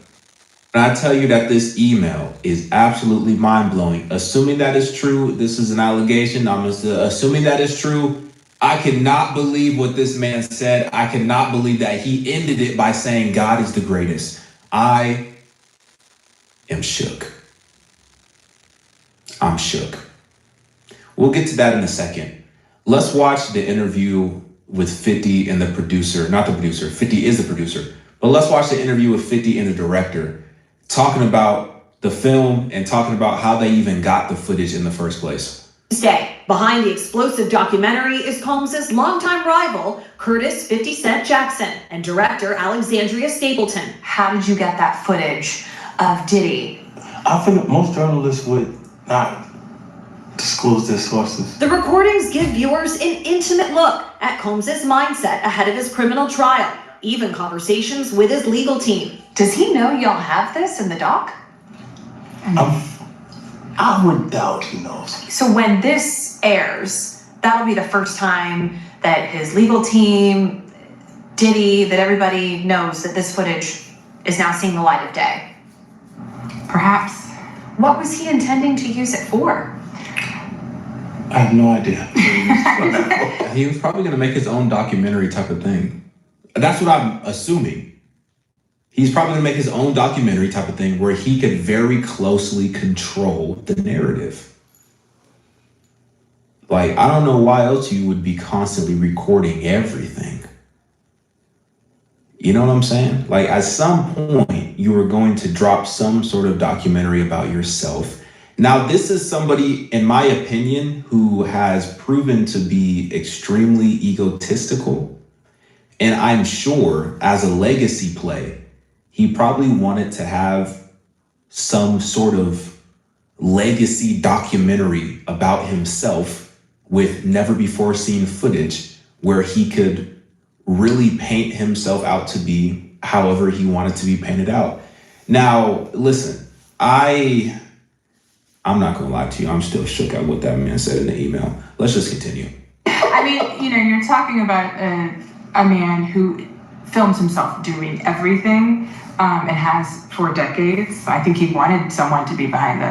I tell you that this email is absolutely mind-blowing, assuming that is true, this is an allegation, I'm assuming that is true, I cannot believe what this man said. I cannot believe that he ended it by saying God is the greatest. I am shook. I'm shook. We'll get to that in a second. Let's watch the interview with 50 and the producer, not the producer, 50 is the producer, but let's watch the interview with 50 and the director talking about the film and talking about how they even got the footage in the first place. Tuesday, behind the explosive documentary is Combs' longtime rival, Curtis 50 Cent Jackson, and director Alexandria Stapleton. How did you get that footage of Diddy? I think most journalists would not disclose their sources. The recordings give viewers an intimate look at Combs' mindset ahead of his criminal trial, even conversations with his legal team. Does he know y'all have this in the doc? I would doubt he knows. So when this airs, that'll be the first time that his legal team, Diddy, that everybody knows that this footage is now seeing the light of day. Perhaps. What was he intending to use it for? I have no idea. He was probably going to make his own documentary type of thing. That's what I'm assuming. He's probably going to make his own documentary type of thing where he could very closely control the narrative. Like, I don't know why else you would be constantly recording everything. You know what I'm saying? Like, at some point, you are going to drop some sort of documentary about yourself. Now, this is somebody, in my opinion, who has proven to be extremely egotistical. And I'm sure, as a legacy play, he probably wanted to have some sort of legacy documentary about himself with never before seen footage where he could really paint himself out to be however he wanted to be painted out. Now, listen, I'm not gonna lie to you. I'm still shook at what that man said in the email. Let's just continue. I mean, you're talking about a man who films himself doing everything and has for decades. I think he wanted someone to be behind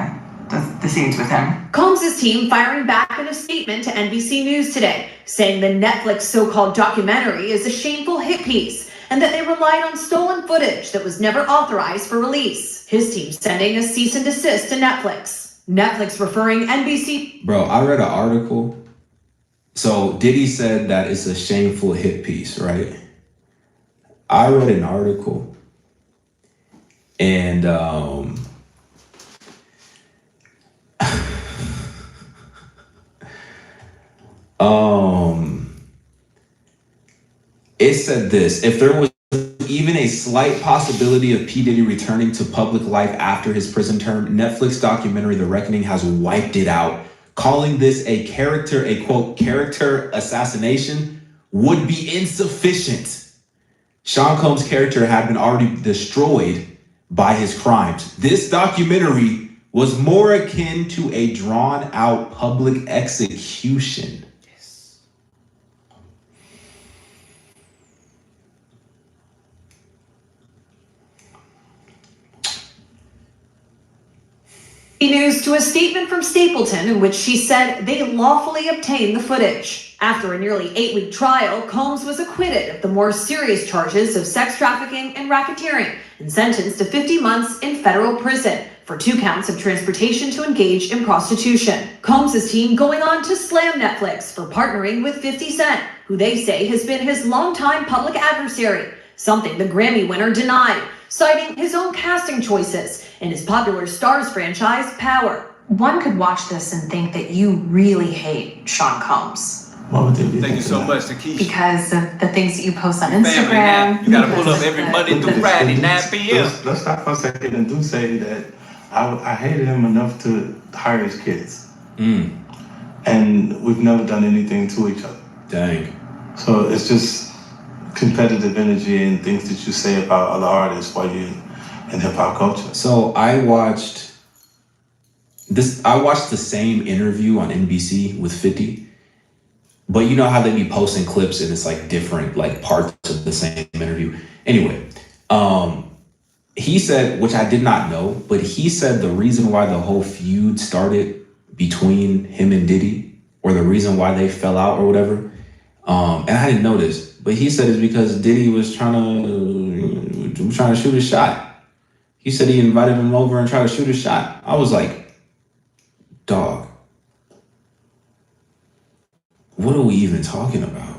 the scenes with him. Combs' team firing back in a statement to NBC News today, saying the Netflix so-called documentary is a shameful hit piece and that they relied on stolen footage that was never authorized for release. His team sending a cease and desist to Netflix. Netflix referring NBC. Bro, I read an article. So Diddy said that it's a shameful hit piece, right? I read an article and it said this: if there was even a slight possibility of P. Diddy returning to public life after his prison term, Netflix documentary The Reckoning has wiped it out, calling this a quote, character assassination would be insufficient. Sean Combs' character had been already destroyed by his crimes. This documentary was more akin to a drawn-out public execution. News to a statement from Stapleton in which she said they lawfully obtained the footage. After a nearly 8-week trial, Combs was acquitted of the more serious charges of sex trafficking and racketeering and sentenced to 50 months in federal prison for 2 counts of transportation to engage in prostitution. Combs' team going on to slam Netflix for partnering with 50 Cent, who they say has been his longtime public adversary, something the Grammy winner denied, citing his own casting choices in his popular Stars franchise, Power. One could watch this and think that you really hate Sean Combs. What would they be? Thank you so much, Takesha. Because of the things that you post on Family Instagram. Nap. You gotta pull because up every of Monday through Friday, 9 p.m. Let's stop for a second and do say that I hated him enough to hire his kids. And we've never done anything to each other. Dang. So it's just competitive energy and things that you say about other artists while you in hip hop culture. So I watched the same interview on NBC with 50. But you know how they be posting clips and it's like different like parts of the same interview. Anyway, he said, which I did not know, but he said the reason why the whole feud started between him and Diddy, or the reason why they fell out or whatever, and I didn't know this, but he said it's because Diddy was trying to shoot a shot. He said he invited him over and tried to shoot a shot. I was like, dog, what are we even talking about?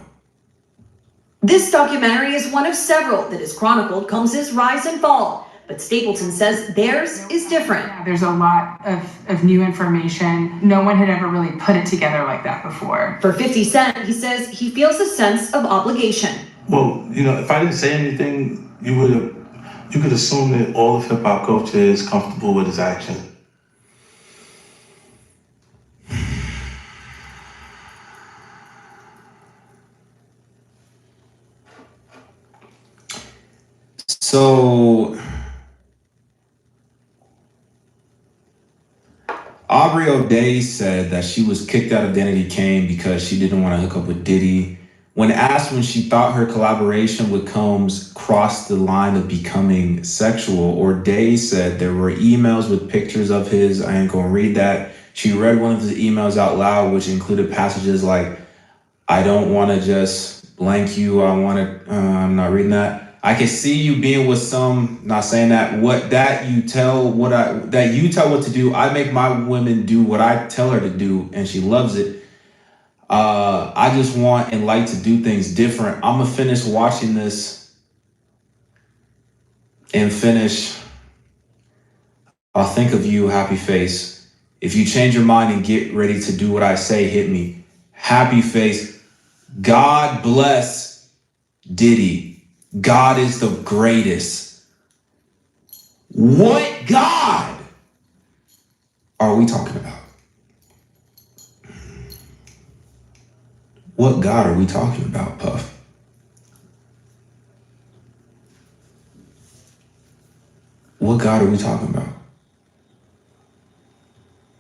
This documentary is one of several that has chronicled Combs' rise and fall, but Stapleton says theirs is different. There's a lot of new information. No one had ever really put it together like that before. For 50 Cent, he says he feels a sense of obligation. Well, you know, if I didn't say anything, you could assume that all of hip hop culture is comfortable with his action. So Aubrey O'Day said that she was kicked out of Danity Kane because she didn't want to hook up with Diddy. When asked when she thought her collaboration with Combs crossed the line of becoming sexual, O'Day said there were emails with pictures of his. I ain't gonna read that. She read one of his emails out loud, which included passages like, I don't want to just blank you. I'm not reading that. I can see you being with some, not saying that, you tell what to do. I make my women do what I tell her to do, and she loves it. I just want and like to do things different. I'm gonna finish watching this and finish. I'll think of you, happy face. If you change your mind and get ready to do what I say, hit me. Happy face. God bless Diddy. God is the greatest. What God are we talking about? What God are we talking about, Puff? What God are we talking about?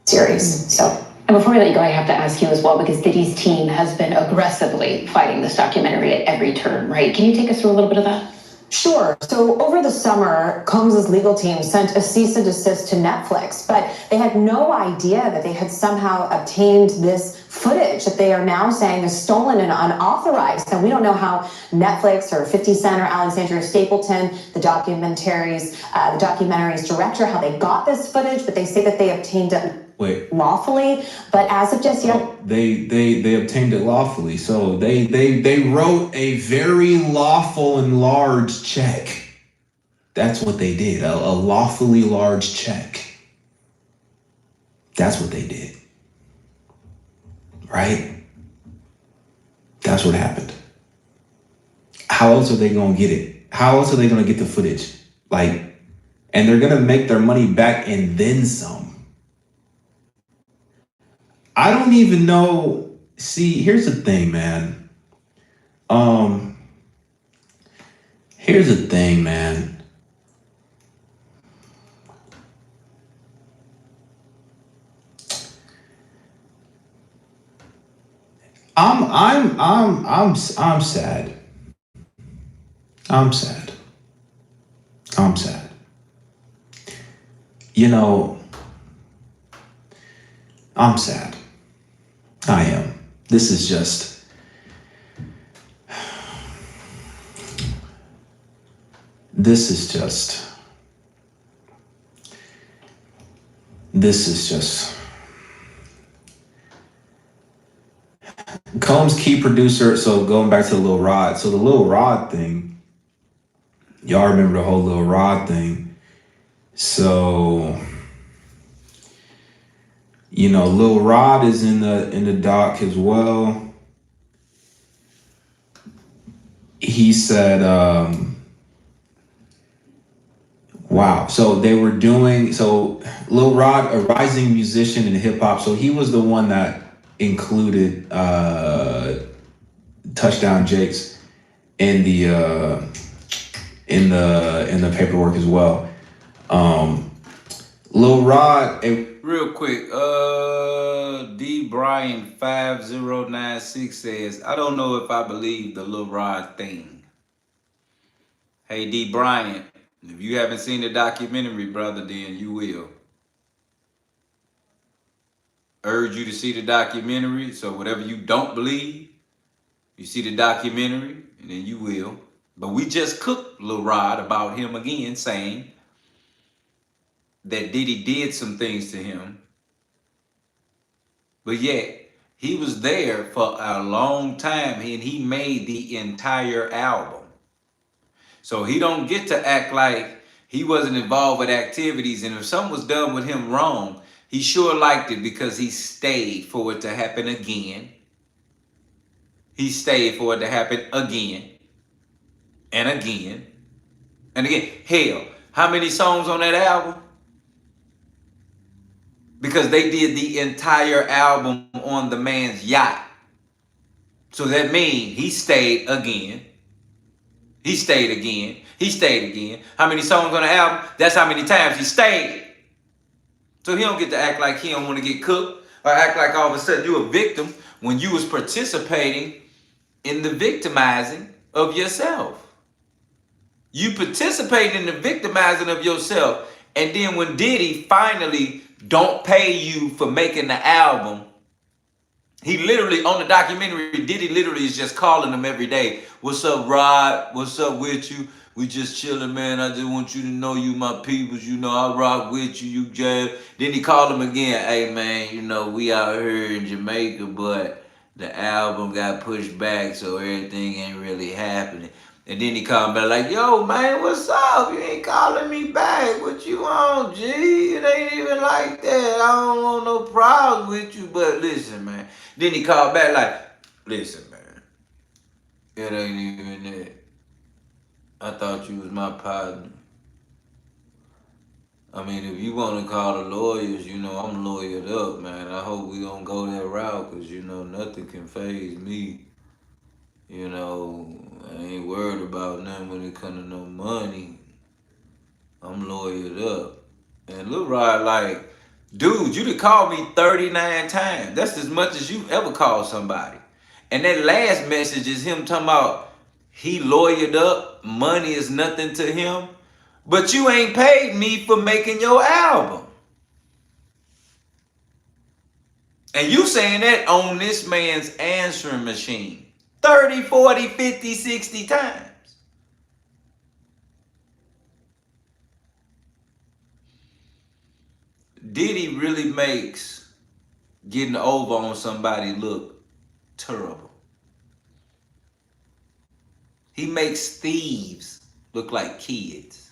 Series. So, and before we let you go, I have to ask you as well, because Diddy's team has been aggressively fighting this documentary at every turn, right? Can you take us through a little bit of that? Sure. So over the summer, Combs' legal team sent a cease and desist to Netflix, but they had no idea that they had somehow obtained this footage that they are now saying is stolen and unauthorized. And we don't know how Netflix or 50 Cent or Alexandria Stapleton, the documentary's director, how they got this footage, but they say that they obtained it lawfully. But as of just yet, they obtained it lawfully. So they wrote a very lawful and large check. That's what they did. A lawfully large check. That's what they did. Right? That's what happened. How else are they gonna get it? How else are they gonna get the footage? And they're gonna make their money back and then some. I don't even know. See, here's the thing, man. Here's the thing, man. I'm sad. I'm sad. I'm sad. You know, I'm sad. I am. This is just, this is just Combs' key producer. So going back to the Lil Rod. So the Lil Rod thing, y'all remember the whole Lil Rod thing. So, you know, Lil Rod is in the doc as well. He said, wow. So they were doing, so Lil Rod, a rising musician in hip hop. So he was the one that included Touchdown Jakes in the paperwork as well. Lil Rod, real quick, D Brian 5096 says, I don't know if I believe the Lil Rod thing. Hey D Brian, if you haven't seen the documentary, brother, then you will. Urge you to see the documentary. So whatever you don't believe, you see the documentary, and then you will. But we just cooked Lil Rod about him again, saying that Diddy did some things to him. But yet, he was there for a long time, and he made the entire album. So he don't get to act like he wasn't involved with activities, and if something was done with him wrong, he sure liked it because he stayed for it to happen again. He stayed for it to happen again and again and again. Hell, how many songs on that album? Because they did the entire album on the man's yacht. So that means he stayed again. He stayed again. He stayed again. How many songs on the album? That's how many times he stayed. So he don't get to act like he don't want to get cooked or act like all of a sudden you a victim when you was participating in the victimizing of yourself. You participate in the victimizing of yourself, and then when Diddy finally don't pay you for making the album, he literally, on the documentary, Diddy literally is just calling him every day. What's up, Rod? What's up with you? We just chilling, man. I just want you to know you my peoples. You know, I rock with you. You jab. Then he called him again. Hey, man, you know, we out here in Jamaica, but the album got pushed back, so everything ain't really happening. And then he called me back like, yo, man, what's up? You ain't calling me back. What you on, G? It ain't even like that. I don't want no problems with you, but listen, man. Then he called back like, listen, man, it ain't even that. I thought you was my partner. I mean, if you want to call the lawyers, you know, I'm lawyered up, man. I hope we don't go that route because, you know, nothing can faze me. You know, I ain't worried about nothing when it comes to no money. I'm lawyered up. And Lil Rod like, dude, you done called me 39 times. That's as much as you ever called somebody. And that last message is him talking about he lawyered up, money is nothing to him. But you ain't paid me for making your album. And you saying that on this man's answering machine 30, 40, 50, 60 times. Diddy really makes getting over on somebody look terrible. He makes thieves look like kids.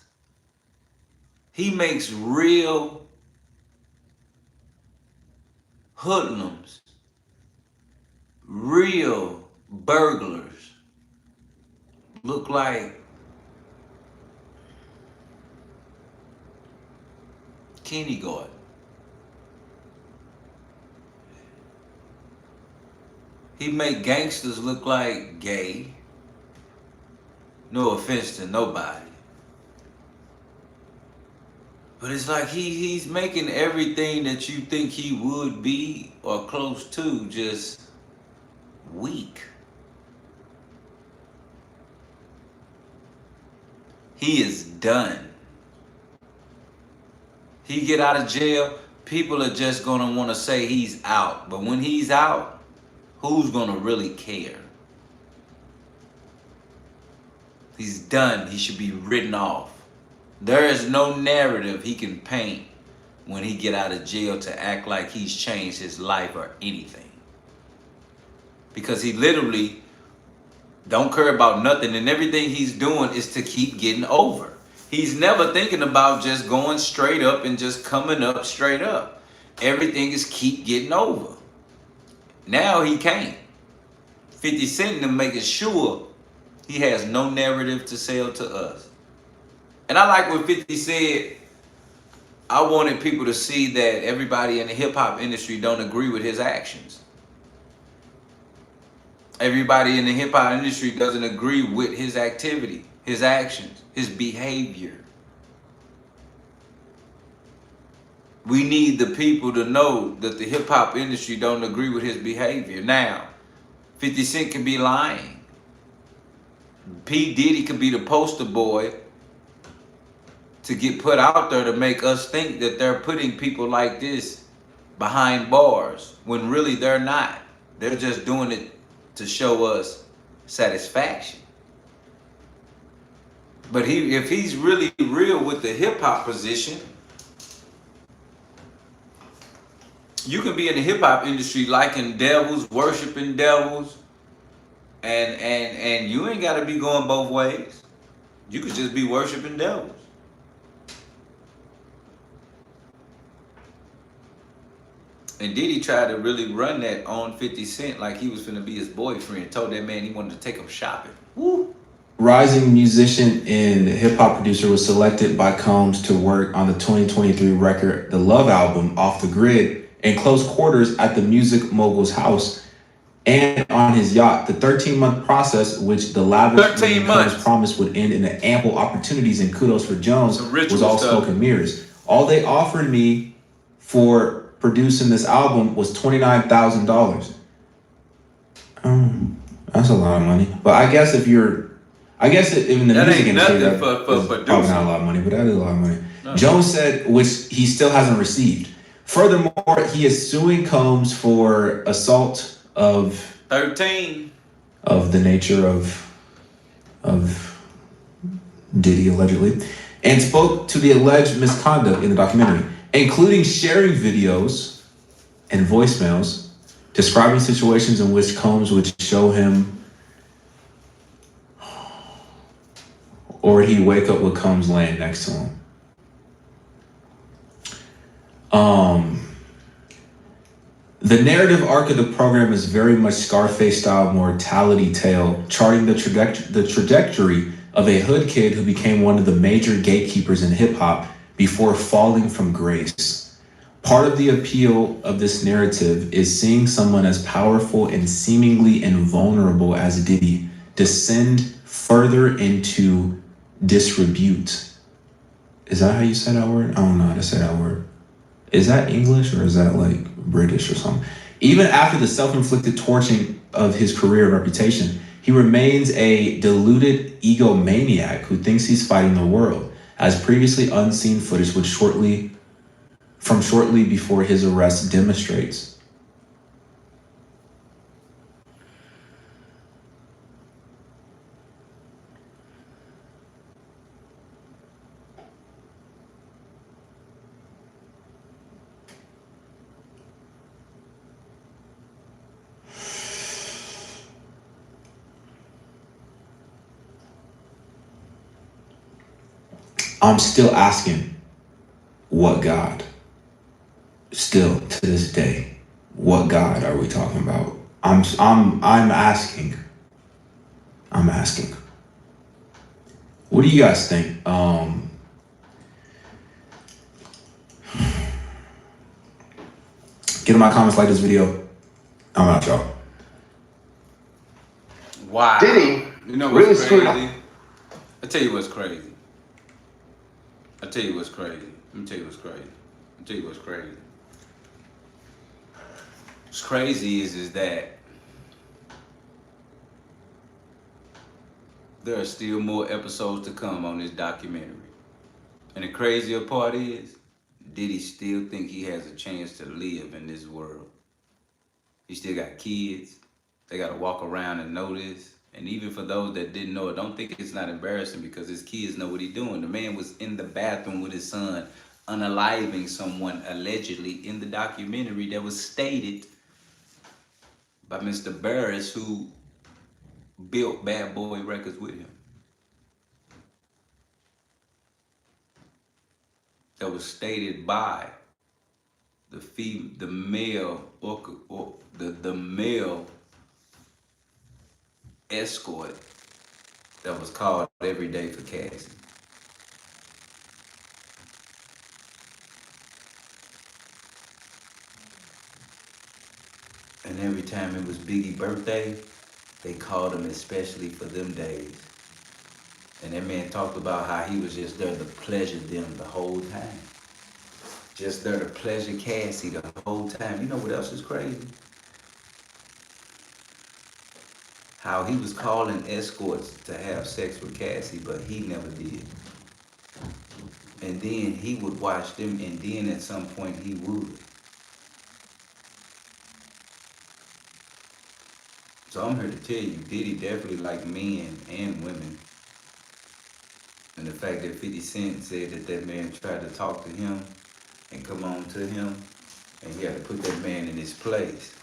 He makes real hoodlums, real burglars look like kindergarten. He make gangsters look like gay. No offense to nobody. But it's like he's making everything that you think he would be or close to just weak. He is done. He get out of jail, people are just gonna want to say he's out. But when he's out, who's gonna really care? He's done. He should be written off. There is no narrative he can paint when he get out of jail to act like he's changed his life or anything. Because he literally don't care about nothing, and everything he's doing is to keep getting over. He's never thinking about just going straight up and just coming up straight up. Everything is keep getting over. Now he can't. 50 Cent to making sure he has no narrative to sell to us. And I like what 50 said. I wanted people to see that everybody in the hip hop industry don't agree with his actions. Everybody in the hip hop industry doesn't agree with his activity, his actions, his behavior. We need the people to know that the hip hop industry don't agree with his behavior. Now, 50 Cent can be lying. P. Diddy could be the poster boy to get put out there to make us think that they're putting people like this behind bars when really they're not. They're just doing it to show us satisfaction. But if he's really real with the hip hop position, you can be in the hip hop industry liking devils, worshiping devils, and you ain't gotta be going both ways. You could just be worshiping devils. And Diddy tried to really run that on 50 Cent like he was finna be his boyfriend. Told that man he wanted to take him shopping. Woo! Rising musician and hip-hop producer was selected by Combs to work on the 2023 record, The Love Album, Off the Grid, in close quarters at the music mogul's house and on his yacht. The 13-month process, which the lavish Combs promised would end in the ample opportunities and kudos for Jones, was all smoke and mirrors. All they offered me for producing this album was $29,000. That's a lot of money. But I guess if you're, in the music industry, that's probably not a lot of money, but that is a lot of money. No. Jones said, which he still hasn't received. Furthermore, he is suing Combs for assault of 13 of the nature of Diddy allegedly, and spoke to the alleged misconduct in the documentary, including sharing videos and voicemails describing situations in which Combs would show him, or he'd wake up with Combs laying next to him. The narrative arc of the program is very much Scarface-style mortality tale, charting the trajectory of a hood kid who became one of the major gatekeepers in hip-hop before falling from grace. Part of the appeal of this narrative is seeing someone as powerful and seemingly invulnerable as Diddy descend further into disrepute. Is that how you say that word? I don't know how to say that word. Is that English or is that like British or something? Even after the self-inflicted torching of his career and reputation, he remains a deluded egomaniac who thinks he's fighting the world, as previously unseen footage which shortly before his arrest demonstrates. I'm still asking, what God? Still to this day, what God are we talking about? I'm asking. What do you guys think? Get in my comments, like this video. I'm out, y'all. Wow. Diddy You know really what's screwed crazy? up. I tell you what's crazy. Let me tell you what's crazy. What's crazy is that there are still more episodes to come on this documentary. And the crazier part is, Diddy still think he has a chance to live in this world. He still got kids. They gotta walk around and know this. And even for those that didn't know it, don't think it's not embarrassing because his kids know what he's doing. The man was in the bathroom with his son, unaliving someone allegedly in the documentary that was stated by Mr. Barris, who built Bad Boy Records with him. That was stated by the male escort that was called every day for Cassie. And every time it was Biggie's birthday, they called him especially for them days. And that man talked about how he was just there to pleasure them the whole time. Just there to pleasure Cassie the whole time. You know what else is crazy? How he was calling escorts to have sex with Cassie, but he never did. And then he would watch them, and then at some point he would. So I'm here to tell you, Diddy definitely liked men and women. And the fact that 50 Cent said that that man tried to talk to him and come on to him, and he had to put that man in his place.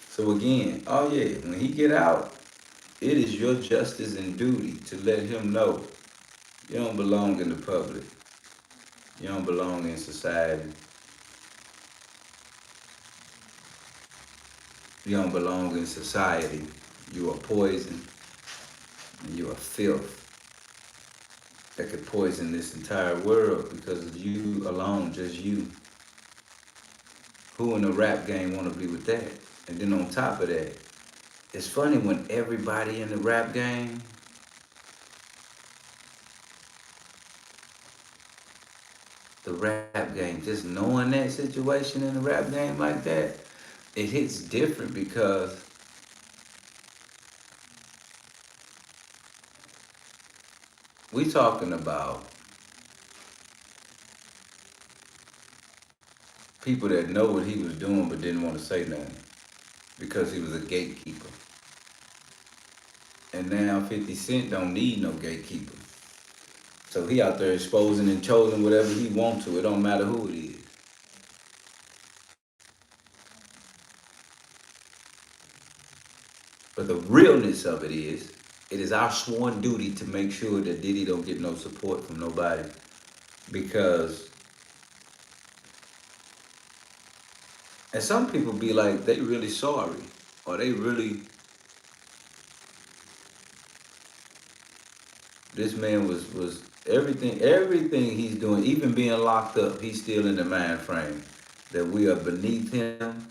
So again, oh yeah, when he get out, it is your justice and duty to let him know you don't belong in the public. You don't belong in society. You don't belong in society. You are poison, and you are filth that could poison this entire world because of you alone, just you. Who in the rap game want to be with that? And then on top of that, it's funny when everybody in the rap game just knowing that situation in the rap game like that, it hits different because we talking about people that know what he was doing but didn't want to say nothing because he was a gatekeeper. And now 50 Cent don't need no gatekeeper. So he out there exposing and choosing whatever he wants to. It don't matter who it is. But the realness of it is our sworn duty to make sure that Diddy don't get no support from nobody. Because, and some people be like, they really sorry. Or they really, this man was everything he's doing, even being locked up, he's still in the mind frame that we are beneath him.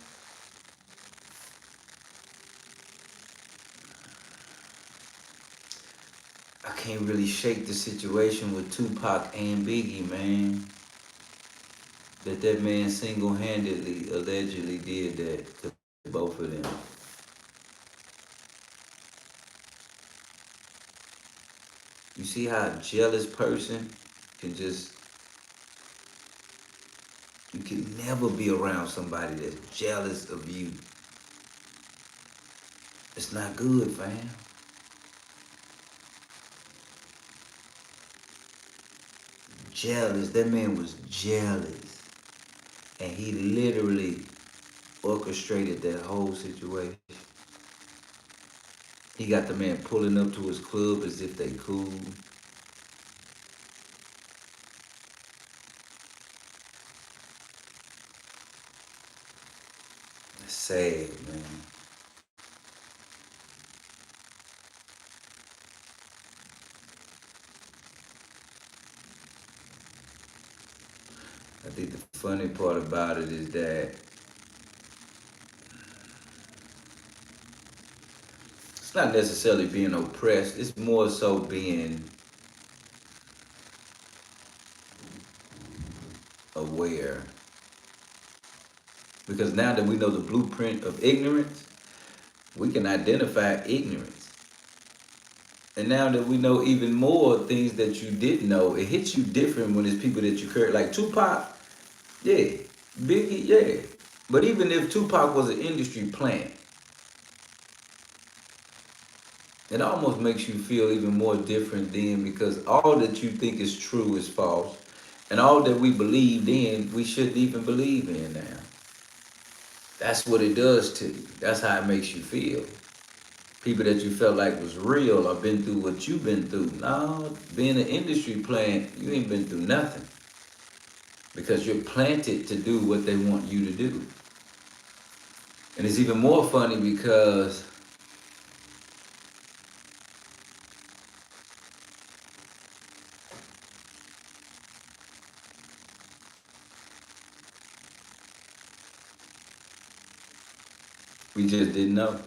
I can't really shake the situation with Tupac and Biggie, man. That man single-handedly, allegedly did that to both of them. You see how a jealous person can just, you can never be around somebody that's jealous of you. It's not good, fam. Jealous, that man was jealous. And he literally orchestrated that whole situation. He got the man pulling up to his club as if they cool. It's sad, man. I think the funny part about it is that it's not necessarily being oppressed, it's more so being aware. Because now that we know the blueprint of ignorance, we can identify ignorance. And now that we know even more things that you didn't know, it hits you different when it's people that you care. Like Tupac, yeah. Biggie, yeah. But even if Tupac was an industry plant, it almost makes you feel even more different then, because all that you think is true is false. And all that we believed in, we shouldn't even believe in now. That's what it does to you. That's how it makes you feel. People that you felt like was real or been through what you've been through. No, being an industry plant, you ain't been through nothing. Because you're planted to do what they want you to do. And it's even more funny because we just didn't know.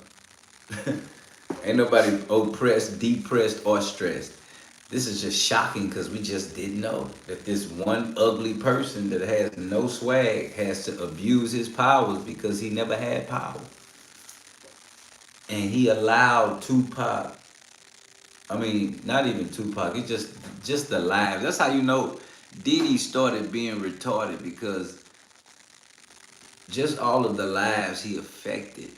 Ain't nobody oppressed, depressed, or stressed. This is just shocking because we just didn't know that this one ugly person that has no swag has to abuse his powers because he never had power. And he allowed Tupac, I mean, not even Tupac, it's just the lives. That's how you know Diddy started being retarded, because just all of the lives he affected,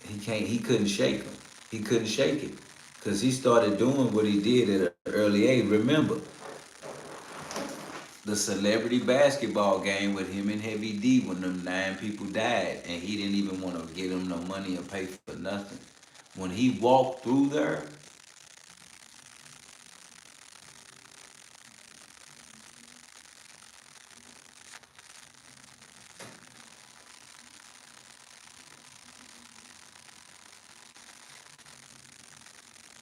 he couldn't shake them. He couldn't shake it. Because he started doing what he did at an early age. Remember, the celebrity basketball game with him and Heavy D when them 9 people died, and he didn't even want to give them no money or pay for nothing. When he walked through there,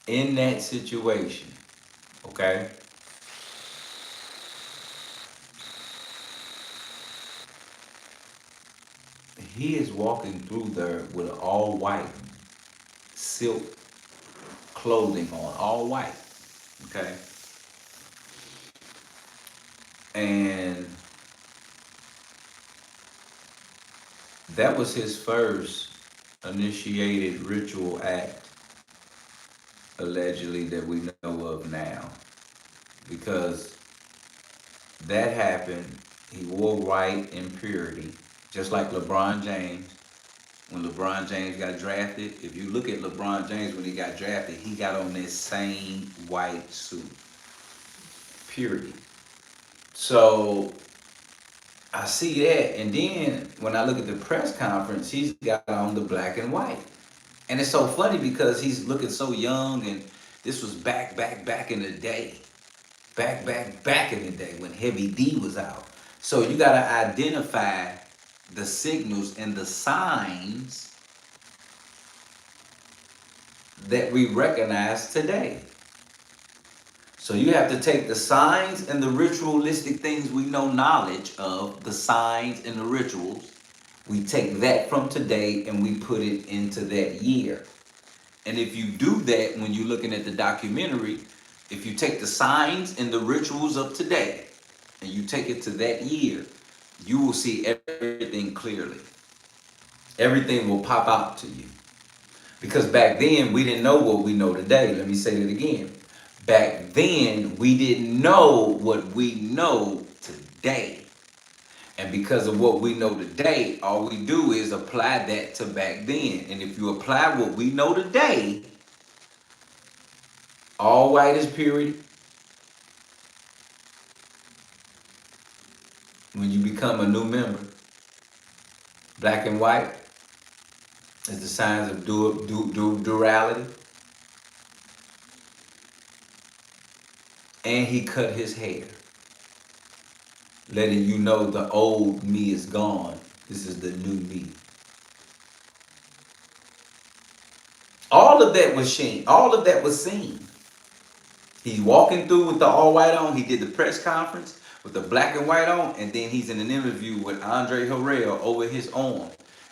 in that situation, okay? He is walking through there with an all white silk clothing on, all white, okay? And that was his first initiated ritual act, allegedly, that we know of now. Because that happened, he wore white in purity, just like LeBron James. When LeBron James got drafted, if you look at LeBron James when he got drafted, he got on this same white suit. Purity. So I see that, and then when I look at the press conference, he's got on the black and white. And it's so funny because he's looking so young, and this was back in the day. Back in the day when Heavy D was out. So you gotta identify the signals and the signs that we recognize today. So you have to take the signs and the ritualistic things we know knowledge of, the signs and the rituals. We take that from today and we put it into that year. And if you do that when you're looking at the documentary, if you take the signs and the rituals of today and you take it to that year, you will see everything clearly. Everything will pop out to you. Because back then, we didn't know what we know today. Let me say that again. Back then, we didn't know what we know today. And because of what we know today, all we do is apply that to back then. And if you apply what we know today, all white is purity. When you become a new member, black and white is the signs of duality. And he cut his hair, letting you know the old me is gone. This is the new me. All of that was seen. All of that was seen. He's walking through with the all white on. He did the press conference with the black and white on, and then he's in an interview with Andre Harrell over his arm,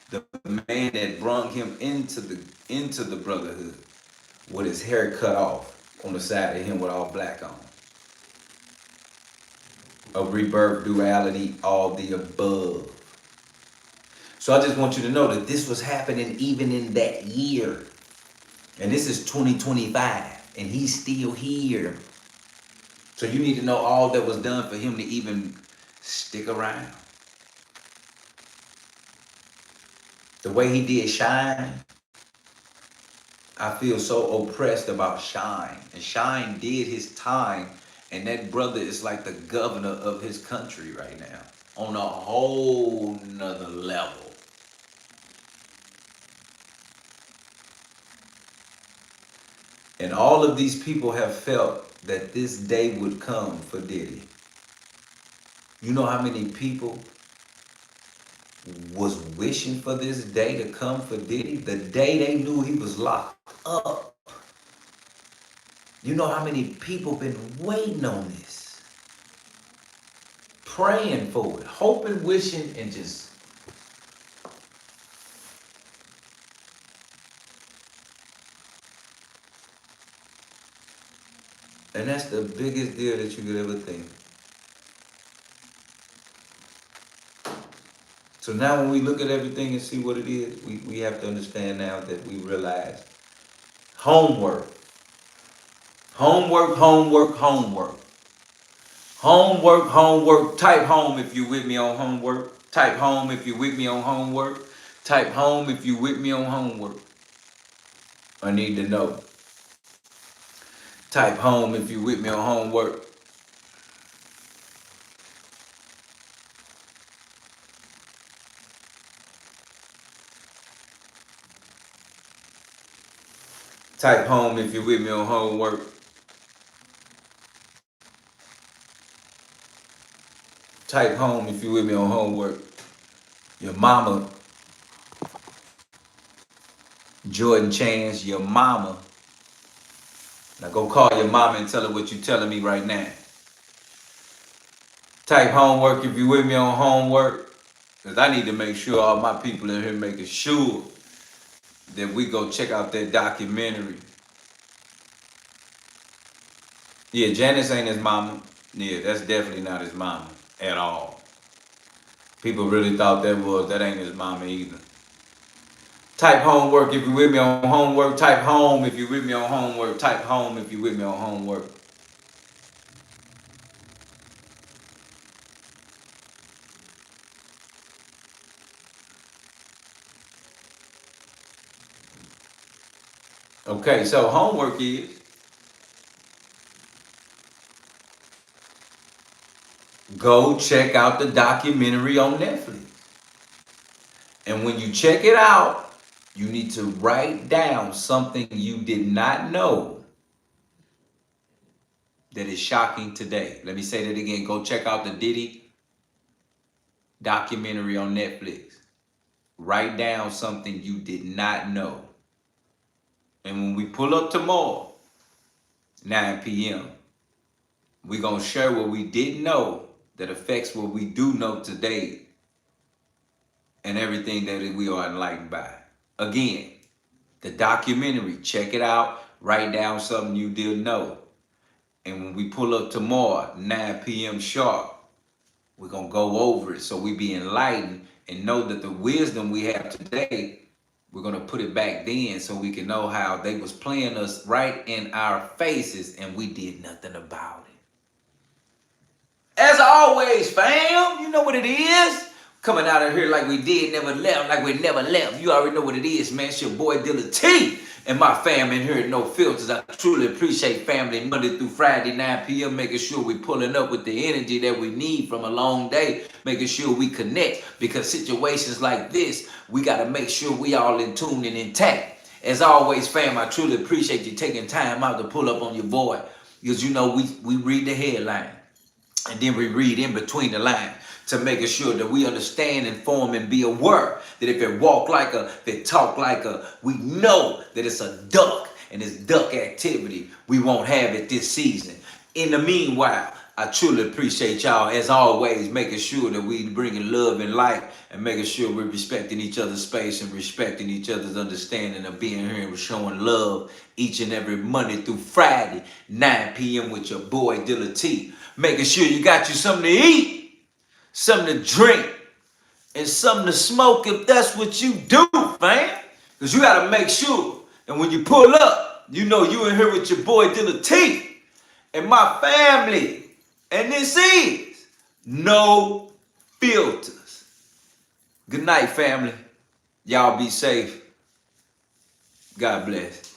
the man that brought him into the brotherhood, with his hair cut off on the side of him with all black on. Of rebirth, duality, all the above. So I just want you to know that this was happening even in that year. And this is 2025, and he's still here. So you need to know all that was done for him to even stick around. The way he did Shine, I feel so oppressed about Shine. And Shine did his time, and that brother is like the governor of his country right now, on a whole nother level. And all of these people have felt that this day would come for Diddy. You know how many people was wishing for this day to come for Diddy? The day they knew he was locked up. You know how many people been waiting on this? Praying for it, hoping, wishing, and just... And that's the biggest deal that you could ever think. So now when we look at everything and see what it is, we have to understand now that we realize homework. Homework, homework, homework. Homework, homework. Type home if you with me on homework. Type home if you with me on homework. Type home if you with me on homework. I need to know. Type home if you with me on homework. Type home if you're with me on homework. Type home if you're with me on homework. Your mama, Jordan Chance, your mama. Now go call your mama and tell her what you're telling me right now. Type homework if you're with me on homework. Because I need to make sure all my people in here making sure that we go check out that documentary. Yeah, Janice ain't his mama. Yeah, that's definitely not his mama at all. People really thought that ain't his mama either. Type homework if you're with me on homework. Type home if you're with me on homework. Type home if you're with me on homework. Okay, so homework is go check out the documentary on Netflix. And when you check it out, you need to write down something you did not know that is shocking today. Let me say that again. Go check out the Diddy documentary on Netflix. Write down something you did not know. And when we pull up tomorrow, 9 p.m., we're going to share what we didn't know that affects what we do know today and everything that we are enlightened by. Again, the documentary, check it out, write down something you didn't know. And when we pull up tomorrow, 9 p.m. sharp, we're going to go over it so we be enlightened and know that the wisdom we have today, we're going to put it back then so we can know how they was playing us right in our faces and we did nothing about it. As always, fam, you know what it is. Coming out of here like we did, never left, like we never left. You already know what it is, man. It's your boy Dealatofficial and my fam in here at No Filters. I truly appreciate family Monday through Friday, 9 p.m. Making sure we pulling up with the energy that we need from a long day. Making sure we connect because situations like this, we got to make sure we all in tune and intact. As always, fam, I truly appreciate you taking time out to pull up on your boy. Because, you know, we read the headline. And then we read in between the lines to making sure that we understand, inform, and be aware that if it walk like a, if it talk like a, we know that it's a duck and it's duck activity we won't have it this season. In the meanwhile, I truly appreciate y'all, as always, making sure that we bringing love and light and making sure we're respecting each other's space and respecting each other's understanding of being here and showing love each and every Monday through Friday, 9 p.m. with your boy Dealatofficial. Making sure you got you something to eat, something to drink, and something to smoke if that's what you do, man. Because you got to make sure And when you pull up, you know you in here with your boy Dealatofficial and my family. And this is No Filters. Good night, family. Y'all be safe. God bless.